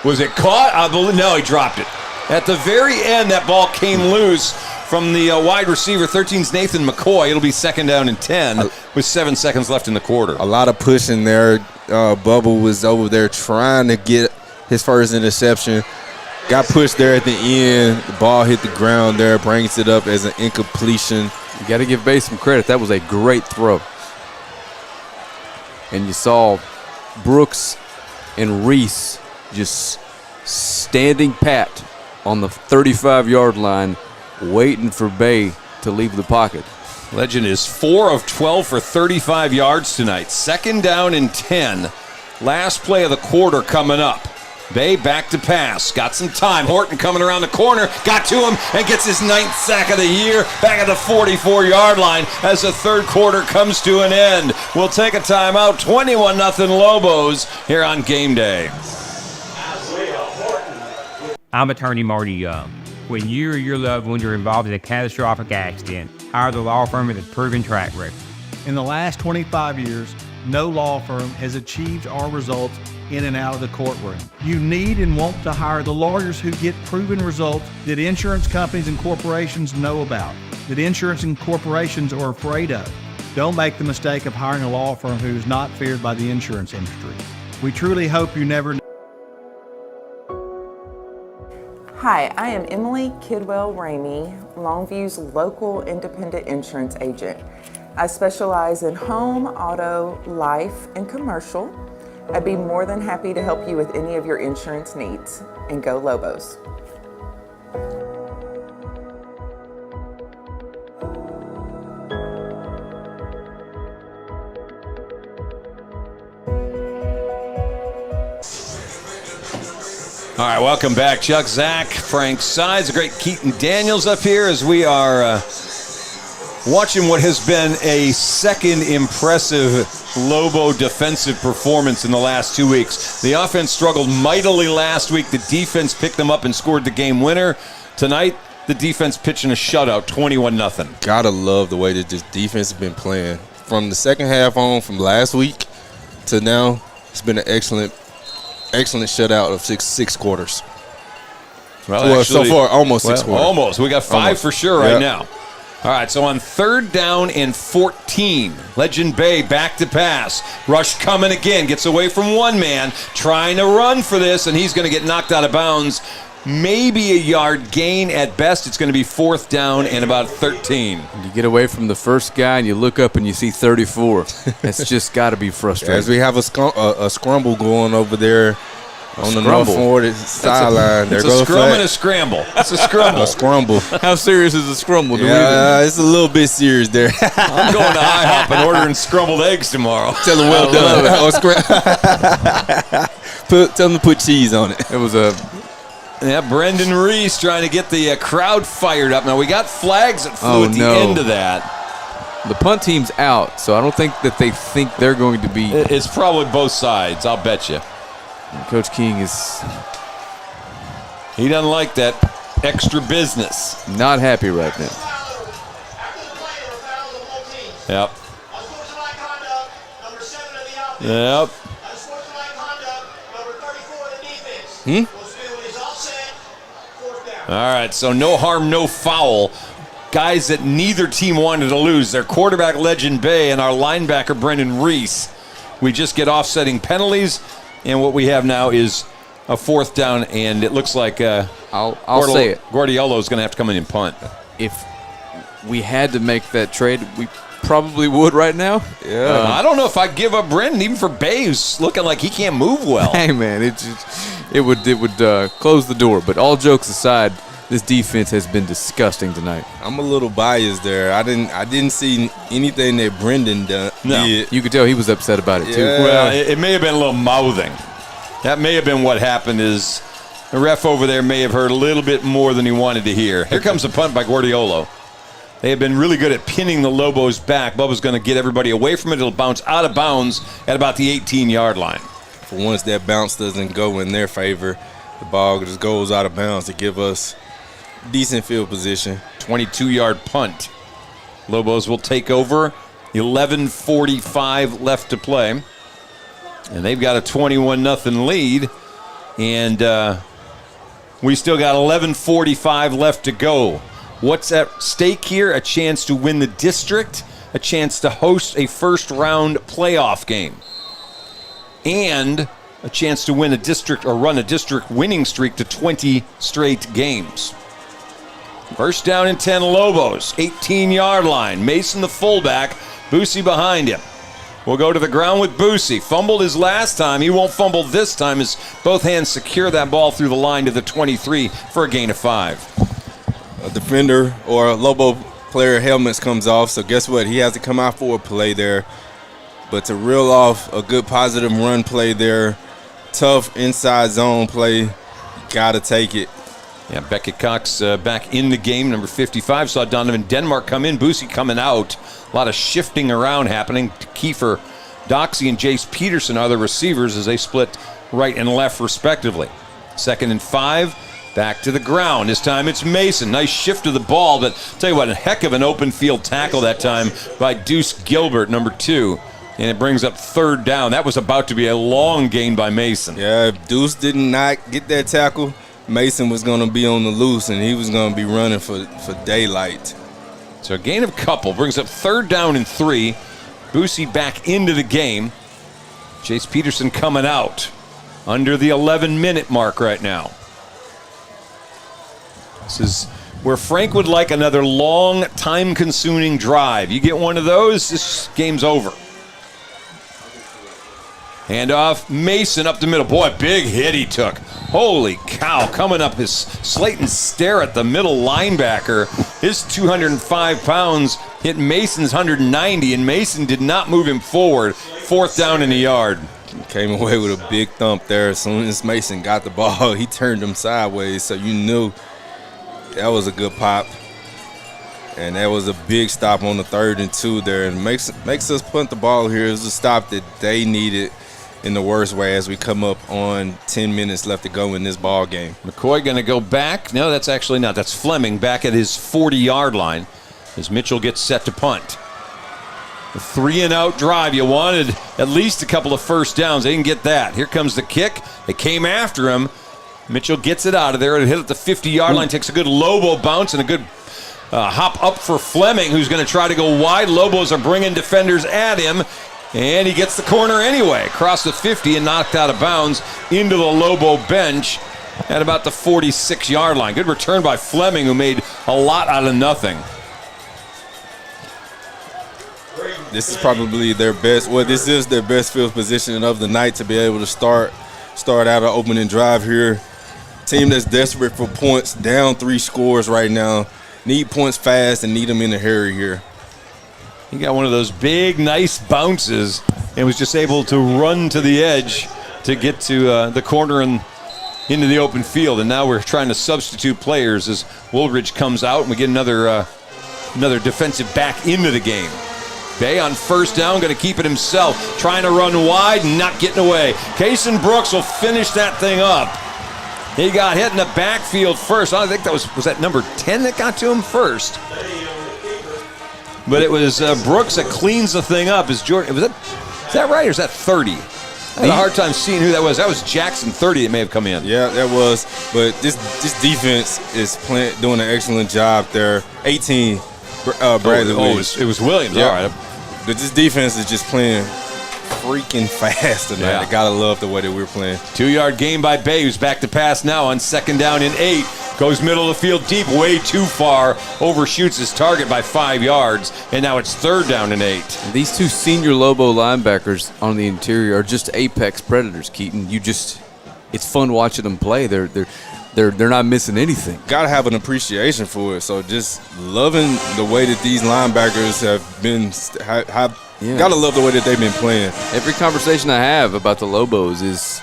was it caught? I believe no, he dropped it. At the very end, that ball came loose from the wide receiver, 13's Nathan McCoy. It'll be 2nd down and 10 with 7 seconds left in the quarter. A lot of pushing there. Bubba was over there trying to get his first interception. Got pushed there at the end. The ball hit the ground there, brings it up as an incompletion. You got to give Bay some credit. That was a great throw. And you saw Brooks and Reese just standing pat on the 35-yard line, waiting for Bay to leave the pocket. Legend is 4 of 12 for 35 yards tonight. 2nd down and 10. Last play of the quarter coming up. Bay back to pass. Got some time. Horton coming around the corner. Got to him and gets his 9th sack of the year. Back at the 44-yard line as the third quarter comes to an end. We'll take a timeout. 21-0 Lobos here on game day. I'm attorney Marty Young. When you or your loved ones are involved in a catastrophic accident, hire the law firm with a proven track record. In the last 25 years, no law firm has achieved our results in and out of the courtroom. You need and want to hire the lawyers who get proven results that insurance companies and corporations know about, that insurance and corporations are afraid of. Don't make the mistake of hiring a law firm who is not feared by the insurance industry. We truly hope you never. Hi, I am Emily Kidwell Ramey, Longview's local independent insurance agent. I specialize in home, auto, life, and commercial. I'd be more than happy to help you with any of your insurance needs. And go Lobos. All right, welcome back. Chuck, Zach, Frank Sides, the great Keaton Daniels up here as we are watching what has been a second impressive Lobo defensive performance in the last 2 weeks. The offense struggled mightily last week. The defense picked them up and scored the game winner. Tonight, the defense pitching a shutout, 21-0. Gotta love the way that this defense has been playing. From the second half on, from last week to now, it's been an excellent shutout of six quarters. Well, so far, almost 6 quarters. Almost. We got 5 almost. for sure right now. All right, so on 3rd down and 14, Legend Bay back to pass. Rush coming again, gets away from one man, trying to run for this, and he's going to get knocked out of bounds. Maybe a yard gain at best. It's going to be 4th down and about 13. You get away from the first guy and you look up and you see 34. That's just got to be frustrating. As we have a scramble going over there on the North Forney sideline. It's a scrum and a scramble. It's a scramble. A scramble. How serious is a scramble? It's a little bit serious there. I'm going to IHOP and ordering scrambled eggs tomorrow. Tell them well done. Tell them to put cheese on it. It was a... Yeah, Brendan Reese trying to get the crowd fired up. Now, we got flags that flew at the end of that. The punt team's out, so I don't think that they think they're going to be... It's probably both sides, I'll bet you. Coach King is... He doesn't like that extra business. Not happy right now. Yep. Yep. All right, so no harm, no foul. Guys that neither team wanted to lose. Their quarterback, Legend Bay, and our linebacker, Brendan Reese. We just get offsetting penalties, and what we have now is a 4th down, and it looks like I'll say it. Guardiolo's going to have to come in and punt. If we had to make that trade, we probably would right now. Yeah. I don't know if I'd give up Brendan, even for Bay, who's looking like he can't move well. Hey, man, it would close the door. But all jokes aside, this defense has been disgusting tonight. I'm a little biased there. I didn't see anything that Brendan did. You could tell he was upset about it, too. Well, it may have been a little mouthing. That may have been what happened. Is the ref over there may have heard a little bit more than he wanted to hear. Here comes the punt by Guardiolo. They have been really good at pinning the Lobos back. Bubba's going to get everybody away from it. It'll bounce out of bounds at about the 18-yard line. For once that bounce doesn't go in their favor, the ball just goes out of bounds to give us decent field position. 22-yard punt. Lobos will take over. 11:45 left to play. And they've got a 21-0 lead. And we still got 11:45 left to go. What's at stake here? A chance to win the district, a chance to host a first-round playoff game, and a chance to win a district or run a district winning streak to 20 straight games. First down and 10 Lobos, 18-yard line. Mason the fullback, Boosy behind him. We'll go to the ground with Boosy. Fumbled his last time. He won't fumble this time as both hands secure that ball through the line to the 23 for a gain of 5. A defender or a Lobo player helmet comes off, so guess what? He has to come out for a play there. But to reel off a good positive run play there, tough inside zone play, you got to take it. Yeah, Beckett Cox back in the game, number 55. Saw Donovan Denmark come in, Boosy coming out. A lot of shifting around happening. Kiefer Doxey and Jace Peterson are the receivers as they split right and left respectively. 2nd and 5, back to the ground. This time it's Mason. Nice shift of the ball, but tell you what, a heck of an open field tackle that time by Deuce Gilbert, number 2. And it brings up 3rd down. That was about to be a long gain by Mason. Yeah, if Deuce did not get that tackle, Mason was going to be on the loose, and he was going to be running for daylight. So a gain of couple brings up 3rd down and 3. Boosy back into the game. Chase Peterson coming out under the 11-minute mark right now. This is where Frank would like another long, time-consuming drive. You get one of those, this game's over. Hand off, Mason up the middle. Boy, big hit he took. Holy cow, coming up his Slayton stare at the middle linebacker. His 205 pounds hit Mason's 190, and Mason did not move him forward. 4th down in the yard. Came away with a big thump there. As soon as Mason got the ball, he turned him sideways, so you knew that was a good pop. And that was a big stop on the 3rd and 2 there. And makes us punt the ball here. It was a stop that they needed in the worst way as we come up on 10 minutes left to go in this ball game. McCoy going to go back. No, that's actually not. That's Fleming back at his 40-yard line as Mitchell gets set to punt. A 3-and-out drive. You wanted at least a couple of first downs. They didn't get that. Here comes the kick. They came after him. Mitchell gets it out of there. It hit at the 50-yard line. Takes a good Lobo bounce and a good hop up for Fleming, who's going to try to go wide. Lobos are bringing defenders at him. And he gets the corner anyway, across the 50 and knocked out of bounds into the Lobo bench at about the 46-yard line. Good return by Fleming, who made a lot out of nothing. This is probably their best. Well, this is their best field position of the night to be able to start out an opening drive here. Team that's desperate for points, down 3 scores right now. Need points fast and need them in a hurry here. He got one of those big, nice bounces and was just able to run to the edge to get to the corner and into the open field. And now we're trying to substitute players as Woolridge comes out and we get another defensive back into the game. Bay on 1st down, going to keep it himself, trying to run wide and not getting away. Kason Brooks will finish that thing up. He got hit in the backfield first. I think that was that number 10 that got to him first. But it was Brooks that cleans the thing up. Is that right, or is that 30? I had a hard time seeing who that was. That was Jackson 30 that may have come in. Yeah, that was. But this defense is doing an excellent job there. 18, Bradley Williams. It was Williams. Yeah. All right. But this defense is just playing freaking fast tonight. Yeah. I gotta love the way that we're playing. 2-yard gain by Bay, who's back to pass now on 2nd down and 8. Goes middle of the field deep, way too far. Overshoots his target by 5 yards. And now it's 3rd down and 8. And these 2 senior Lobo linebackers on the interior are just apex predators, Keaton. It's fun watching them play. They're not missing anything. Gotta have an appreciation for it. So just loving the way that these linebackers have been. Gotta love the way that they've been playing. Every conversation I have about the Lobos is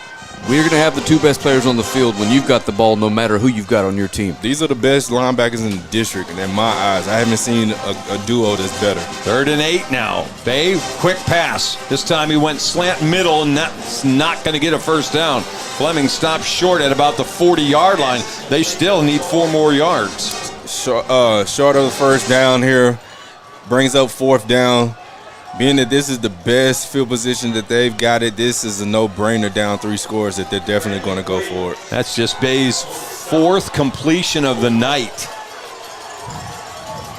we're going to have the two best players on the field when you've got the ball, no matter who you've got on your team. These are the best linebackers in the district, and in my eyes, I haven't seen a duo that's better. 3rd and 8 now. Bay, quick pass. This time he went slant middle, and that's not going to get a first down. Fleming stopped short at about the 40-yard line. They still need 4 more yards. Short of the first down here. Brings up 4th down. Being that this is the best field position that they've got it, this is a no-brainer down 3 scores that they're definitely going to go for it. That's just Bay's 4th completion of the night.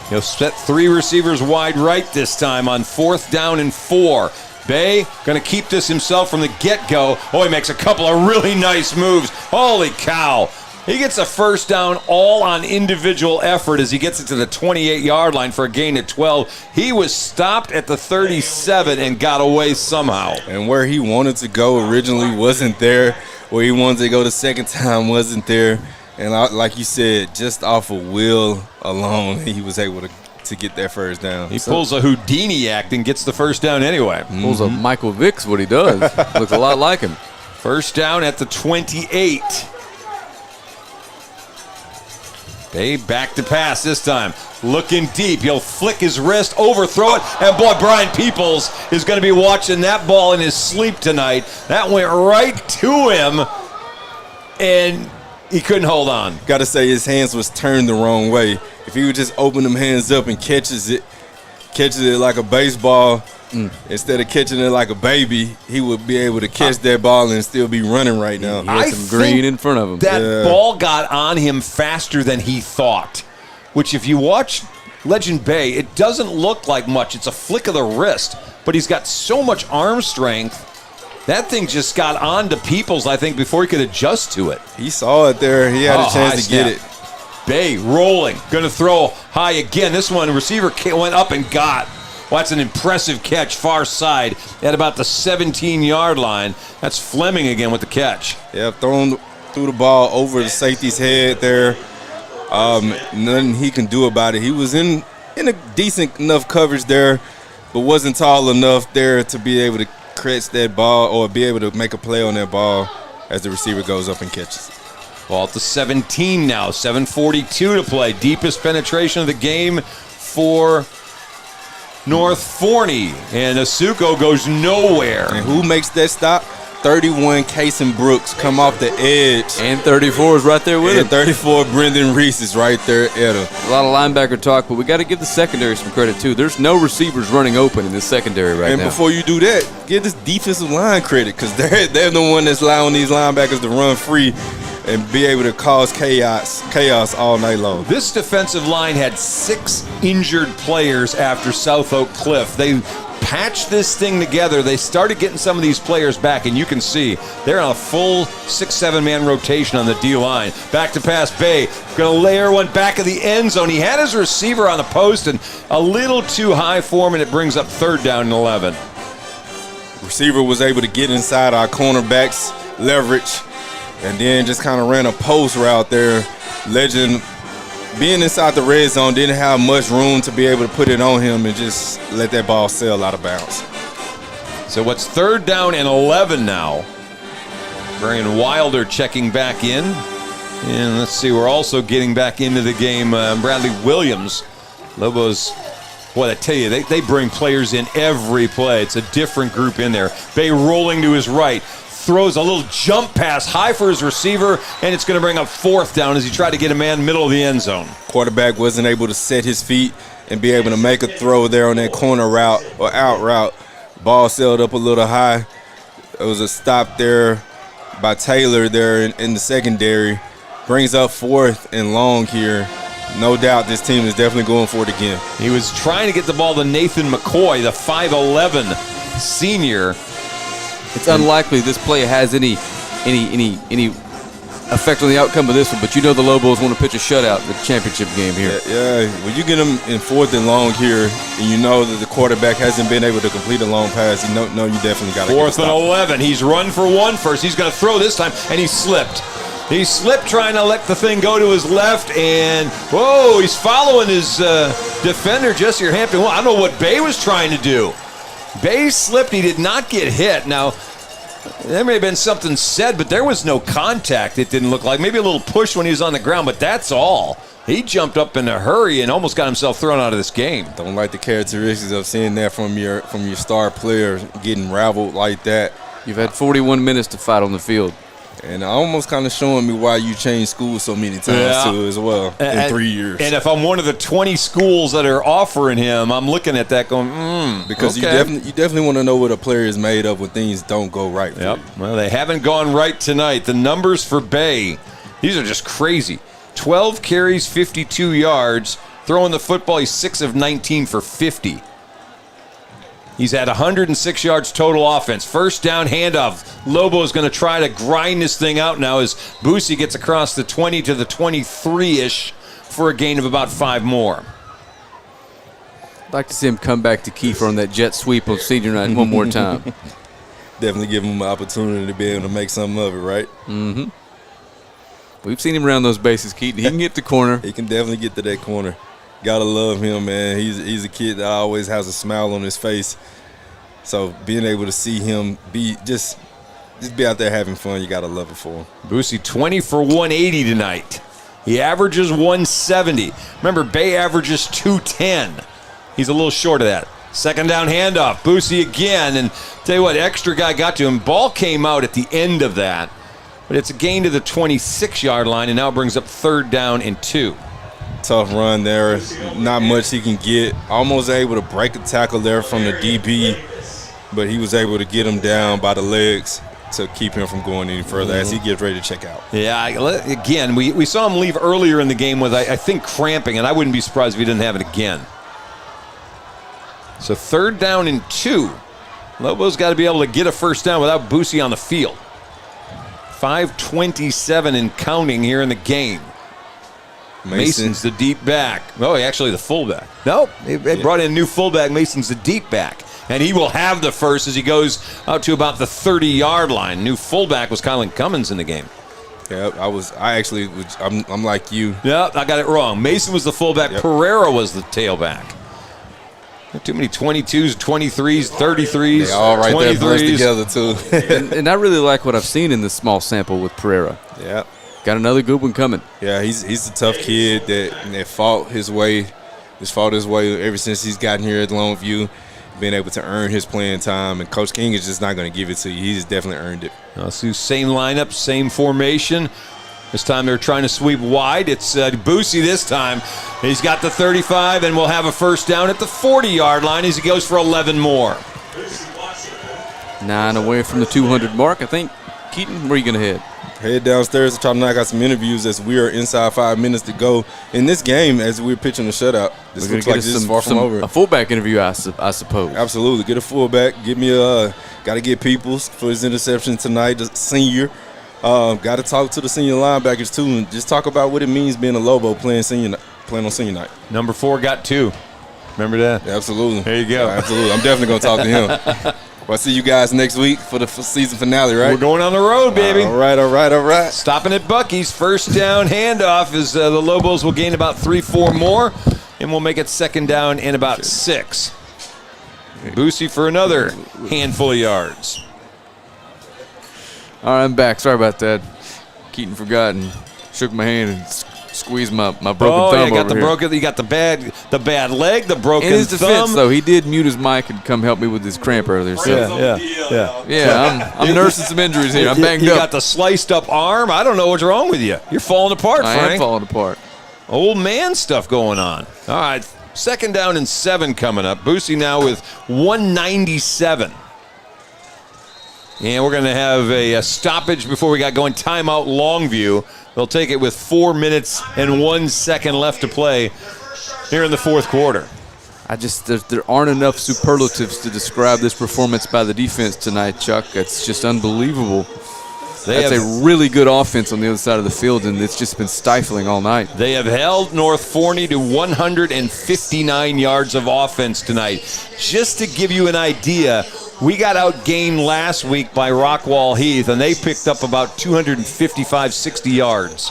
He'll set 3 receivers wide right this time on 4th down and 4. Bay going to keep this himself from the get-go. Oh, he makes a couple of really nice moves. Holy cow. He gets a first down all on individual effort as he gets it to the 28-yard line for a gain of 12. He was stopped at the 37 and got away somehow. And where he wanted to go originally wasn't there. Where he wanted to go the second time wasn't there. And like you said, just off of will alone, he was able to get that first down. He pulls a Houdini act and gets the first down anyway. Pulls a Michael Vick's what he does. Looks a lot like him. First down at the 28. Bay back to pass this time. Looking deep. He'll flick his wrist, overthrow it, and boy, Brian Peoples is going to be watching that ball in his sleep tonight. That went right to him, and he couldn't hold on. Got to say his hands was turned the wrong way. If he would just open them hands up and catches it like a baseball, instead of catching it like a baby, he would be able to catch that ball and still be running right now. He had some green in front of him. That ball got on him faster than he thought, which if you watch Legend Bay, it doesn't look like much. It's a flick of the wrist, but he's got so much arm strength. That thing just got on to Peoples, I think, before he could adjust to it. He saw it there. He had a chance to get it. Bay rolling, going to throw high again. This one, receiver went up and got. Well, that's an impressive catch, far side, at about the 17-yard line. That's Fleming again with the catch. Yeah, threw the ball over the safety's head there. Nothing he can do about it. He was in a decent enough coverage there, but wasn't tall enough there to be able to catch that ball or be able to make a play on that ball as the receiver goes up and catches it. Ball at the 17 now, 7:42 to play. Deepest penetration of the game for North Forney, and Asuko goes nowhere. And who makes that stop? 31, Kason Brooks come off the edge. And 34 is right there with him. 34, Brendan Reese is right there at him. A lot of linebacker talk, but we got to give the secondary some credit, too. There's no receivers running open in this secondary right now. And before you do that, give this defensive line credit, because they're the one that's allowing these linebackers to run free and be able to cause chaos all night long. This defensive line had 6 injured players after South Oak Cliff. They patched this thing together. They started getting some of these players back, and you can see they're on a full 6-7 man rotation on the D-line. Back to pass, Bay. Going to layer one back of the end zone. He had his receiver on the post and a little too high for him, and it brings up 3rd down and 11. Receiver was able to get inside our cornerbacks, leverage, and then just kind of ran a post route there. Legend, being inside the red zone, didn't have much room to be able to put it on him and just let that ball sail out of bounds. So what's 3rd down and 11 now? Brian Wilder checking back in. And let's see, we're also getting back into the game. Bradley Williams. Lobos, boy, I tell you, they bring players in every play. It's a different group in there. Bay rolling to his right. Throws a little jump pass high for his receiver, and it's going to bring up 4th down as he tried to get a man middle of the end zone. Quarterback wasn't able to set his feet and be able to make a throw there on that corner route or out route. Ball sailed up a little high. It was a stop there by Taylor there in the secondary. Brings up 4th and long here. No doubt this team is definitely going for it again. He was trying to get the ball to Nathan McCoy, the 5'11 senior. It's unlikely this play has any effect on the outcome of this one, but you know the Lobos want to pitch a shutout in the championship game here. Yeah, when you get them in 4th and long here, and you know that the quarterback hasn't been able to complete a long pass, you know you definitely got to 4th and 11. He's run for one first. He's going to throw this time, and he slipped. He slipped trying to let the thing go to his left, and whoa, he's following his defender, Jesse Hampton. Well, I don't know what Bay was trying to do. Bay slipped. He did not get hit. Now, There may have been something said, but there was no contact, it didn't look like. Maybe a little push when he was on the ground, but that's all. He jumped up in a hurry and almost got himself thrown out of this game. Don't like the characteristics of seeing that from your star player getting raveled like that. You've had 41 minutes to fight on the field. And almost kind of showing me why you changed schools so many times, too, as well, in 3 years. And if I'm one of the 20 schools that are offering him, I'm looking at that going, Because okay. you definitely want to know what a player is made of when things don't go right for you. Well, they haven't gone right tonight. The numbers for Bay, these are just crazy. 12 carries, 52 yards. Throwing the football, he's 6 of 19 for 50. He's had 106 yards total offense. First down handoff. Lobo is going to try to grind this thing out now as Boosy gets across the 20 to the 23-ish for a gain of about 5 more. I'd like to see him come back to Kiefer on that jet sweep on senior night one more time. Definitely give him an opportunity to be able to make something of it, right? Mm-hmm. We've seen him around those bases, Keaton. He can get the corner. He can definitely get to that corner. Gotta love him, man. He's a kid that always has a smile on his face. So being able to see him be just be out there having fun, you gotta love it for him. Boosy 20 for 180 tonight. He averages 170. Remember, Bay averages 210. He's a little short of that. Second down handoff. Boosy again, and tell you what, extra guy got to him. Ball came out at the end of that, but it's a gain to the 26-yard line, and now brings up 3rd down and 2. Tough run there. Not much he can get. Almost able to break a tackle there from the DB, but he was able to get him down by the legs to keep him from going any further as he gets ready to check out. Yeah, again, we saw him leave earlier in the game with, I think, cramping, and I wouldn't be surprised if he didn't have it again. So 3rd down and 2. Lobo's got to be able to get a first down without Boosy on the field. 5:27 and counting here in the game. Mason's the deep back. Oh, actually the fullback. Nope, they brought in a new fullback. Mason's the deep back. And he will have the first as he goes out to about the 30-yard line. New fullback was Kylan Cummins in the game. Yeah, I'm like you. Yeah, I got it wrong. Mason was the fullback. Yep. Pereira was the tailback. Not too many 22s, 23s, 33s, they all right 23s. There together, too. and I really like what I've seen in this small sample with Pereira. Yeah. Got another good one coming. Yeah, he's a tough kid that fought his way ever since he's gotten here at Longview, being able to earn his playing time. And Coach King is just not going to give it to you. He's definitely earned it. So same lineup, same formation. This time they're trying to sweep wide. It's Boosy this time. He's got the 35 and will have a first down at the 40-yard line as he goes for 11 more. 9 away from the 200 mark, I think. Keaton, where are you going to head? Head downstairs to try to knock out some interviews as we are inside 5 minutes to go in this game as we're pitching the shutout. This looks like this is far from over. A fullback interview, I suppose. Absolutely. Get a fullback. Get me got to get Peoples for his interception tonight, the senior. Got to talk to the senior linebackers, too, and just talk about what it means being a Lobo playing on senior night. Number 4 got 2. Remember that? Yeah, absolutely. There you go. Yeah, absolutely. I'm definitely going to talk to him. Well, I'll see you guys next week for the season finale, right? We're going on the road, baby. All right. Stopping at Bucky's. First down handoff as the Lobos will gain about 3-4 more, and we'll make it 2nd down and about 6. Boosy for another handful of yards. All right, I'm back. Sorry about that. Keaton forgot and shook my hand and squeezed my broken thumb over here. You got the bad leg, the broken thumb. In his defense, thumb. though, he did mute his mic and come help me with his cramp earlier. So. Yeah. I'm nursing some injuries here. I'm banged up. You got the sliced up arm. I don't know what's wrong with you. You're falling apart, Frank. I am falling apart. Old man stuff going on. All right, 2nd down and 7 coming up. Boosy now with 197. And we're going to have a stoppage before we got going. Timeout Longview. They'll take it with 4 minutes and 1 second left to play here in the 4th quarter. There aren't enough superlatives to describe this performance by the defense tonight, Chuck. It's just unbelievable. That's a really good offense on the other side of the field, and it's just been stifling all night. They have held North Forney to 159 yards of offense tonight. Just to give you an idea, we got outgained last week by Rockwall Heath, and they picked up about 255, 60 yards.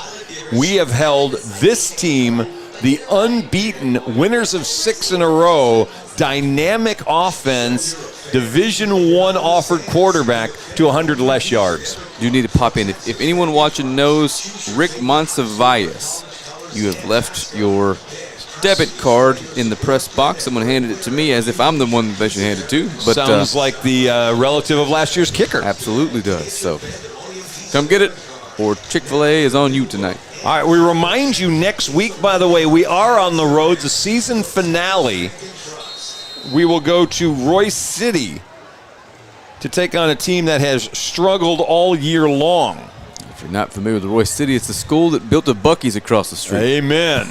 We have held this team, the unbeaten winners of 6 in a row, dynamic offense, Division I offered quarterback to 100 less yards. You need to pop in. If anyone watching knows Rick Monsivias, you have left your debit card in the press box. Someone handed it to me as if I'm the one that they should hand it to. But, sounds like the relative of last year's kicker. Absolutely does. So come get it, or Chick-fil-A is on you tonight. All right, we remind you next week, by the way, we are on the road. The season finale, we will go to Royce City to take on a team that has struggled all year long. If you're not familiar with Royce City, it's the school that built the Buc-ee's across the street. Amen.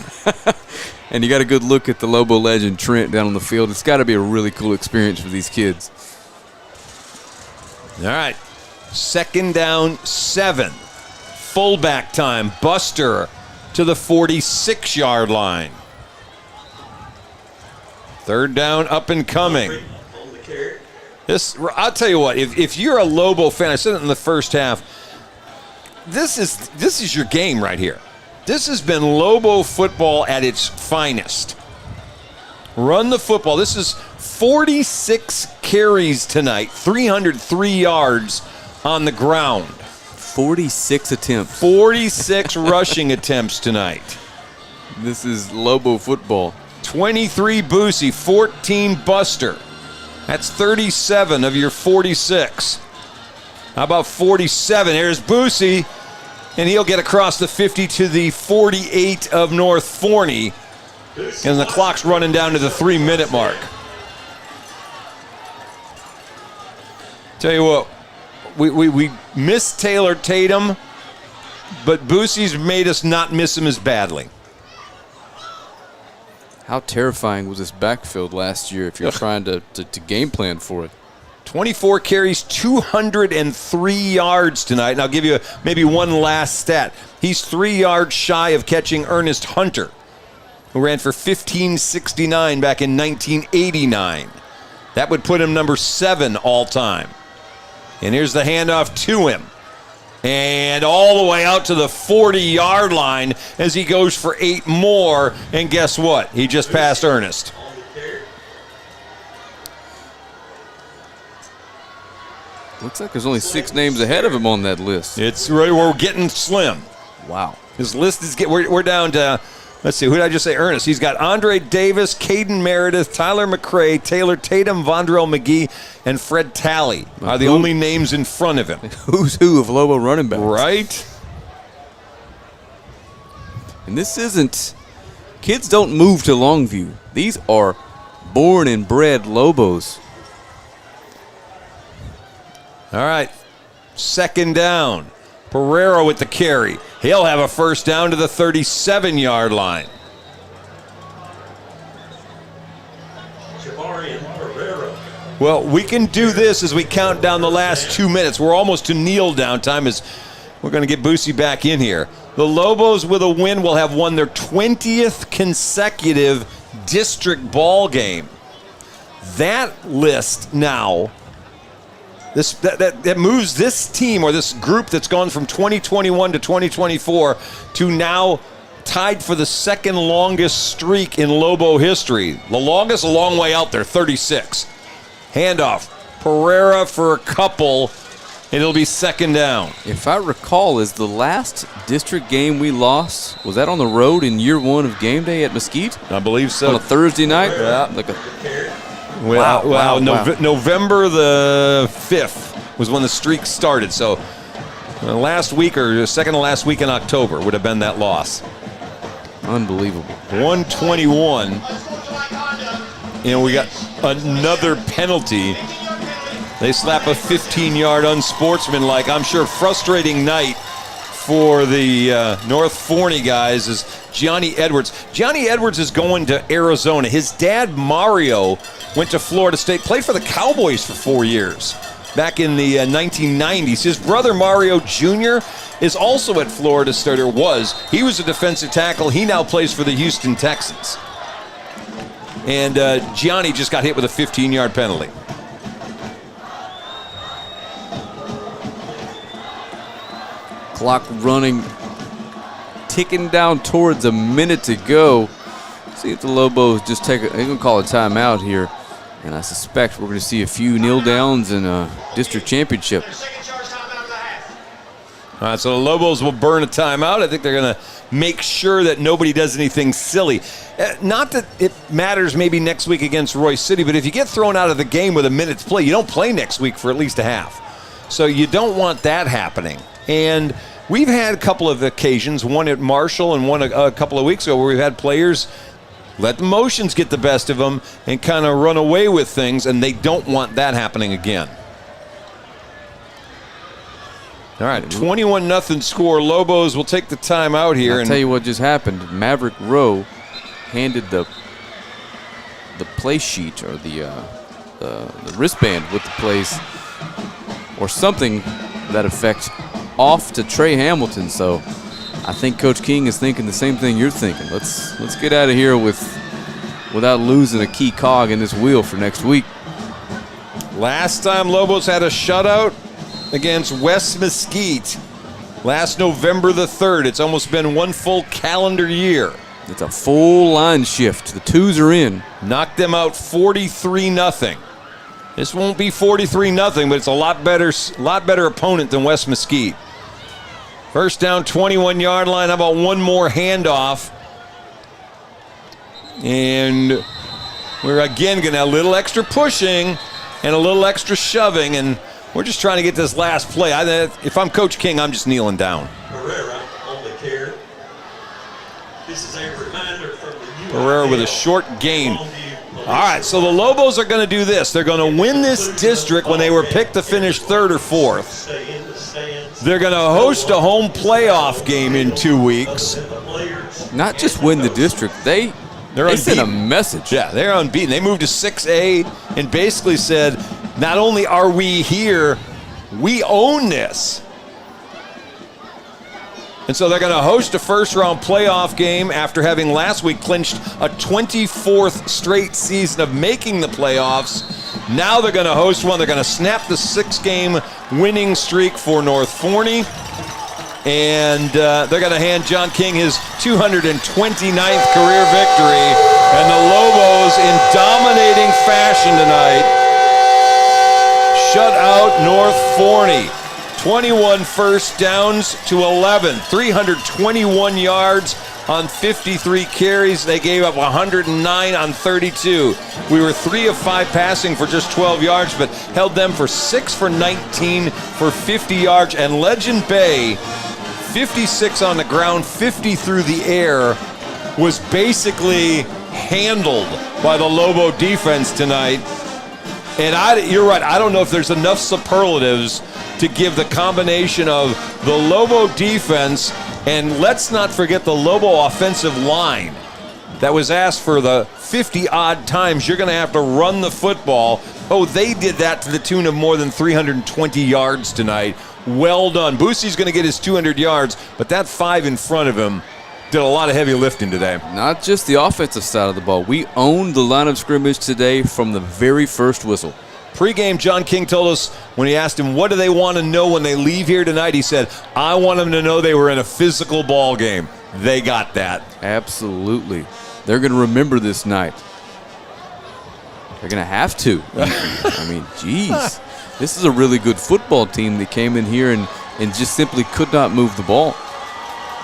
And you got a good look at the Lobo legend, Trent, down on the field. It's got to be a really cool experience for these kids. All right, 2nd down, 7. Fullback time. Buster to the 46-yard line. 3rd down, up and coming. I'll tell you what, if you're a Lobo fan, I said it in the first half, this is your game right here. This has been Lobo football at its finest. Run the football. This is 46 carries tonight, 303 yards on the ground. 46 attempts. 46 rushing attempts tonight. This is Lobo football. 23 Boosy, 14 Buster. That's 37 of your 46. How about 47? Here's Boosy, and he'll get across the 50 to the 48 of North Forney. And the clock's running down to the 3-minute mark. Tell you what, we miss Taylor Tatum, but Boosy's made us not miss him as badly. How terrifying was this backfield last year if you're trying to game plan for it? 24 carries, 203 yards tonight. And I'll give you maybe one last stat. He's 3 yards shy of catching Ernest Hunter, who ran for 1569 back in 1989. That would put him number 7 all time. And here's the handoff to him. And all the way out to the 40-yard line as he goes for 8 more. And guess what? He just passed Ernest. Looks like there's only 6 names ahead of him on that list. It's right, we're getting slim. Wow. His list is we're down to, let's see, who did I just say? Ernest. He's got Andre Davis, Caden Meredith, Tyler McRae, Taylor Tatum, Vondrell McGee, and Fred Talley are the only names in front of him. Who's who of Lobo running backs? Right? And this isn't, kids don't move to Longview. These are born and bred Lobos. All right, 2nd down. Pereira with the carry. He'll have a first down to the 37-yard line. Well, we can do this as we count down the last 2 minutes. We're almost to kneel down time as we're going to get Boosy back in here. The Lobos with a win will have won their 20th consecutive district ball game. That list now, that moves this team or this group that's gone from 2021 to 2024 to now tied for the 2nd longest streak in Lobo history. The longest a long way out there, 36. Handoff. Pereira for a couple, and it'll be 2nd down. If I recall, is the last district game we lost, was that on the road in year 1 of game day at Mesquite? I believe so. On a Thursday night? Yeah. Wow. November the 5th was when the streak started. So last week or 2nd to last week in October would have been that loss. Unbelievable. 121. And we got another penalty. They slap a 15-yard unsportsmanlike, I'm sure, frustrating night for the North Forney guys is Johnny Edwards. Johnny Edwards is going to Arizona. His dad, Mario, went to Florida State, played for the Cowboys for 4 years back in the 1990s. His brother, Mario Jr., is also at Florida State, or was. He was a defensive tackle. He now plays for the Houston Texans. And Gianni just got hit with a 15-yard penalty. Clock running, ticking down towards a minute to go. See if the Lobos just they're going to call a timeout here. And I suspect we're going to see a few kneel downs in a district championship. All right, so the Lobos will burn a timeout. I think they're going to make sure that nobody does anything silly. Not that it matters maybe next week against Royce City, but if you get thrown out of the game with a minute to play, you don't play next week for at least a half. So you don't want that happening. And we've had a couple of occasions, one at Marshall and one a couple of weeks ago, where we've had players let the motions get the best of them and kind of run away with things, and they don't want that happening again. All right, 21-0 score. Lobos will take the timeout here. I'll tell you what just happened. Maverick Rowe handed the play sheet or the wristband with the plays or something that effect off to Trey Hamilton. So I think Coach King is thinking the same thing you're thinking. Let's get out of here without losing a key cog in this wheel for next week. Last time Lobos had a shutout against West Mesquite last November the 3rd. It's almost been one full calendar year. It's a full line shift. The twos are in. Knocked them out 43-0. This won't be 43-0, but it's a lot better opponent than West Mesquite. First down, 21-yard line. How about one more handoff? And we're again going to have a little extra pushing and a little extra shoving, and we're just trying to get this last play. If I'm Coach King, I'm just kneeling down. Herrera on the carry. This is a reminder from the Herrera with a short gain. All right, so the Lobos are going to do this. They're going to win this district when they were picked to finish 3rd or 4th. They're going to host a home playoff game in 2 weeks. Not just win the district. They sent a message. Yeah, they're unbeaten. They moved to 6A and basically said, not only are we here, we own this. And so they're going to host a first-round playoff game after having last week clinched a 24th straight season of making the playoffs. Now they're going to host one. They're going to snap the 6-game winning streak for North Forney. And they're going to hand John King his 229th career victory. And the Lobos, in dominating fashion tonight, shut out North Forney. 21 first downs to 11, 321 yards on 53 carries. They gave up 109 on 32. We were 3 of 5 passing for just 12 yards, but held them for 6 for 19 for 50 yards. And Legend Bay, 56 on the ground, 50 through the air, was basically handled by the Lobo defense tonight. And you're right, I don't know if there's enough superlatives to give the combination of the Lobo defense, and let's not forget the Lobo offensive line that was asked for the 50-odd times you're going to have to run the football. Oh, they did that to the tune of more than 320 yards tonight. Well done. Boosy's going to get his 200 yards, but that 5 in front of him did a lot of heavy lifting today. Not just the offensive side of the ball. We owned the line of scrimmage today from the very first whistle. Pre-game, John King told us when he asked him, what do they want to know when they leave here tonight? He said, I want them to know they were in a physical ball game. They got that. Absolutely. They're going to remember this night. They're going to have to. I mean, geez. This is a really good football team that came in here and just simply could not move the ball.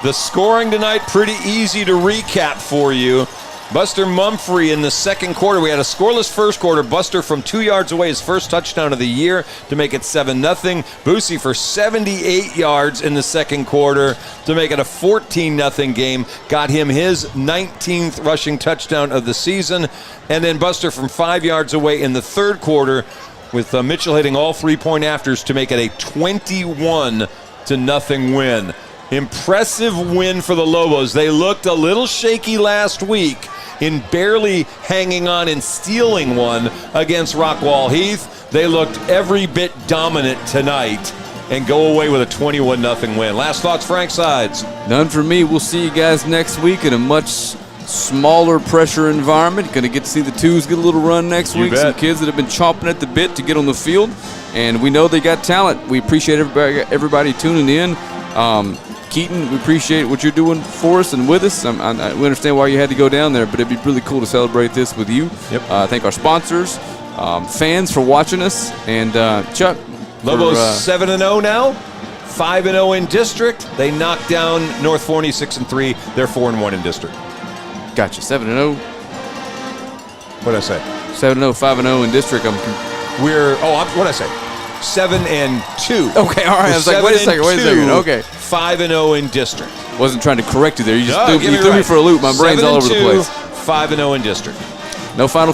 The scoring tonight, pretty easy to recap for you. Buster Mumphrey in the second quarter. We had a scoreless first quarter. Buster from 2 yards away, his first touchdown of the year to make it 7-0. Boosy for 78 yards in the second quarter to make it a 14-0 game. Got him his 19th rushing touchdown of the season. And then Buster from 5 yards away in the third quarter with Mitchell hitting all 3-point afters to make it a 21-0 win. Impressive win for the Lobos. They looked a little shaky last week in barely hanging on and stealing one against Rockwall Heath. They looked every bit dominant tonight and go away with a 21-0 win. Last thoughts, Frank Sides? None for me. We'll see you guys next week in a much smaller pressure environment. Going to get to see the twos get a little run next week. Some kids that have been chomping at the bit to get on the field, and we know they got talent. We appreciate everybody tuning in. Keaton, we appreciate what you're doing for us and with us. We understand why you had to go down there, but it'd be really cool to celebrate this with you. Yep. Thank our sponsors, fans for watching us. And Chuck. Lobos 7-0 now, 5-0 in district. They knocked down North Forney 6-3. They're 4-1 in district. Gotcha. 7-0. What did I say? 7-0, 5-0 in district. What did I say? 7-2. Okay, all right. I was like, wait a second. Okay. 5-0 in district. Wasn't trying to correct you there. You just threw me for a loop. My brain's all over the place. 5-0 in district. No final